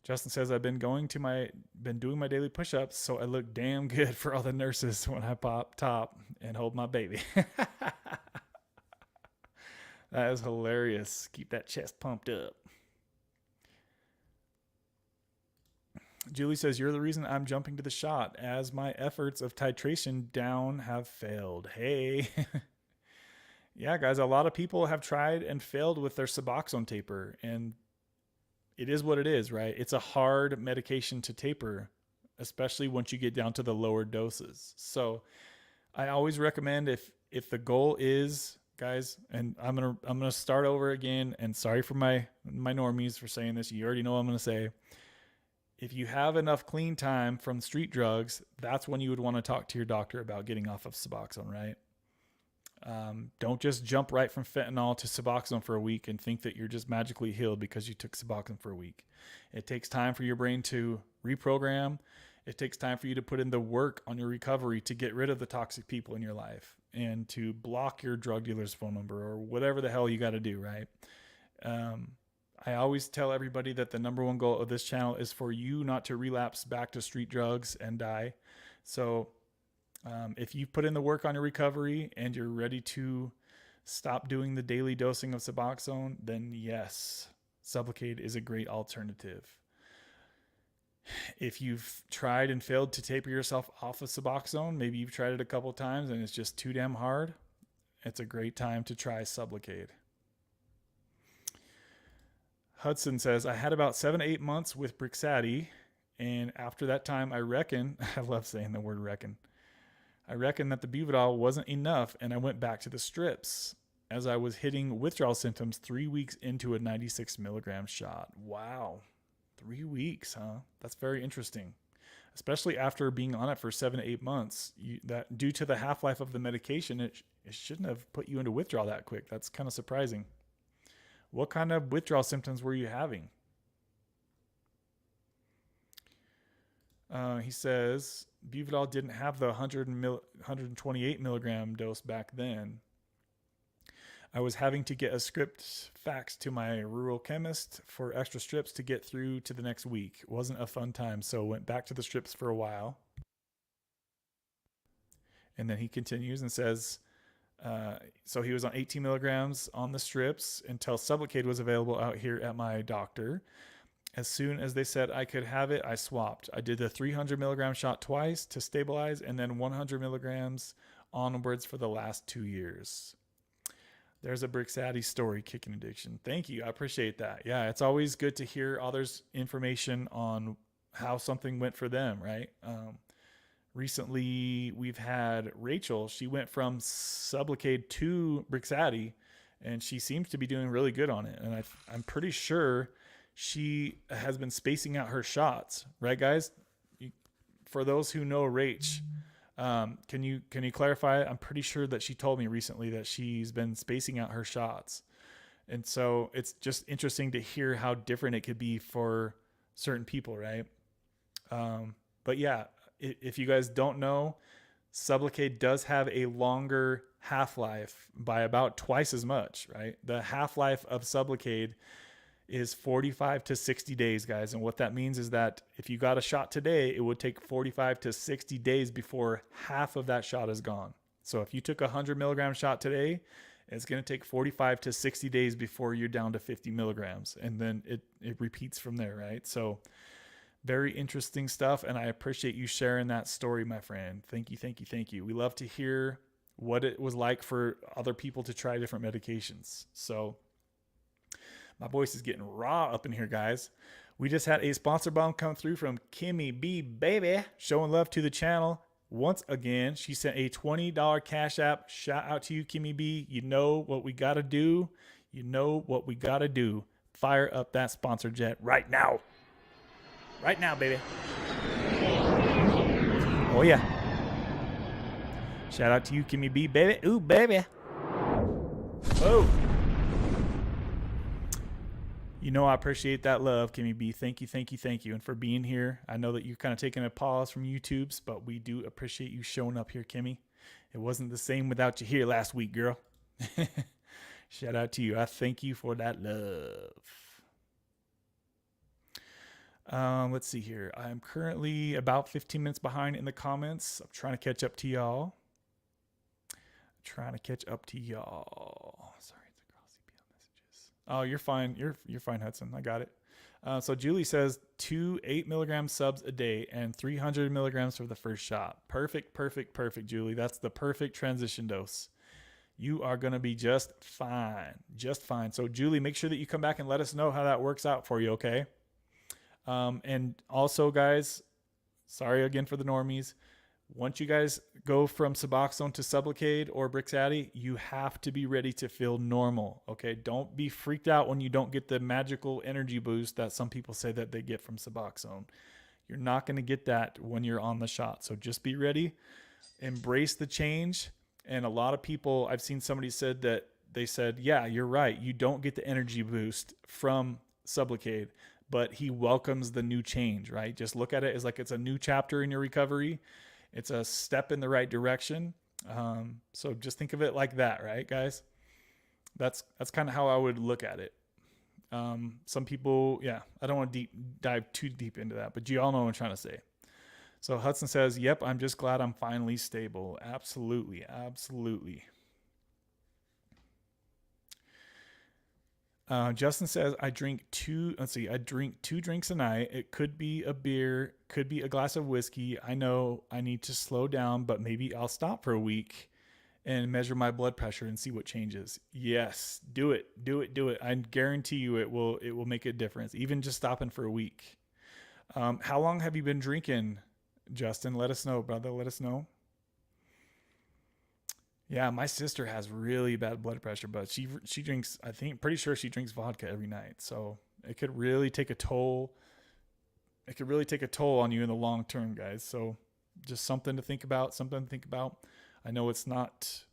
Speaker 1: Justin says, I've been doing my daily push-ups, so I look damn good for all the nurses when I pop top and hold my baby. That is hilarious. Keep that chest pumped up. Julie says, you're the reason I'm jumping to the shot, as my efforts of titration down have failed. Hey. Yeah, guys, a lot of people have tried and failed with their Suboxone taper, and it is what it is, right? It's a hard medication to taper, especially once you get down to the lower doses. So I always recommend, if the goal is, guys, and I'm gonna start over again, and sorry for my normies for saying this. You already know what I'm gonna say. If you have enough clean time from street drugs, that's when you would want to talk to your doctor about getting off of Suboxone, right? Don't just jump right from fentanyl to Suboxone for a week and think that you're just magically healed because you took Suboxone for a week. It takes time for your brain to reprogram. It takes time for you to put in the work on your recovery to get rid of the toxic people in your life and to block your drug dealer's phone number or whatever the hell you got to do, right? I always tell everybody that the number one goal of this channel is for you not to relapse back to street drugs and die. So if you've put in the work on your recovery and you're ready to stop doing the daily dosing of Suboxone, then yes, Sublocade is a great alternative. If you've tried and failed to taper yourself off of Suboxone, maybe you've tried it a couple times and it's just too damn hard, it's a great time to try Sublocade. Hudson says, I had about 7 to 8 months with Brixadi, and after that time, I reckon, I love saying the word reckon, I reckon that the Buvidal wasn't enough, and I went back to the strips as I was hitting withdrawal symptoms 3 weeks into a 96 milligram shot. Wow. 3 weeks, huh? That's very interesting. Especially after being on it for 7 to 8 months. That due to the half-life of the medication, it shouldn't have put you into withdrawal that quick. That's kind of surprising. What kind of withdrawal symptoms were you having? He says, Buvidal didn't have the 128 milligram dose back then. I was having to get a script faxed to my rural chemist for extra strips to get through to the next week. It wasn't a fun time, so went back to the strips for a while. And then he continues and says, so he was on 18 milligrams on the strips until Sublocade was available out here at my doctor. As soon as they said I could have it, I swapped. I did the 300 milligram shot twice to stabilize, and then 100 milligrams onwards for the last 2 years. There's a Brixati story, kicking addiction. Thank you. I appreciate that. Yeah, it's always good to hear others' information on how something went for them, right? Recently, we've had Rachel. She went from Sublocade to Brixati, and she seems to be doing really good on it. And I'm pretty sure she has been spacing out her shots, right, guys? For those who know Rach, can you clarify? I'm pretty sure that she told me recently that she's been spacing out her shots. And so it's just interesting to hear how different it could be for certain people, right? But yeah, if you guys don't know, Sublocade does have a longer half-life by about twice as much, right? The half-life of Sublocade is 45 to 60 days, guys. And what that means is that if you got a shot today, it would take 45 to 60 days before half of that shot is gone. So if you took a 100 milligram shot today, it's going to take 45 to 60 days before you're down to 50 milligrams. And then it repeats from there, right? So very interesting stuff. And I appreciate you sharing that story, my friend. Thank you, thank you, thank you. We love to hear what it was like for other people to try different medications. So my voice is getting raw up in here, guys. We just had a sponsor bomb come through from Kimmy B, baby, showing love to the channel. Once again, she sent a $20 Cash App. Shout out to you, Kimmy B. You know what we got to do. You know what we got to do. Fire up that sponsor jet right now. Right now, baby. Oh, yeah. Shout out to you, Kimmy B, baby. Ooh, baby. Oh. You know, I appreciate that love, Kimmy B. Thank you, thank you, thank you. And for being here. I know that you're kind of taking a pause from YouTube's, but we do appreciate you showing up here, Kimmy. It wasn't the same without you here last week, girl. Shout out to you. I thank you for that love. Let's see here. I'm currently about 15 minutes behind in the comments. I'm trying to catch up to y'all. Sorry, it's across CPL messages. Oh, you're fine. You're fine, Hudson. I got it. So Julie says 2 8 milligram subs a day and 300 milligrams for the first shot. Perfect, Julie. That's the perfect transition dose. You are going to be just fine. Just fine. So Julie, make sure that you come back and let us know how that works out for you, okay? And also, guys, sorry again for the normies. Once you guys go from Suboxone to Sublocade or Brixati, you have to be ready to feel normal, okay? Don't be freaked out when you don't get the magical energy boost that some people say that they get from Suboxone. You're not going to get that when you're on the shot. So just be ready. Embrace the change. And a lot of people, I've seen somebody said that they said, yeah, you're right. You don't get the energy boost from Sublocade, but he welcomes the new change, right? Just look at it as like it's a new chapter in your recovery. It's a step in the right direction. So just think of it like that, right, guys? That's kind of how I would look at it. Some people, yeah, I don't want to dive too deep into that, but you all know what I'm trying to say. So Hudson says, yep, I'm just glad I'm finally stable. Absolutely. Justin says, I drink two drinks a night. It could be a beer, could be a glass of whiskey. I know I need to slow down, but maybe I'll stop for a week and measure my blood pressure and see what changes. Yes, do it. I guarantee you it will make a difference. Even just stopping for a week. How long have you been drinking, Justin? Let us know, brother. Let us know. Yeah, my sister has really bad blood pressure, but she drinks, pretty sure she drinks vodka every night. So it could really take a toll. It could really take a toll on you in the long term, guys. So just something to think about, I know it's not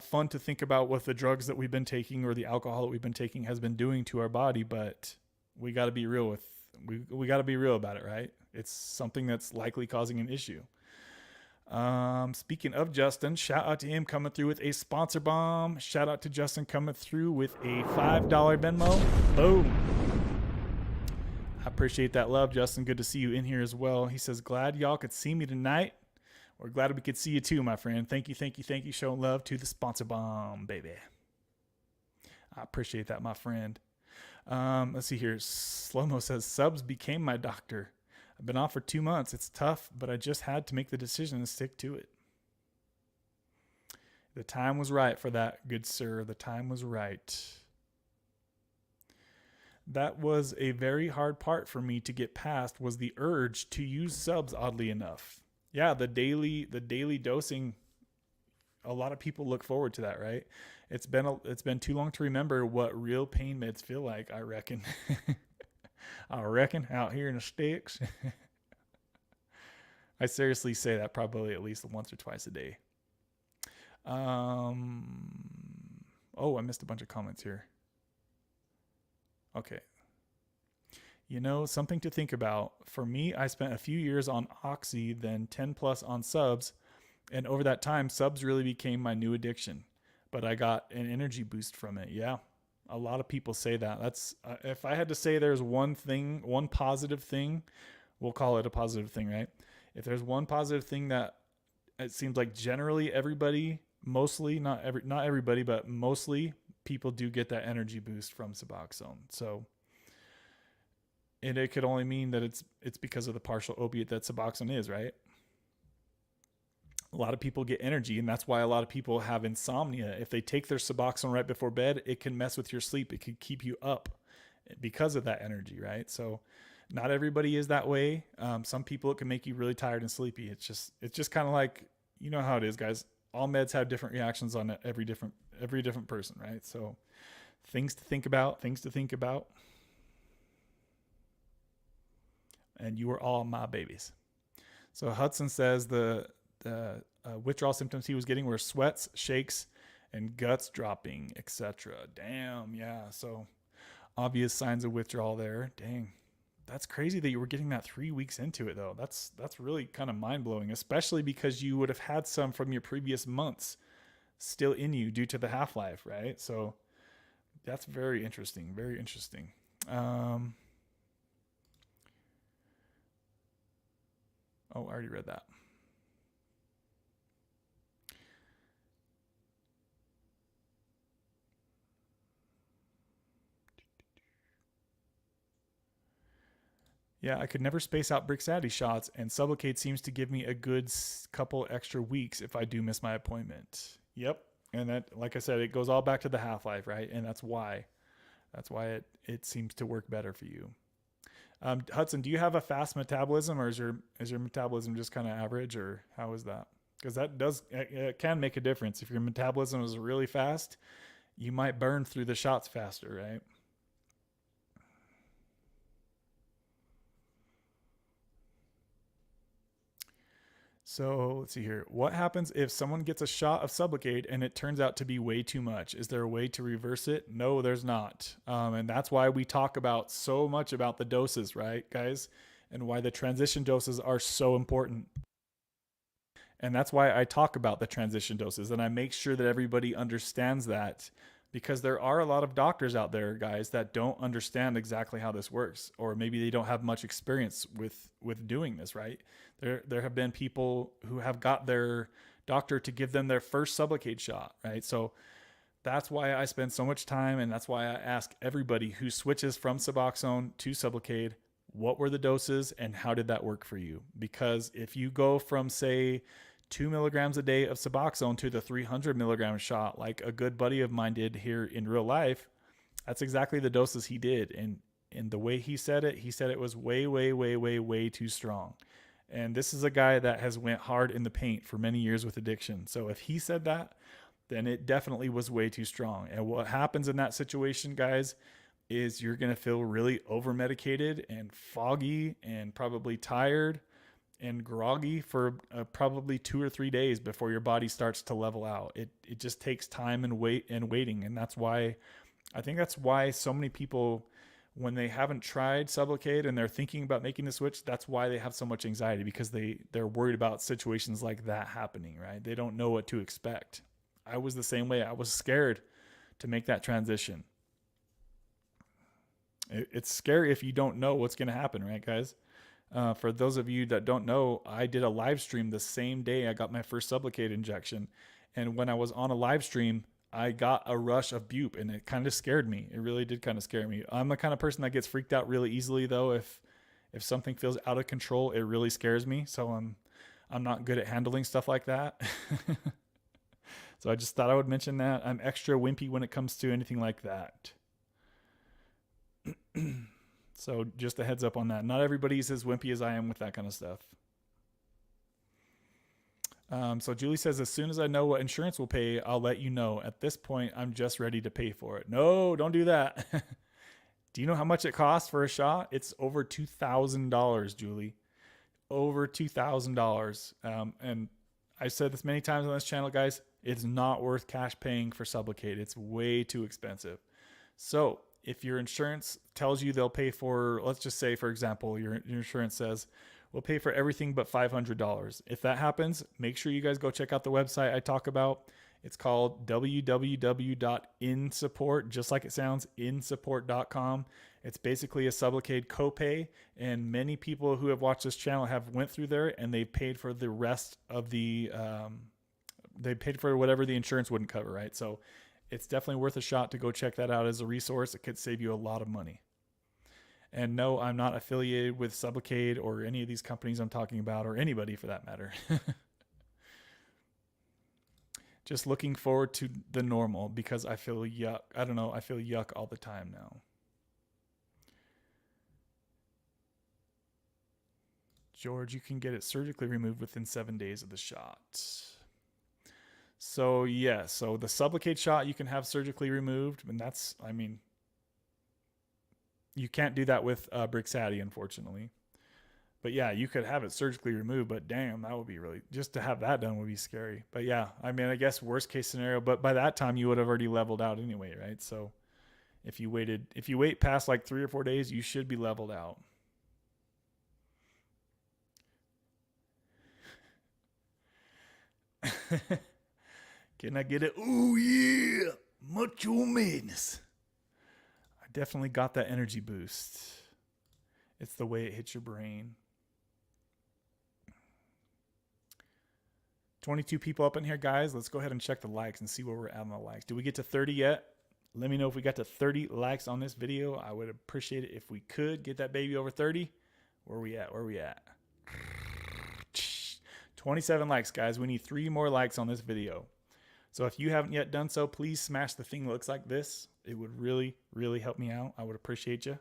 Speaker 1: fun to think about what the drugs that we've been taking or the alcohol that we've been taking has been doing to our body, but we got to be real we got to be real about it, right? It's something that's likely causing an issue. Speaking of Justin, shout out to him coming through with a sponsor bomb. Shout out to Justin coming through with a $5 Venmo. Boom. I appreciate that love, Justin. Good to see you in here as well. He says, glad y'all could see me tonight. We're glad we could see you too, my friend. Thank you. Showing love to the sponsor bomb, baby. I appreciate that, my friend. Let's see here. Slow-mo says, subs became my doctor. I've been off for 2 months. It's tough, but I just had to make the decision and stick to it. The time was right for that, good sir. The time was right. That was a very hard part for me to get past, was the urge to use subs, oddly enough. Yeah, the daily dosing, a lot of people look forward to that, right? It's been too long to remember what real pain meds feel like, I reckon. I reckon out here in the sticks. I seriously say that probably at least once or twice a day. Oh, I missed a bunch of comments here. Okay. Something to think about. For me, I spent a few years on Oxy, then 10 plus on subs, and over that time, subs really became my new addiction. But I got an energy boost from it. Yeah, a lot of people say that. That's if I had to say there's one thing, one positive thing, we'll call it a positive thing, right? If there's one positive thing that it seems like generally everybody, mostly not everybody, but mostly people do get that energy boost from Suboxone. So, and it could only mean that it's because of the partial opiate that Suboxone is, right? A lot of people get energy, and that's why a lot of people have insomnia. If they take their Suboxone right before bed, it can mess with your sleep. It can keep you up because of that energy, right? So not everybody is that way. Some people, it can make you really tired and sleepy. It's just kind of like, you know how it is, guys. All meds have different reactions on every different person, right? So things to think about. And you are all my babies. So Hudson says the withdrawal symptoms he was getting were sweats, shakes, and guts dropping, etc. Damn, yeah. So obvious signs of withdrawal there. Dang. That's crazy that you were getting that 3 weeks into it, though. That's really kind of mind-blowing, especially because you would have had some from your previous months still in you due to the half-life, right? So that's very interesting. Very interesting. I already read that. Yeah, I could never space out Brixadi shots, and Sublocade seems to give me a good couple extra weeks if I do miss my appointment. Yep, and that, like I said, it goes all back to the half-life, right? And that's why it seems to work better for you. Hudson, do you have a fast metabolism, or is your metabolism just kind of average, or how is that? Because it can make a difference. If your metabolism is really fast, you might burn through the shots faster, right? So let's see here. What happens if someone gets a shot of Sublocade and it turns out to be way too much? Is there a way to reverse it? No, there's not. And that's why we talk about so much about the doses, right, guys? And why the transition doses are so important. And that's why I talk about the transition doses, and I make sure that everybody understands that, because there are a lot of doctors out there, guys, that don't understand exactly how this works, or maybe they don't have much experience with doing this, right? There have been people who have got their doctor to give them their first Sublocade shot, right? So that's why I spend so much time, and that's why I ask everybody who switches from Suboxone to Sublocade, what were the doses and how did that work for you? Because if you go from, say, 2 milligrams a day of Suboxone to the 300 milligram shot, like a good buddy of mine did here in real life, that's exactly the doses he did. And the way he said it was way, way, way, way, way too strong. And this is a guy that has went hard in the paint for many years with addiction. So if he said that, then it definitely was way too strong. And what happens in that situation, guys, is you're going to feel really over medicated and foggy and probably tired and groggy for probably 2 or 3 days before your body starts to level out. It just takes time and waiting. And I think that's why so many people, when they haven't tried Sublocade and they're thinking about making the switch, that's why they have so much anxiety, because they're worried about situations like that happening, right? They don't know what to expect. I was the same way. I was scared to make that transition. It's scary if you don't know what's going to happen, right, guys? For those of you that don't know, I did a live stream the same day I got my first Sublocade injection. And when I was on a live stream, I got a rush of bupe, and it kind of scared me. It really did kind of scare me. I'm the kind of person that gets freaked out really easily, though. If something feels out of control, it really scares me. So I'm not good at handling stuff like that. So I just thought I would mention that. I'm extra wimpy when it comes to anything like that. So just a heads up on that. Not everybody's as wimpy as I am with that kind of stuff. So Julie says, as soon as I know what insurance will pay, I'll let you know. At this point, I'm just ready to pay for it. No, don't do that. Do you know how much it costs for a shot? It's over $2,000, Julie. Over $2,000. And I've said this many times on this channel, guys. It's not worth cash paying for Sublocade. It's way too expensive. So if your insurance tells you they'll pay for, let's just say, for example, your insurance says, we'll pay for everything but $500. If that happens, make sure you guys go check out the website I talk about. It's called www.insupport, just like it sounds, insupport.com. It's basically a Sublocade copay, and many people who have watched this channel have went through there and they paid for the rest of the, they paid for whatever the insurance wouldn't cover, right? So it's definitely worth a shot to go check that out as a resource. It could save you a lot of money. And no, I'm not affiliated with Sublocade or any of these companies I'm talking about, or anybody for that matter. Just looking forward to the normal because I feel yuck. I don't know. I feel yuck all the time now. George, you can get it surgically removed within 7 days of the shot. So yeah, so the Sublocade shot you can have surgically removed, and that's, I mean, you can't do that with Brixadi, unfortunately. But yeah, you could have it surgically removed, but damn, that would be really, just to have that done would be scary. But yeah, I mean, I guess worst case scenario, but by that time you would have already leveled out anyway, right? So if you wait past like 3 or 4 days, you should be leveled out. Can I get it? Oh yeah, Macho Madness. I definitely got that energy boost. It's the way it hits your brain. 22 people up in here, guys. Let's go ahead and check the likes and see where we're at on the likes. Did we get to 30 yet? Let me know if we got to 30 likes on this video. I would appreciate it if we could get that baby over 30. Where we at? 27 likes, guys. We need 3 more likes on this video. So if you haven't yet done so, please smash the thing that looks like this. It would really, really help me out. I would appreciate you.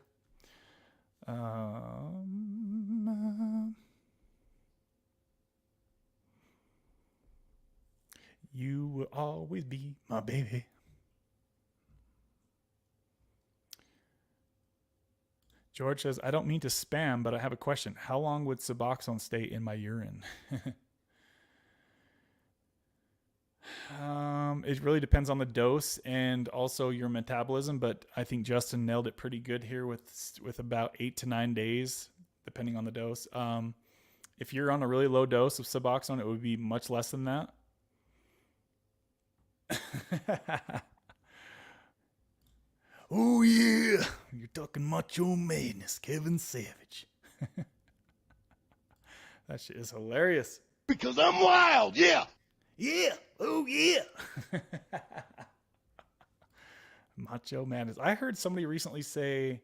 Speaker 1: You will always be my baby. George says, I don't mean to spam, but I have a question. How long would Suboxone stay in my urine? It really depends on the dose and also your metabolism, but I think Justin nailed it pretty good here with about 8 to 9 days, depending on the dose. If you're on a really low dose of Suboxone, it would be much less than that. Oh yeah, you're talking Macho Madness, Kevin Savage. That shit is hilarious.
Speaker 2: Because I'm wild, yeah.
Speaker 1: Yeah, oh yeah. Macho Man. I heard somebody recently say,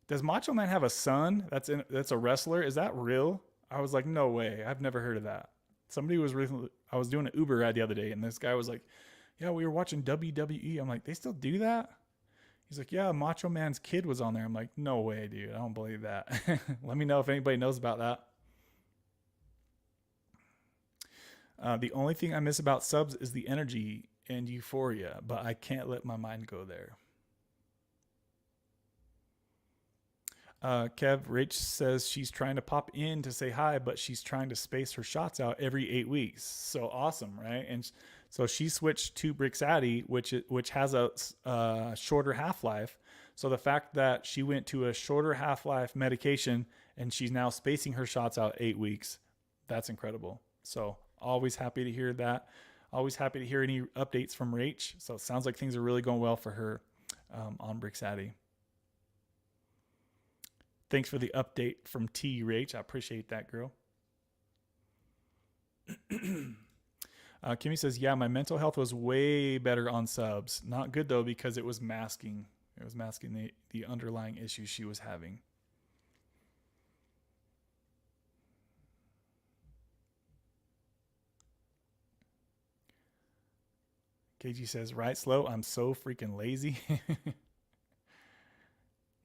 Speaker 1: does Macho Man have a son that's a wrestler? Is that real? I was like, no way. I've never heard of that. Somebody was recently, I was doing an Uber ad the other day, and this guy was like, yeah, we were watching WWE. I'm like, they still do that? He's like, yeah, Macho Man's kid was on there. I'm like, no way, dude. I don't believe that. Let me know if anybody knows about that. The only thing I miss about subs is the energy and euphoria, but I can't let my mind go there. Kev Rach says she's trying to pop in to say hi, but she's trying to space her shots out every 8 weeks. So awesome, right? And so she switched to Brixadi, which has a shorter half-life. So the fact that she went to a shorter half-life medication and she's now spacing her shots out 8 weeks, that's incredible. So always happy to hear that. Always happy to hear any updates from Rach. So it sounds like things are really going well for her on Brixadi. Thanks for the update from T, Rach. I appreciate that, girl. Kimmy says, yeah, my mental health was way better on subs. Not good, though, because it was masking. It was masking the underlying issues she was having. KG says, right, Slow? I'm so freaking lazy.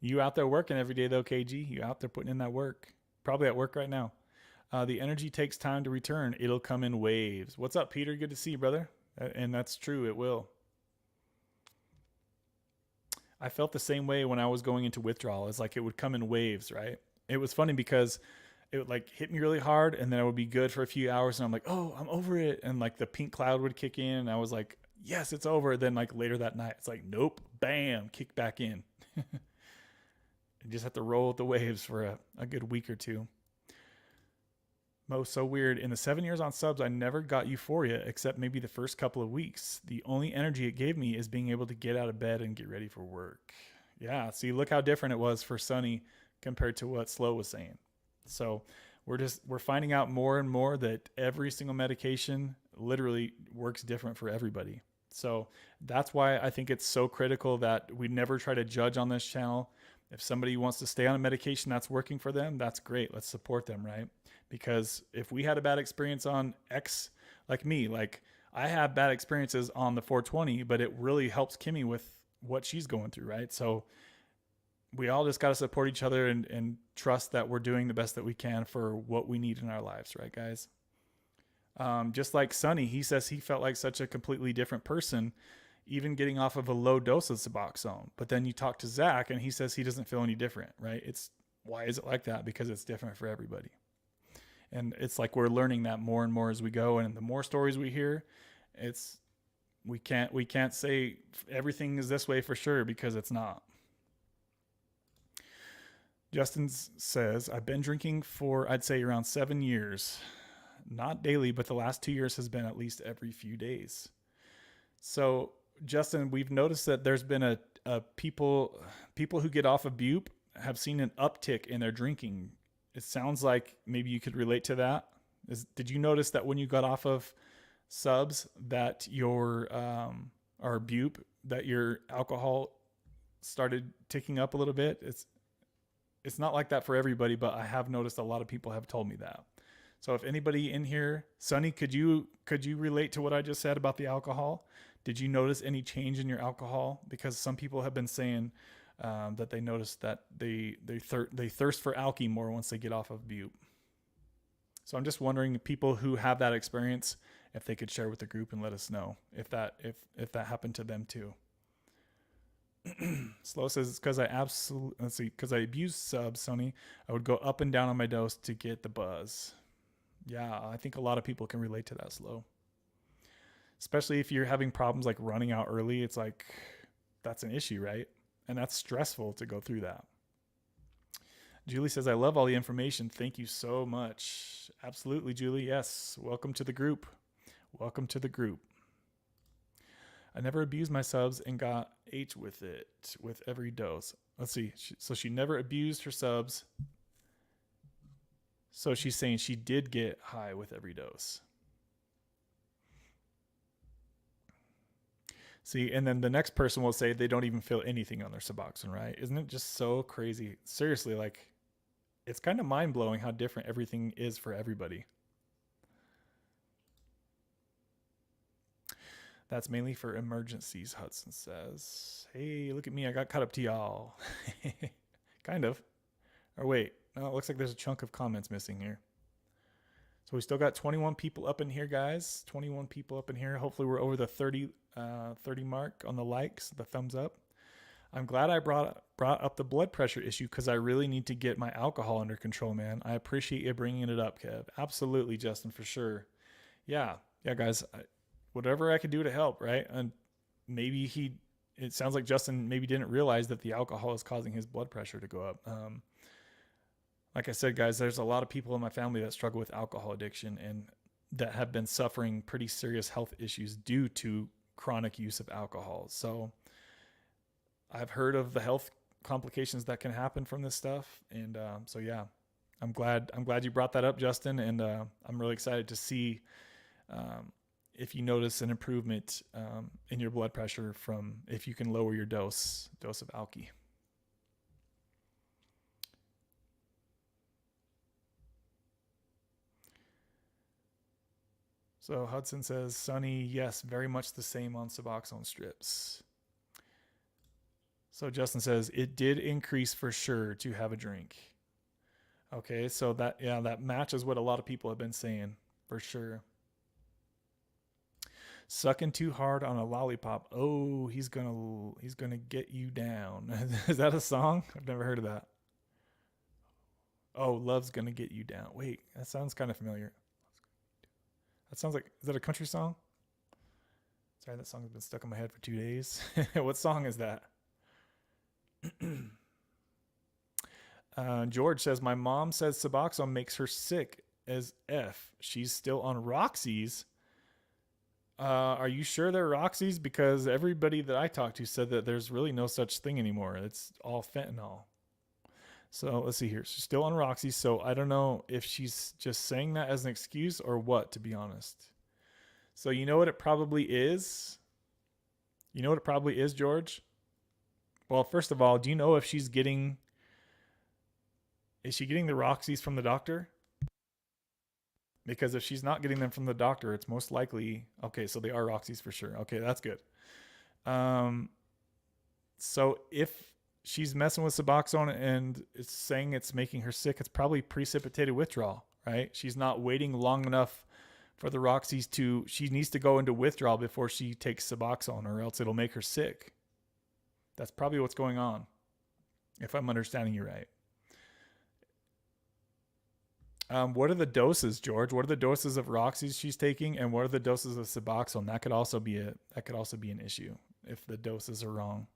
Speaker 1: You out there working every day, though, KG. You out there putting in that work. Probably at work right now. The energy takes time to return. It'll come in waves. What's up, Peter? Good to see you, brother. And that's true. It will. I felt the same way when I was going into withdrawal. It's like it would come in waves, right? It was funny because it would like hit me really hard and then I would be good for a few hours and I'm like, oh, I'm over it. And like the pink cloud would kick in and I was like, yes, it's over. Then like later that night, it's like, nope, bam, kick back in. You just have to roll with the waves for a good week or two. Mo, so weird. In the 7 years on subs, I never got euphoria except maybe the first couple of weeks. The only energy it gave me is being able to get out of bed and get ready for work. Yeah, see, look how different it was for Sunny compared to what Slow was saying. So we're finding out more and more that every single medication literally works different for everybody. So that's why I think it's so critical that we never try to judge on this channel. If somebody wants to stay on a medication that's working for them, that's great. Let's support them, right? Because if we had a bad experience on X, like me, like I have bad experiences on the 420, but it really helps Kimmy with what she's going through, right? So we all just got to support each other and trust that we're doing the best that we can for what we need in our lives, right, guys? Just like Sonny, he says he felt like such a completely different person even getting off of a low dose of Suboxone. But then you talk to Zach and he says he doesn't feel any different, right? Why is it like that? Because it's different for everybody. And it's like we're learning that more and more as we go. And the more stories we hear, we can't say everything is this way for sure because it's not. Justin says, I've been drinking for, I'd say around 7 years. Not daily, but the last 2 years has been at least every few days. So Justin, we've noticed that there's been a people who get off of Bupe have seen an uptick in their drinking. It sounds like maybe you could relate to that. Did you notice that when you got off of subs that your or Bupe that your alcohol started ticking up a little bit? It's not like that for everybody, but I have noticed a lot of people have told me that. So if anybody in here, Sonny, could you relate to what I just said about the alcohol? Did you notice any change in your alcohol? Because some people have been saying that they noticed that they thirst for alky more once they get off of Bupe. So I'm just wondering, people who have that experience, if they could share with the group and let us know if that happened to them too. Slow says it's because because I abused subs, Sony. I would go up and down on my dose to get the buzz. Yeah, I think a lot of people can relate to that, Slow. Especially if you're having problems like running out early, it's like that's an issue, right? And that's stressful to go through that. Julie says, I love all the information. Thank you so much. Absolutely, Julie. Yes. Welcome to the group. Welcome to the group. I never abused my subs and got H with it with every dose. Let's see. So she never abused her subs. So she's saying she did get high with every dose. See, and then the next person will say they don't even feel anything on their Suboxone, right? Isn't it just so crazy? Seriously, like, it's kind of mind-blowing how different everything is for everybody. That's mainly for emergencies, Hudson says. Hey, look at me. I got caught up to y'all. Kind of. Or wait. No, it looks like there's a chunk of comments missing here. So we still got 21 people up in here, guys. 21 people up in here. Hopefully we're over the 30 mark on the likes, the thumbs up. I'm glad I brought up the blood pressure issue because I really need to get my alcohol under control, man. I appreciate you bringing it up, Kev. Absolutely, Justin, for sure. Yeah, guys. Whatever I could do to help, right? And maybe it sounds like Justin maybe didn't realize that the alcohol is causing his blood pressure to go up. Like I said, guys, there's a lot of people in my family that struggle with alcohol addiction and that have been suffering pretty serious health issues due to chronic use of alcohol. So I've heard of the health complications that can happen from this stuff. And so, yeah, I'm glad you brought that up, Justin. And I'm really excited to see if you notice an improvement in your blood pressure from if you can lower your dose of alky. So Hudson says, Sunny, yes, very much the same on Suboxone strips. So Justin says, it did increase for sure to have a drink. Okay, so that matches what a lot of people have been saying, for sure. Sucking too hard on a lollipop. Oh, he's gonna get you down. Is that a song? I've never heard of that. Oh, love's gonna get you down. Wait, that sounds kind of familiar. That sounds like, is that a country song? Sorry, that song has been stuck in my head for 2 days. What song is that? George says, my mom says Suboxone makes her sick as F. She's still on Roxy's. Are you sure they're Roxy's? Because everybody that I talked to said that there's really no such thing anymore. It's all fentanyl. So let's see here. She's still on Roxy, so I don't know if she's just saying that as an excuse or what, to be honest. So you know what it probably is? You know what it probably is, George? Well, first of all, do you know if she's getting... Is she getting the Roxys from the doctor? Because if she's not getting them from the doctor, it's most likely... Okay, so they are Roxys for sure. Okay, that's good. So if she's messing with Suboxone and it's saying it's making her sick, it's probably precipitated withdrawal, right? She's not waiting long enough for the Roxys to... She needs to go into withdrawal before she takes Suboxone, or else it'll make her sick. That's probably what's going on, if I'm understanding you right. What are the doses, George? What are the doses of Roxy's she's taking, and what are the doses of Suboxone? That could also be an issue if the doses are wrong.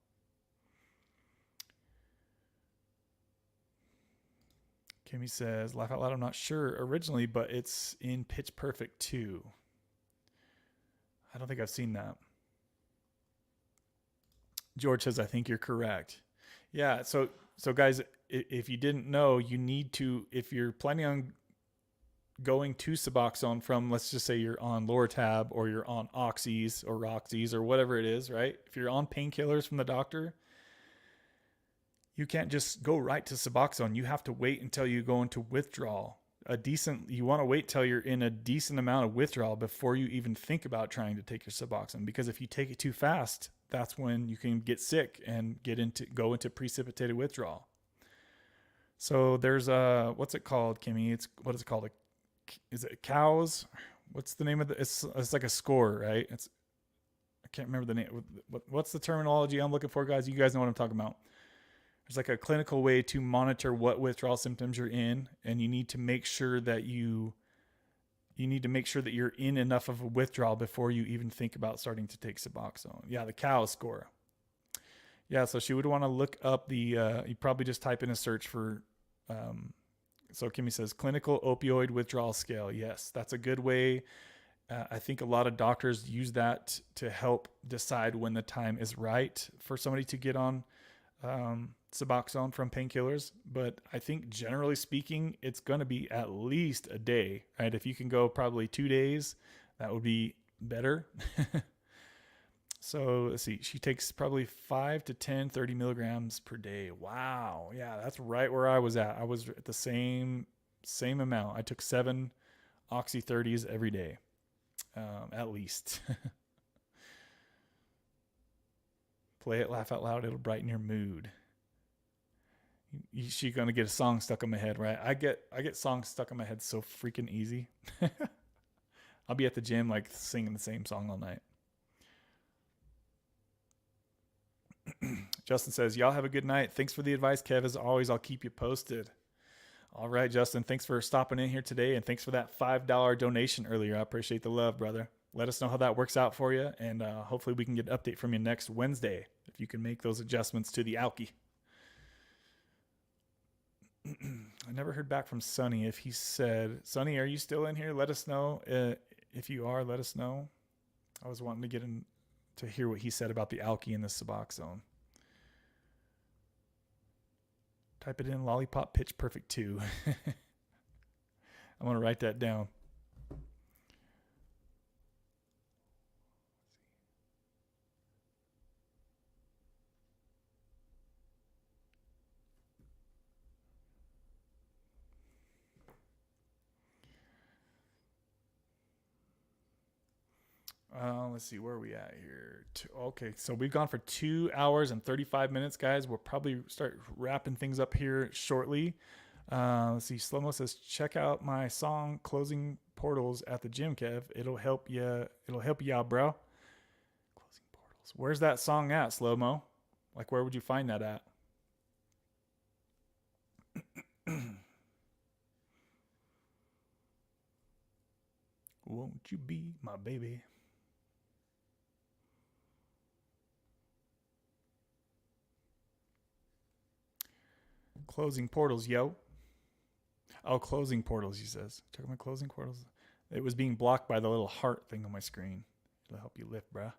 Speaker 1: Kimmy says, laugh out loud, I'm not sure originally, but it's in Pitch Perfect 2. I don't think I've seen that. George says, I think you're correct. Yeah, so guys, if you didn't know, you need to, if you're planning on going to Suboxone from, let's just say you're on Lortab or you're on Oxys or Roxys or whatever it is, right? If you're on painkillers from the doctor, you can't just go right to Suboxone. You have to wait until you go into withdrawal. You want to wait till you're in a decent amount of withdrawal before you even think about trying to take your Suboxone, because if you take it too fast, that's when you can get sick and go into precipitated withdrawal. So there's what's it called, Kimmy? What is it called? Is it cows? What's the name of it's like a score, right? I can't remember the name. What's the terminology I'm looking for, guys? You guys know what I'm talking about. There's like a clinical way to monitor what withdrawal symptoms you're in, and you need to make sure that you're in enough of a withdrawal before you even think about starting to take Suboxone. Yeah, the cow score. Yeah, so she would want to look up you probably just type in a search for, so Kimmy says, clinical opioid withdrawal scale. Yes, that's a good way. I think a lot of doctors use that to help decide when the time is right for somebody to get on Suboxone from painkillers. But I think generally speaking, it's going to be at least a day, right? If you can go probably 2 days, that would be better. So let's see, she takes probably 5 to 10, 30 milligrams per day. Wow. Yeah, that's right where I was at. I was at the same amount. I took 7 Oxy 30s every day, at least. Play it, laugh out loud. It'll brighten your mood. She's going to get a song stuck in my head, right? I get songs stuck in my head so freaking easy. I'll be at the gym like singing the same song all night. Justin says, y'all have a good night. Thanks for the advice, Kev. As always, I'll keep you posted. All right, Justin, thanks for stopping in here today, and thanks for that $5 donation earlier. I appreciate the love, brother. Let us know how that works out for you, and hopefully we can get an update from you next Wednesday if you can make those adjustments to the alky. I never heard back from Sonny. If he said, Sonny, are you still in here? Let us know. If you are, let us know. I was wanting to get in to hear what he said about the alky and the Suboxone. Type it in, Lollipop Pitch Perfect 2. I'm going to write that down. Let's see, where are we at here? Okay, so we've gone for 2 hours and 35 minutes, guys. We'll probably start wrapping things up here shortly. Let's see, Slow-Mo says, check out my song Closing Portals at the gym, Kev. It'll help you. It'll help you out, bro. Closing Portals. Where's that song at, Slow-Mo? Like, where would you find that at? Won't you be my baby? Closing Portals, yo. Oh, Closing Portals, he says. Check my Closing Portals. It was being blocked by the little heart thing on my screen. It'll help you lift, bruh.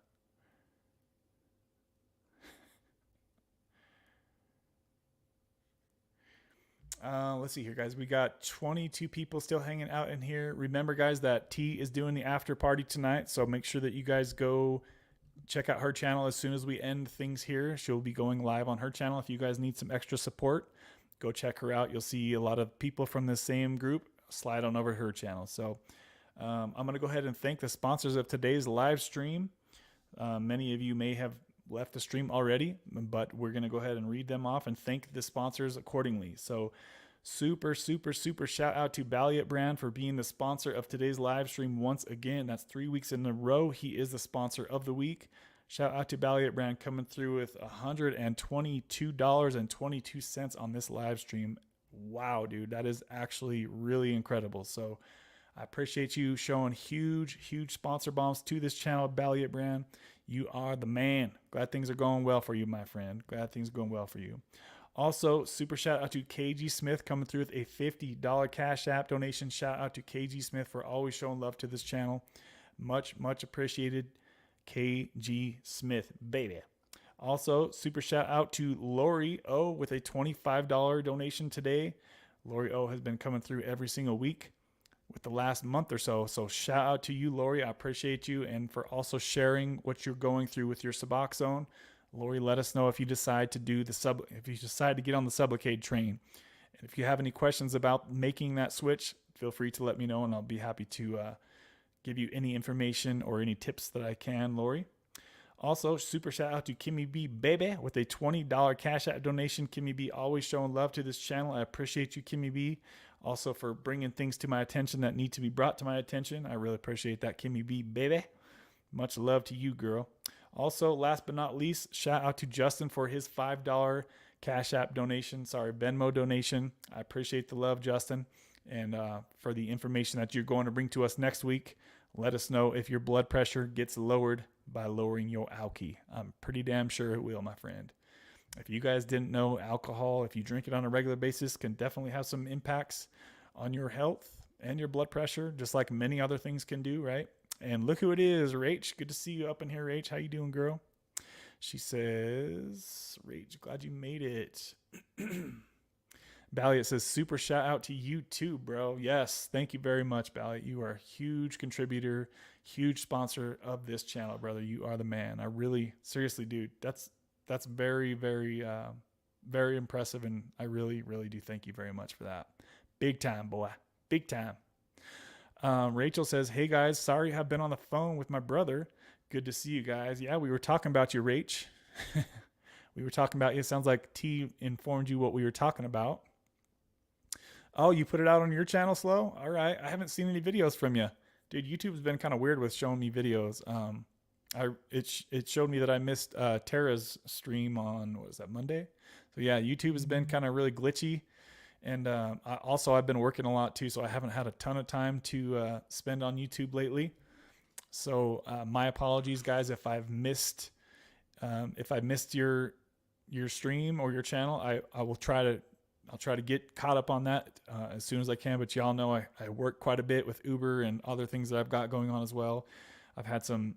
Speaker 1: Let's see here, guys. We got 22 people still hanging out in here. Remember, guys, that T is doing the after party tonight, so make sure that you guys go check out her channel as soon as we end things here. She'll be going live on her channel. If you guys need some extra support, go check her out. You'll see a lot of people from the same group. Slide on over to her channel. So I'm going to go ahead and thank the sponsors of today's live stream. Many of you may have left the stream already, but we're going to go ahead and read them off and thank the sponsors accordingly. So super shout out to Balliet Brand for being the sponsor of today's live stream once again. That's 3 weeks in a row. He is the sponsor of the week. Shout out to Balliet Brand coming through with $122.22 on this live stream. Wow, dude, that is actually really incredible. So I appreciate you showing huge sponsor bombs to this channel, Balliet Brand. You are the man. Glad things are going well for you, my friend. Glad things are going well for you. Also, super shout out to KG Smith coming through with a $50 Cash App donation. Shout out to KG Smith for always showing love to this channel. Much appreciated, KG Smith, baby. Also, super shout out to Lori O with a $25 donation today. Lori O has been coming through every single week with the last month or so. So shout out to you, Lori. I appreciate you, and for also sharing what you're going through with your Suboxone. Lori, let us know if you decide to do if you decide to get on the Sublocade train. And if you have any questions about making that switch, feel free to let me know, and I'll be happy to give you any information or any tips that I can, Lori. Also, super shout out to Kimmy B Baby with a $20 Cash App donation. Kimmy B always showing love to this channel. I appreciate you, Kimmy B. Also for bringing things to my attention that need to be brought to my attention. I really appreciate that, Kimmy B Baby. Much love to you, girl. Also, last but not least, shout out to Justin for his $5 Cash App donation. Venmo donation. I appreciate the love, Justin. And for the information that you're going to bring to us next week, let us know if your blood pressure gets lowered by lowering your alky. I'm pretty damn sure it will, my friend. If you guys didn't know, alcohol, if you drink it on a regular basis, can definitely have some impacts on your health and your blood pressure, just like many other things can do, right? And look who it is, Rach. Good to see you up in here, Rach. How you doing, girl? She says, Rach, glad you made it. Balliet says, super shout out to you too, bro. Yes, thank you very much, Balliet. You are a huge contributor, huge sponsor of this channel, brother. You are the man. I really, seriously, dude, that's very impressive, and I really do thank you very much for that. Big time, boy. Big time. Rachel says, hey guys, sorry I've been on the phone with my brother. Good to see you guys. Yeah, we were talking about you, Rach. We were talking about you. It sounds like T informed you what we were talking about. Oh, you put it out on your channel, Slow? All right. I haven't seen any videos from you. Dude, YouTube's been kind of weird with showing me videos. It showed me that I missed Tara's stream on, what was that, Monday? So yeah, YouTube has been kind of really glitchy. And I've been working a lot too, so I haven't had a ton of time to spend on YouTube lately. So my apologies, guys, if I've missed your stream or your channel. I'll try to get caught up on that as soon as I can. But y'all know I work quite a bit with Uber and other things that I've got going on as well. I've had some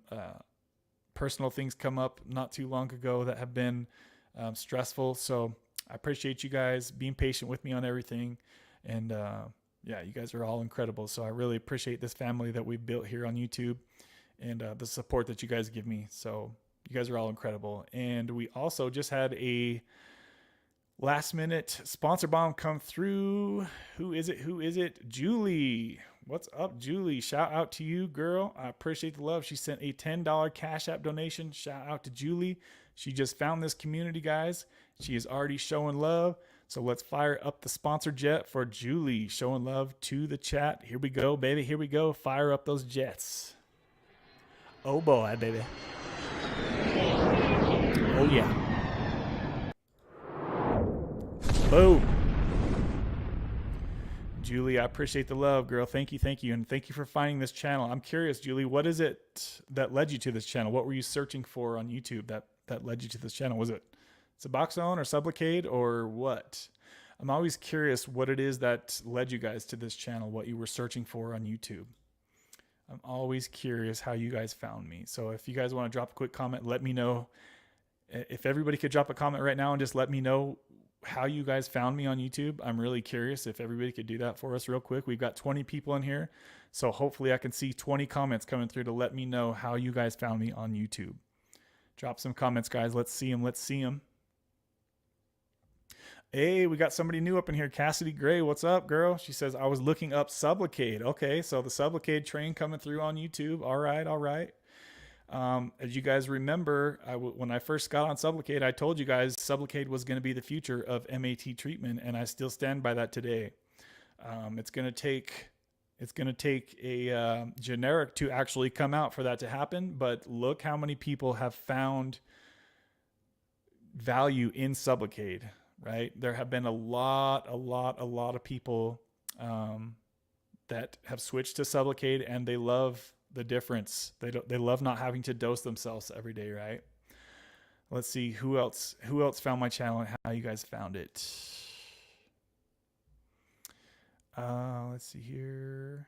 Speaker 1: personal things come up not too long ago that have been stressful. So I appreciate you guys being patient with me on everything. And yeah, you guys are all incredible. So I really appreciate this family that we've built here on YouTube and the support that you guys give me. So you guys are all incredible. And we also just had a last minute sponsor bomb come through. Who is it? Julie. What's up, Julie? Shout out to you, girl. I appreciate the love. She sent a $10 Cash App donation. Shout out to Julie. She just found this community, guys. She is already showing love. So let's fire up the sponsor jet for Julie, showing love to the chat. Here we go, baby. Here we go. Fire up those jets. Oh boy, baby. Oh yeah. Boom. Julie, I appreciate the love, girl. Thank you, thank you. And thank you for finding this channel. I'm curious, Julie, what is it that led you to this channel? What were you searching for on YouTube that led you to this channel? Was it Sublocade or Sublocade or what? I'm always curious what it is that led you guys to this channel, what you were searching for on YouTube. I'm always curious how you guys found me. So if you guys want to drop a quick comment, let me know. If everybody could drop a comment right now and just let me know how you guys found me on YouTube. I'm really curious if everybody could do that for us real quick. We've got 20 people in here. So hopefully I can see 20 comments coming through to let me know how you guys found me on YouTube. Drop some comments, guys. Let's see them. Let's see them. Hey, we got somebody new up in here. Cassidy Gray, what's up, girl? She says, I was looking up Sublocade. Okay, so the Sublocade train coming through on YouTube. All right, all right. As you guys remember, when I first got on Sublocade, I told you guys Sublocade was going to be the future of MAT treatment, and I still stand by that today. It's going to take a generic to actually come out for that to happen, but look how many people have found value in Sublocade, right? There have been a lot of people that have switched to Sublocade, and they love the difference. They love not having to dose themselves every day, right? Let's see who else found my channel and how you guys found it. Let's see here.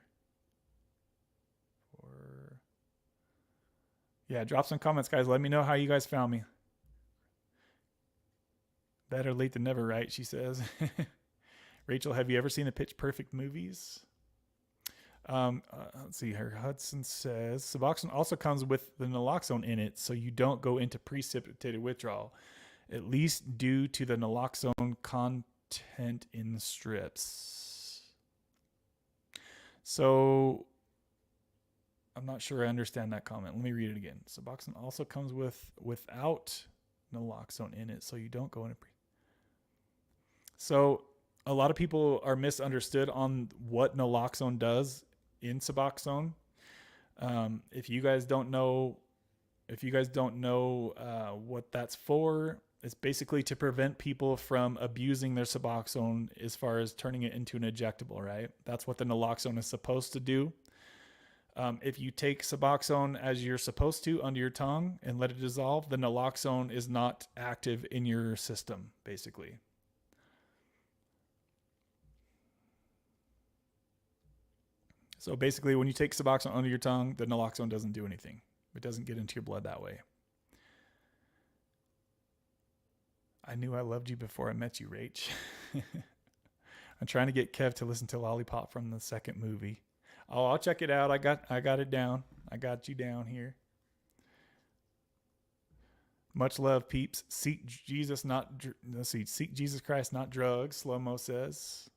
Speaker 1: Yeah, drop some comments, guys. Let me know how you guys found me. Better late than never, right? She says. Rachel, have you ever seen the Pitch Perfect movies? Let's see here. Hudson says Suboxone also comes with the naloxone in it, so you don't go into precipitated withdrawal, at least due to the naloxone content in the strips. So I'm not sure I understand that comment. Let me read it again. Suboxone also comes without naloxone in it, so you don't go into So a lot of people are misunderstood on what naloxone does in Suboxone. If you guys don't know what that's for, it's basically to prevent people from abusing their Suboxone as far as turning it into an injectable, right? That's what the naloxone is supposed to do. If you take Suboxone as you're supposed to under your tongue and let it dissolve, the naloxone is not active in your system, basically. So basically, when you take Suboxone under your tongue, the naloxone doesn't do anything. It doesn't get into your blood that way. I knew I loved you before I met you, Rach. I'm trying to get Kev to listen to Lollipop from the second movie. Oh, I'll check it out. I got it down. I got you down here. Much love, peeps. Seek Jesus Christ, not drugs. Slow-mo says.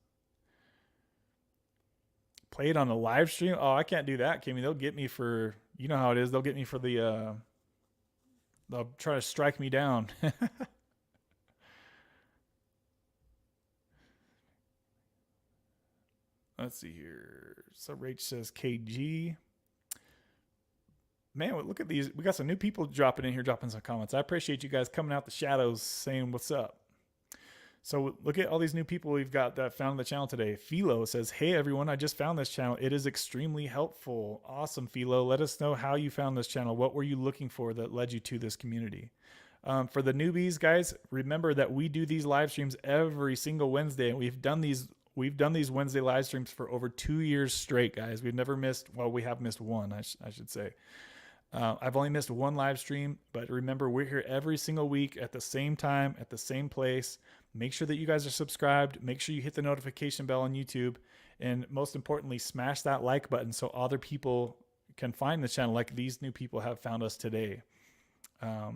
Speaker 1: Play it on a live stream. Oh, I can't do that, Kimmy. They'll get me for, you know how it is. They'll get me for they'll try to strike me down. Let's see here. So Rach says KG. Man, look at these. We got some new people dropping in here, dropping some comments. I appreciate you guys coming out the shadows saying what's up. So look at all these new people we've got that found the channel today. Philo says, hey, everyone, I just found this channel. It is extremely helpful. Awesome, Philo. Let us know how you found this channel. What were you looking for that led you to this community? For the newbies, guys, remember that we do these live streams every single Wednesday, and we've done these Wednesday live streams for over 2 years straight, guys. We've never missed, well, we have missed one, I should say. I've only missed one live stream, but remember, we're here every single week at the same time, at the same place. Make sure that you guys are subscribed. Make sure you hit the notification bell on YouTube. And most importantly, smash that like button so other people can find the channel like these new people have found us today.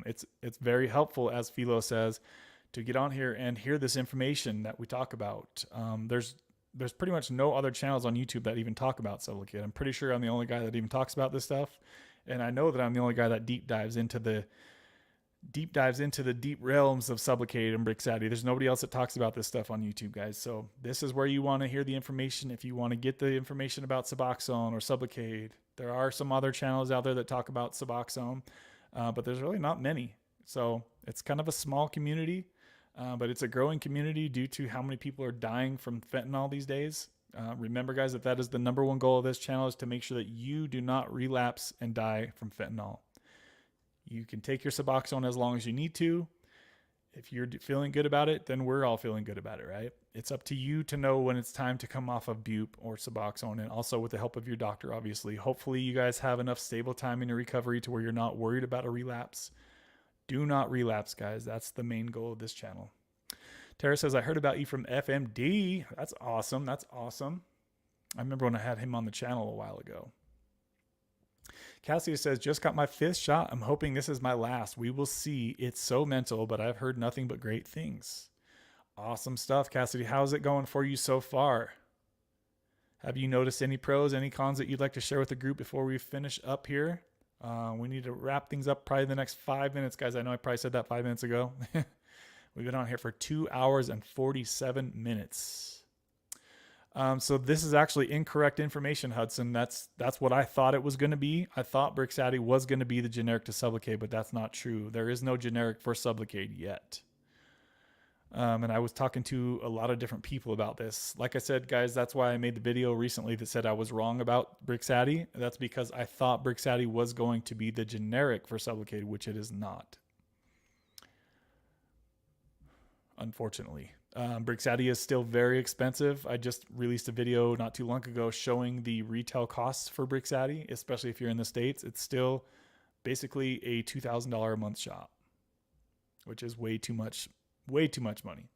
Speaker 1: It's very helpful, as Philo says, to get on here and hear this information that we talk about. there's pretty much no other channels on YouTube that even talk about Sublocade. I'm pretty sure I'm the only guy that even talks about this stuff. And I know that I'm the only guy that deep dives into the deep realms of Sublocade and Brixadi. There's nobody else that talks about this stuff on YouTube, guys. So this is where you want to hear the information. If you want to get the information about Suboxone or Sublocade, there are some other channels out there that talk about Suboxone, but there's really not many. So it's kind of a small community. But it's a growing community due to how many people are dying from fentanyl these days. Remember, guys, that is the number one goal of this channel, is to make sure that you do not relapse and die from fentanyl. You can take your Suboxone as long as you need to. If you're feeling good about it, then we're all feeling good about it, right? It's up to you to know when it's time to come off of Bupe or Suboxone, and also with the help of your doctor, obviously. Hopefully you guys have enough stable time in your recovery to where you're not worried about a relapse. Do not relapse, guys. That's the main goal of this channel. Tara says, I heard about you from FMD. That's awesome. That's awesome. I remember when I had him on the channel a while ago. Cassie says, just got my 5th shot. I'm hoping this is my last. We will see. It's so mental, but I've heard nothing but great things. Awesome stuff, Cassidy. How's it going for you so far? Have you noticed any pros, any cons that you'd like to share with the group before we finish up here? We need to wrap things up probably the next 5 minutes, guys. I know I probably said that 5 minutes ago. We've been on here for 2 hours and 47 minutes. So this is actually incorrect information, Hudson. That's what I thought it was going to be. I thought Brixadi was going to be the generic to Sublocade, but that's not true. There is no generic for Sublocade yet. And I was talking to a lot of different people about this. Like I said, guys, that's why I made the video recently that said I was wrong about Brixadi. That's because I thought Brixadi was going to be the generic for Sublocade, which it is not. Unfortunately. Brixadi is still very expensive. I just released a video not too long ago showing the retail costs for Brixadi, especially if you're in the States. It's still basically a $2,000 a month shop, which is way too much money.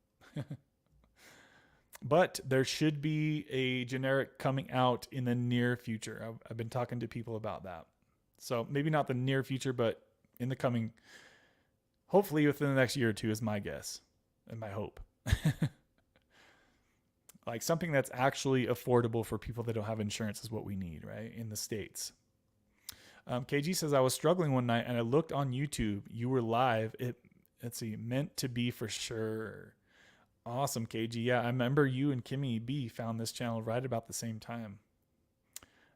Speaker 1: But there should be a generic coming out in the near future. I've been talking to people about that. So maybe not the near future, but in the coming, hopefully within the next year or two is my guess and my hope. Like something that's actually affordable for people that don't have insurance is what we need, right? In the States. KG says, I was struggling one night and I looked on YouTube. You were live. Let's see, meant to be for sure. Awesome, KG. Yeah, I remember you and Kimmy B found this channel right about the same time.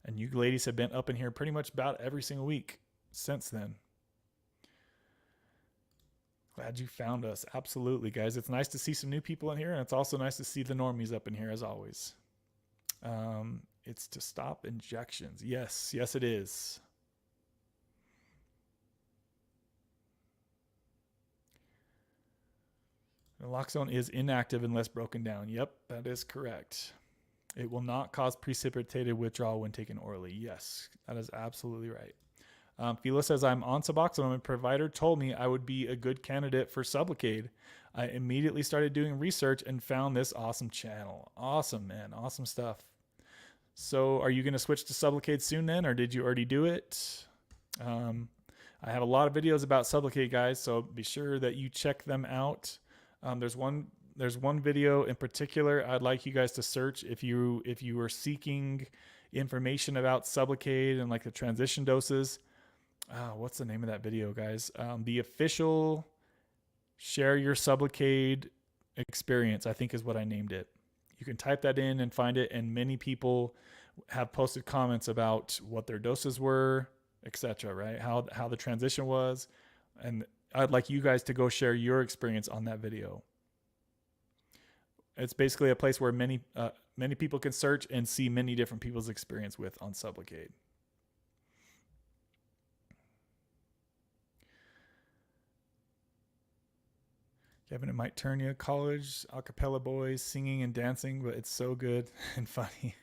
Speaker 1: And you ladies have been up in here pretty much about every single week since then. Glad you found us. Absolutely, guys. It's nice to see some new people in here, and it's also nice to see the normies up in here as always. It's to stop injections. Yes, it is. Naloxone is inactive unless broken down. Yep, that is correct. It will not cause precipitated withdrawal when taken orally. Yes, that is absolutely right. Philo says, I'm on Suboxone. My provider told me I would be a good candidate for Sublocade. I immediately started doing research and found this awesome channel. Awesome, man. Awesome stuff. So are you going to switch to Sublocade soon then, or did you already do it? I have a lot of videos about Sublocade, guys, so be sure that you check them out. There's one video in particular I'd like you guys to search if you are seeking information about Sublocade and like the transition doses. What's the name of that video, guys? The official Share Your Sublocade Experience, I think is what I named it. You can type that in and find it, and many people have posted comments about what their doses were, etc., right? How the transition was, and I'd like you guys to go share your experience on that video. It's basically a place where many people can search and see many different people's experience with on Sublocade. Kevin, it might turn you college a cappella boys singing and dancing, but it's so good and funny.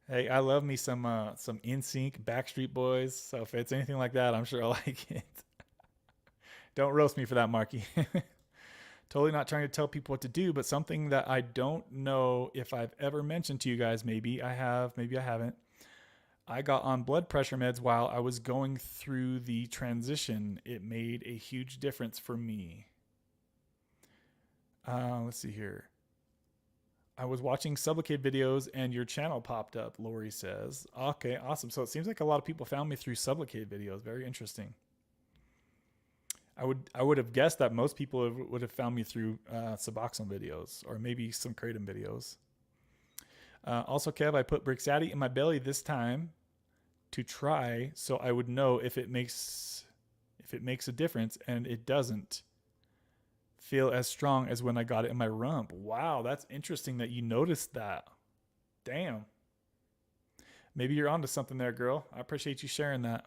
Speaker 1: Hey, I love me some NSYNC, Backstreet Boys. So if it's anything like that, I'm sure I'll like it. Don't roast me for that, Marky. Totally not trying to tell people what to do, but something that I don't know if I've ever mentioned to you guys. Maybe I have, maybe I haven't. I got on blood pressure meds while I was going through the transition. It made a huge difference for me. Let's see here. I was watching Sublocade videos and your channel popped up, Lori says. Okay, awesome. So it seems like a lot of people found me through Sublocade videos. Very interesting. I would have guessed that most people would have found me through Suboxone videos or maybe some Kratom videos. Also, Kev, I put Brixadi in my belly this time to try so I would know if it makes a difference, and it doesn't feel as strong as when I got it in my rump. Wow, that's interesting that you noticed that. Damn. Maybe you're onto something there, girl. I appreciate you sharing that.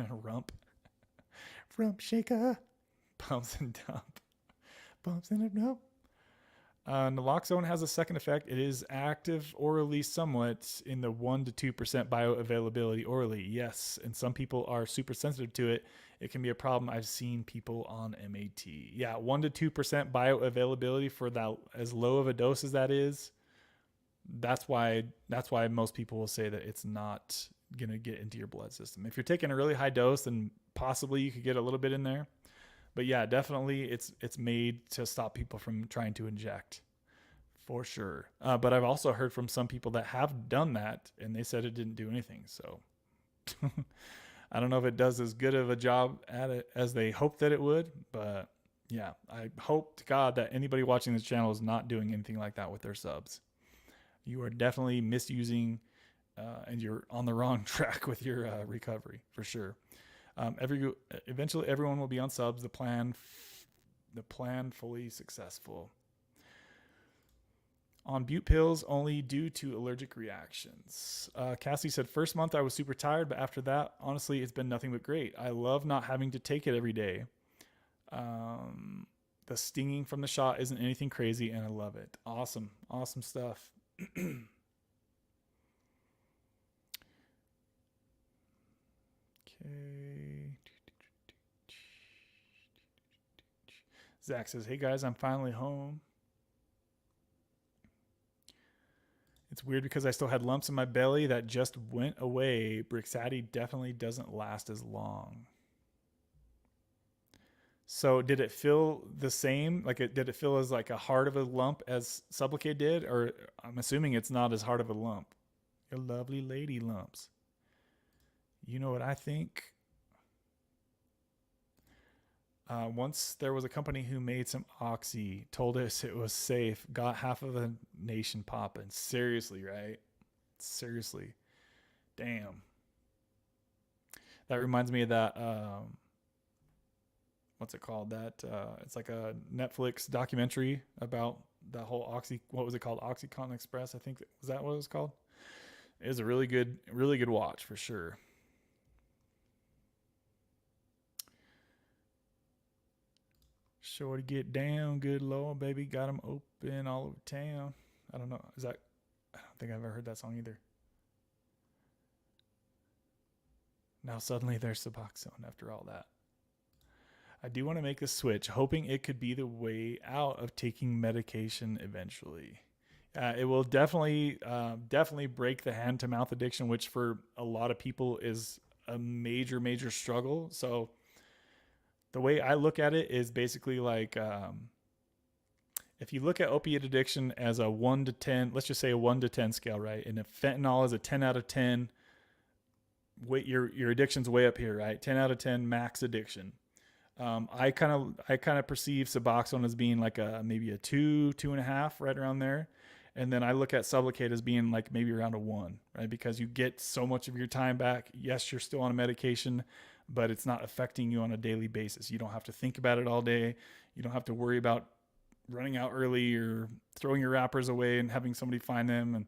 Speaker 1: Rump. Rump shaker. Pumps and dump. Bumps and a dump. Naloxone has a second effect. It is active orally somewhat in the 1 to 2% bioavailability orally. Yes, and some people are super sensitive to it. It can be a problem. I've seen people on MAT. Yeah, 1 to 2% bioavailability for that, as low of a dose as that is. That's why most people will say that it's not going to get into your blood system. If you're taking a really high dose, then possibly you could get a little bit in there. But yeah, definitely it's made to stop people from trying to inject, for sure. But I've also heard from some people that have done that, and they said it didn't do anything. So I don't know if it does as good of a job at it as they hoped that it would. But yeah, I hope to God that anybody watching this channel is not doing anything like that with their subs. You are definitely misusing, and you're on the wrong track with your recovery, for sure. Eventually everyone will be on subs. The plan fully successful. On bute pills only due to allergic reactions. Cassie said, first month I was super tired, but after that, honestly, it's been nothing but great. I love not having to take it every day. The stinging from the shot isn't anything crazy, and I love it. Awesome stuff. Okay. Zach says, hey guys, I'm finally home. It's weird because I still had lumps in my belly that just went away. Brixadi definitely doesn't last as long. So did it feel the same? Did it feel as like a hard of a lump as Sublocade did? Or I'm assuming it's not as hard of a lump. Your lovely lady lumps. You know what I think? Once there was a company who made some oxy, told us it was safe, got half of the nation popping. Seriously, right? Seriously. Damn. That reminds me of that, what's it called? It's like a Netflix documentary about that whole what was it called? OxyContin Express, I think. Was that what it was called? It was a really good watch for sure. Shorty get down, good Lord, baby. Got them open all over town. I don't know. I don't think I've ever heard that song either. Now suddenly there's Suboxone after all that. I do want to make the switch, hoping it could be the way out of taking medication eventually. It will definitely break the hand-to-mouth addiction, which for a lot of people is a major struggle. So the way I look at it is basically like, if you look at opiate addiction as a 1 to 10, let's just say a 1 to 10 scale, right? And if fentanyl is a 10 out of 10, your addiction's way up here, right? 10 out of 10 max addiction. I kind of perceive Suboxone as being like maybe a 2.5, right around there. And then I look at Sublocade as being like maybe around a 1, right? Because you get so much of your time back. Yes, you're still on a medication, but it's not affecting you on a daily basis. You don't have to think about it all day. You don't have to worry about running out early or throwing your wrappers away and having somebody find them and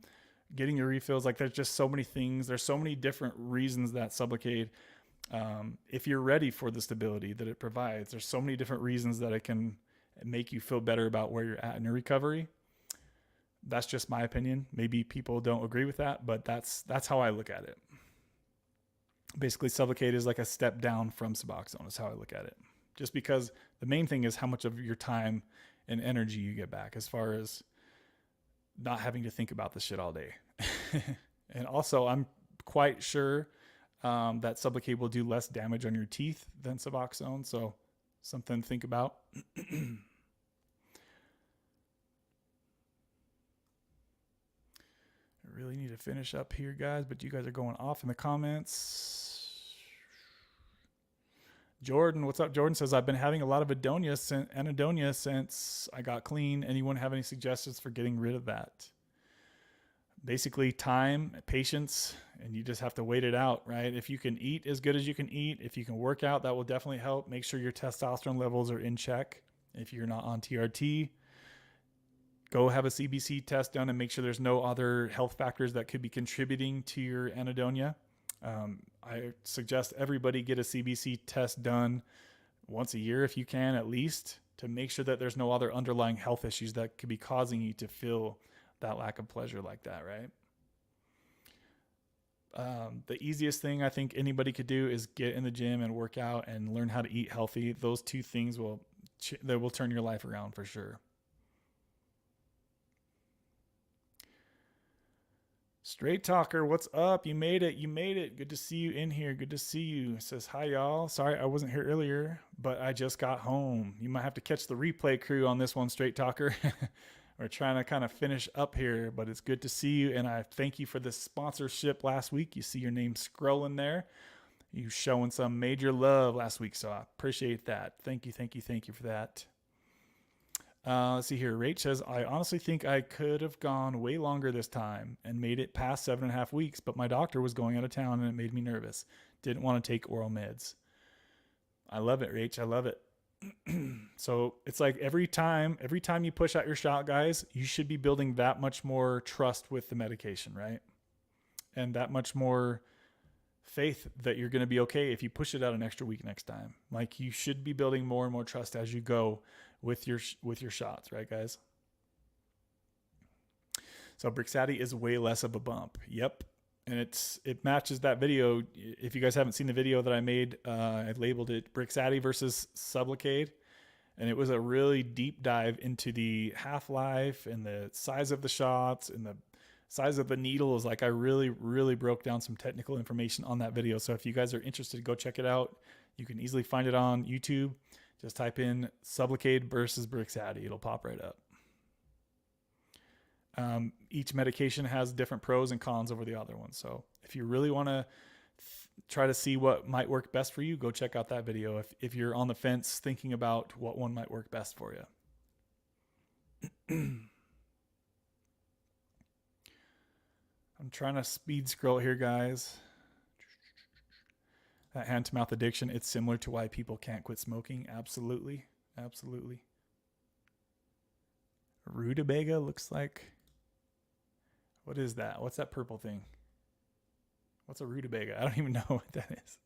Speaker 1: getting your refills. Like there's just so many things. There's so many different reasons that Sublocade, if you're ready for the stability that it provides, there's so many different reasons that it can make you feel better about where you're at in your recovery. That's just my opinion. Maybe people don't agree with that, but that's how I look at it. Basically, Sublocade is like a step down from Suboxone is how I look at it. Just because the main thing is how much of your time and energy you get back as far as not having to think about this shit all day. And also, I'm quite sure that Sublocade will do less damage on your teeth than Suboxone. So something to think about. really need to finish up here, guys, but you guys are going off in the comments. Jordan, what's up? Jordan says, I've been having a lot of anhedonia since I got clean. Anyone have any suggestions for getting rid of that? Basically, time, patience, and you just have to wait it out, right? If you can eat as good as you can eat, if you can work out, that will definitely help. Make sure your testosterone levels are in check. If you're not on TRT, go have a CBC test done and make sure there's no other health factors that could be contributing to your anhedonia. I suggest everybody get a CBC test done once a year if you can, at least, to make sure that there's no other underlying health issues that could be causing you to feel that lack of pleasure like that, right? The easiest thing I think anybody could do is get in the gym and work out and learn how to eat healthy. Those two things will turn your life around for sure. Straight Talker, what's up? You made it. You made it. Good to see you in here. Good to see you. It says, hi, y'all. Sorry I wasn't here earlier, but I just got home. You might have to catch the replay crew on this one, Straight Talker. We're trying to kind of finish up here, but it's good to see you. And I thank you for the sponsorship last week. You see your name scrolling there. You showing some major love last week, so I appreciate that. Thank you, thank you, thank you for that. Let's see here. Rach says, I honestly think I could have gone way longer this time and made it past 7.5 weeks, but my doctor was going out of town and it made me nervous. Didn't want to take oral meds. I love it, Rach. I love it. So it's like every time you push out your shot, guys, you should be building that much more trust with the medication, right? And that much more faith that you're going to be okay if you push it out an extra week next time. Like, you should be building more and more trust as you go with your shots, right, guys? So Brixadi is way less of a bump. Yep. And it matches that video. If you guys haven't seen the video that I made, I labeled it Brixadi versus Sublocade. And it was a really deep dive into the half-life and the size of the shots and the size of the needles. Like, I really, really broke down some technical information on that video. So if you guys are interested, go check it out. You can easily find it on YouTube. Just type in Sublocade versus Brixadi. It'll pop right up. Each medication has different pros and cons over the other one. So if you really want to try to see what might work best for you, go check out that video. If you're on the fence thinking about what one might work best for you. I'm trying to speed scroll here, guys. That hand-to-mouth addiction, it's similar to why people can't quit smoking. Absolutely. Absolutely. Rutabaga looks like... What is that? What's that purple thing? What's a rutabaga? I don't even know what that is.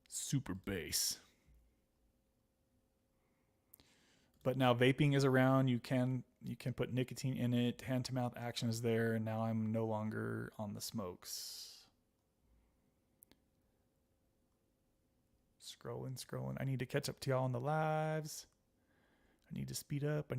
Speaker 1: Super bass. But now vaping is around. You can put nicotine in it. Hand-to-mouth action is there, and now I'm no longer on the smokes. Scrolling. I need to catch up to y'all on the lives. I need to speed up.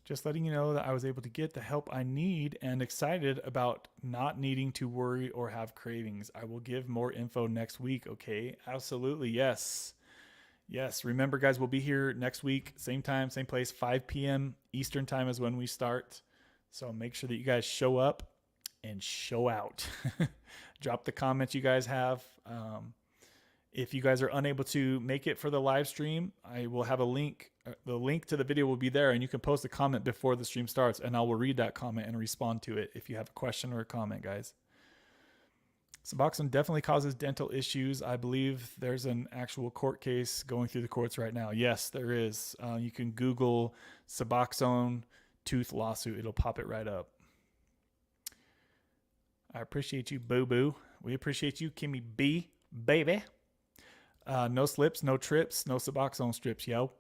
Speaker 1: Just letting you know that I was able to get the help I need and excited about not needing to worry or have cravings. I will give more info next week, okay? Absolutely, yes. Yes, remember, guys, we'll be here next week, same time, same place, 5 p.m. Eastern time is when we start. So make sure that you guys show up and show out. Drop the comments you guys have. If you guys are unable to make it for the live stream, I will have a link. The link to the video will be there, and you can post a comment before the stream starts, and I will read that comment and respond to it if you have a question or a comment, guys. Suboxone definitely causes dental issues. I believe there's an actual court case going through the courts right now. Yes, there is. You can Google Suboxone tooth lawsuit. It'll pop it right up. I appreciate you, Boo Boo. We appreciate you, Kimmy B, baby. No slips, no trips, no Suboxone strips, yo.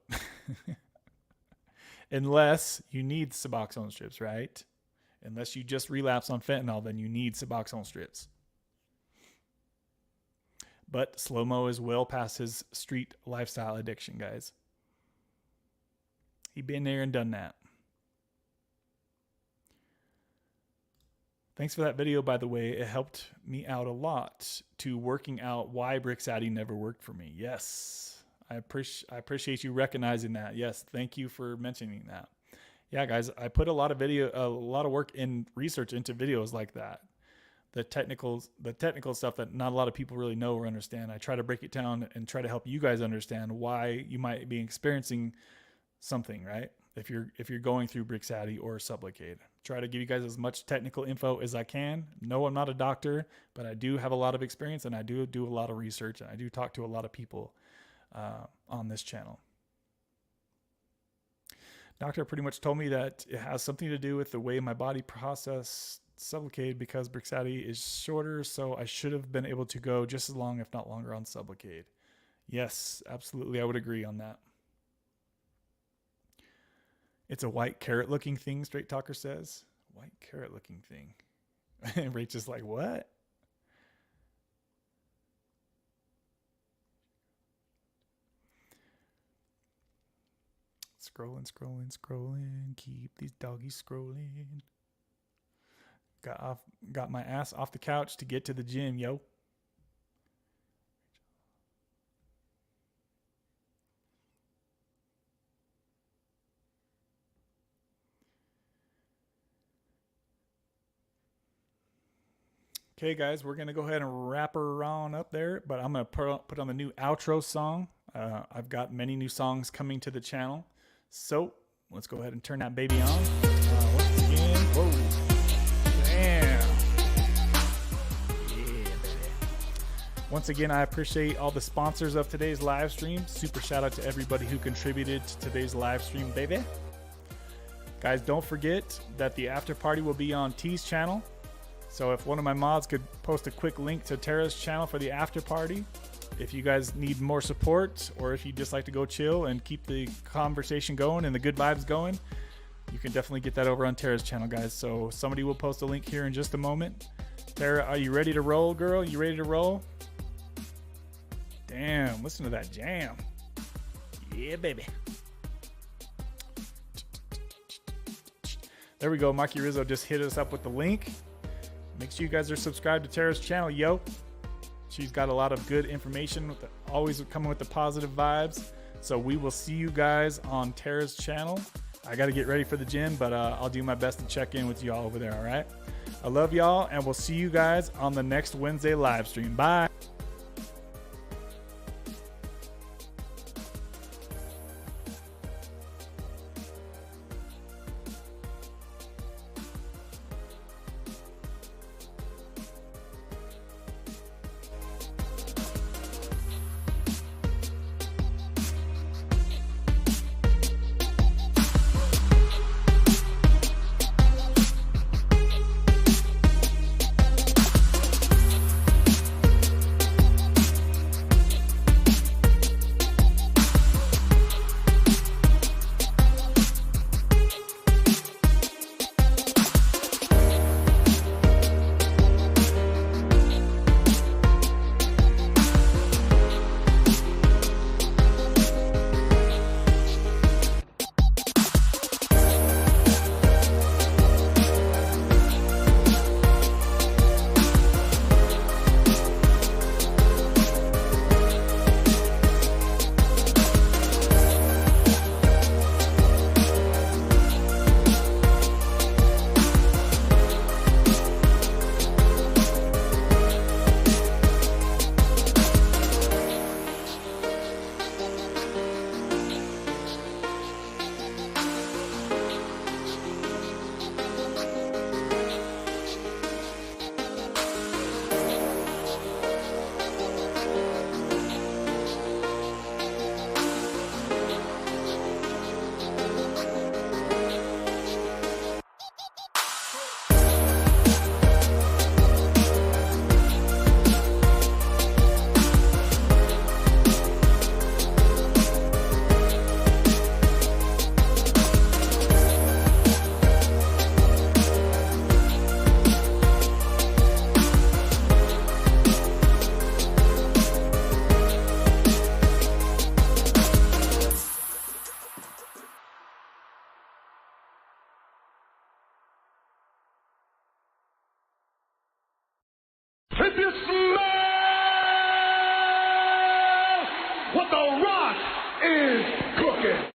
Speaker 1: Unless you need Suboxone strips, right? Unless you just relapse on fentanyl, then you need Suboxone strips. But Slow-Mo is well past his street lifestyle addiction, guys. He been there and done that. Thanks for that video, by the way. It helped me out a lot to working out why Brixadi never worked for me. Yes, I appreciate you recognizing that. Yes, thank you for mentioning that. Yeah, guys, I put a lot of work in research into videos like that. The technical stuff that not a lot of people really know or understand. I try to break it down and try to help you guys understand why you might be experiencing something, right? If you're going through Brixadi or Sublocade. Try to give you guys as much technical info as I can. No, I'm not a doctor, but I do have a lot of experience, and I do a lot of research, and I do talk to a lot of people on this channel. Doctor pretty much told me that it has something to do with the way my body processed Sublocade because Brixadi is shorter, so I should have been able to go just as long, if not longer, on Sublocade. Yes, absolutely, I would agree on that. It's a white carrot looking thing, Straight Talker says. White carrot looking thing. And Rachel's like, what? Scrolling. Keep these doggies scrolling. Got my ass off the couch to get to the gym, yo. Okay, guys, we're going to go ahead and wrap her on up there, but I'm going to put on the new outro song. I've got many new songs coming to the channel. So let's go ahead and turn that baby on. Once again, whoa, damn. Yeah, baby. Once again, I appreciate all the sponsors of today's live stream. Super shout out to everybody who contributed to today's live stream, baby. Guys, don't forget that the after party will be on T's channel. So if one of my mods could post a quick link to Tara's channel for the after party, if you guys need more support, or if you just like to go chill and keep the conversation going and the good vibes going, you can definitely get that over on Tara's channel, guys. So somebody will post a link here in just a moment. Tara, are you ready to roll, girl? You ready to roll? Damn, listen to that jam. Yeah, baby. There we go. Maki Rizzo just hit us up with the link. Make sure you guys are subscribed to Tara's channel, yo. She's got a lot of good information, always coming with the positive vibes. So we will see you guys on Tara's channel. I got to get ready for the gym, but I'll do my best to check in with y'all over there, all right? I love y'all, and we'll see you guys on the next Wednesday live stream. Bye.
Speaker 2: If you smell what the rock is cooking.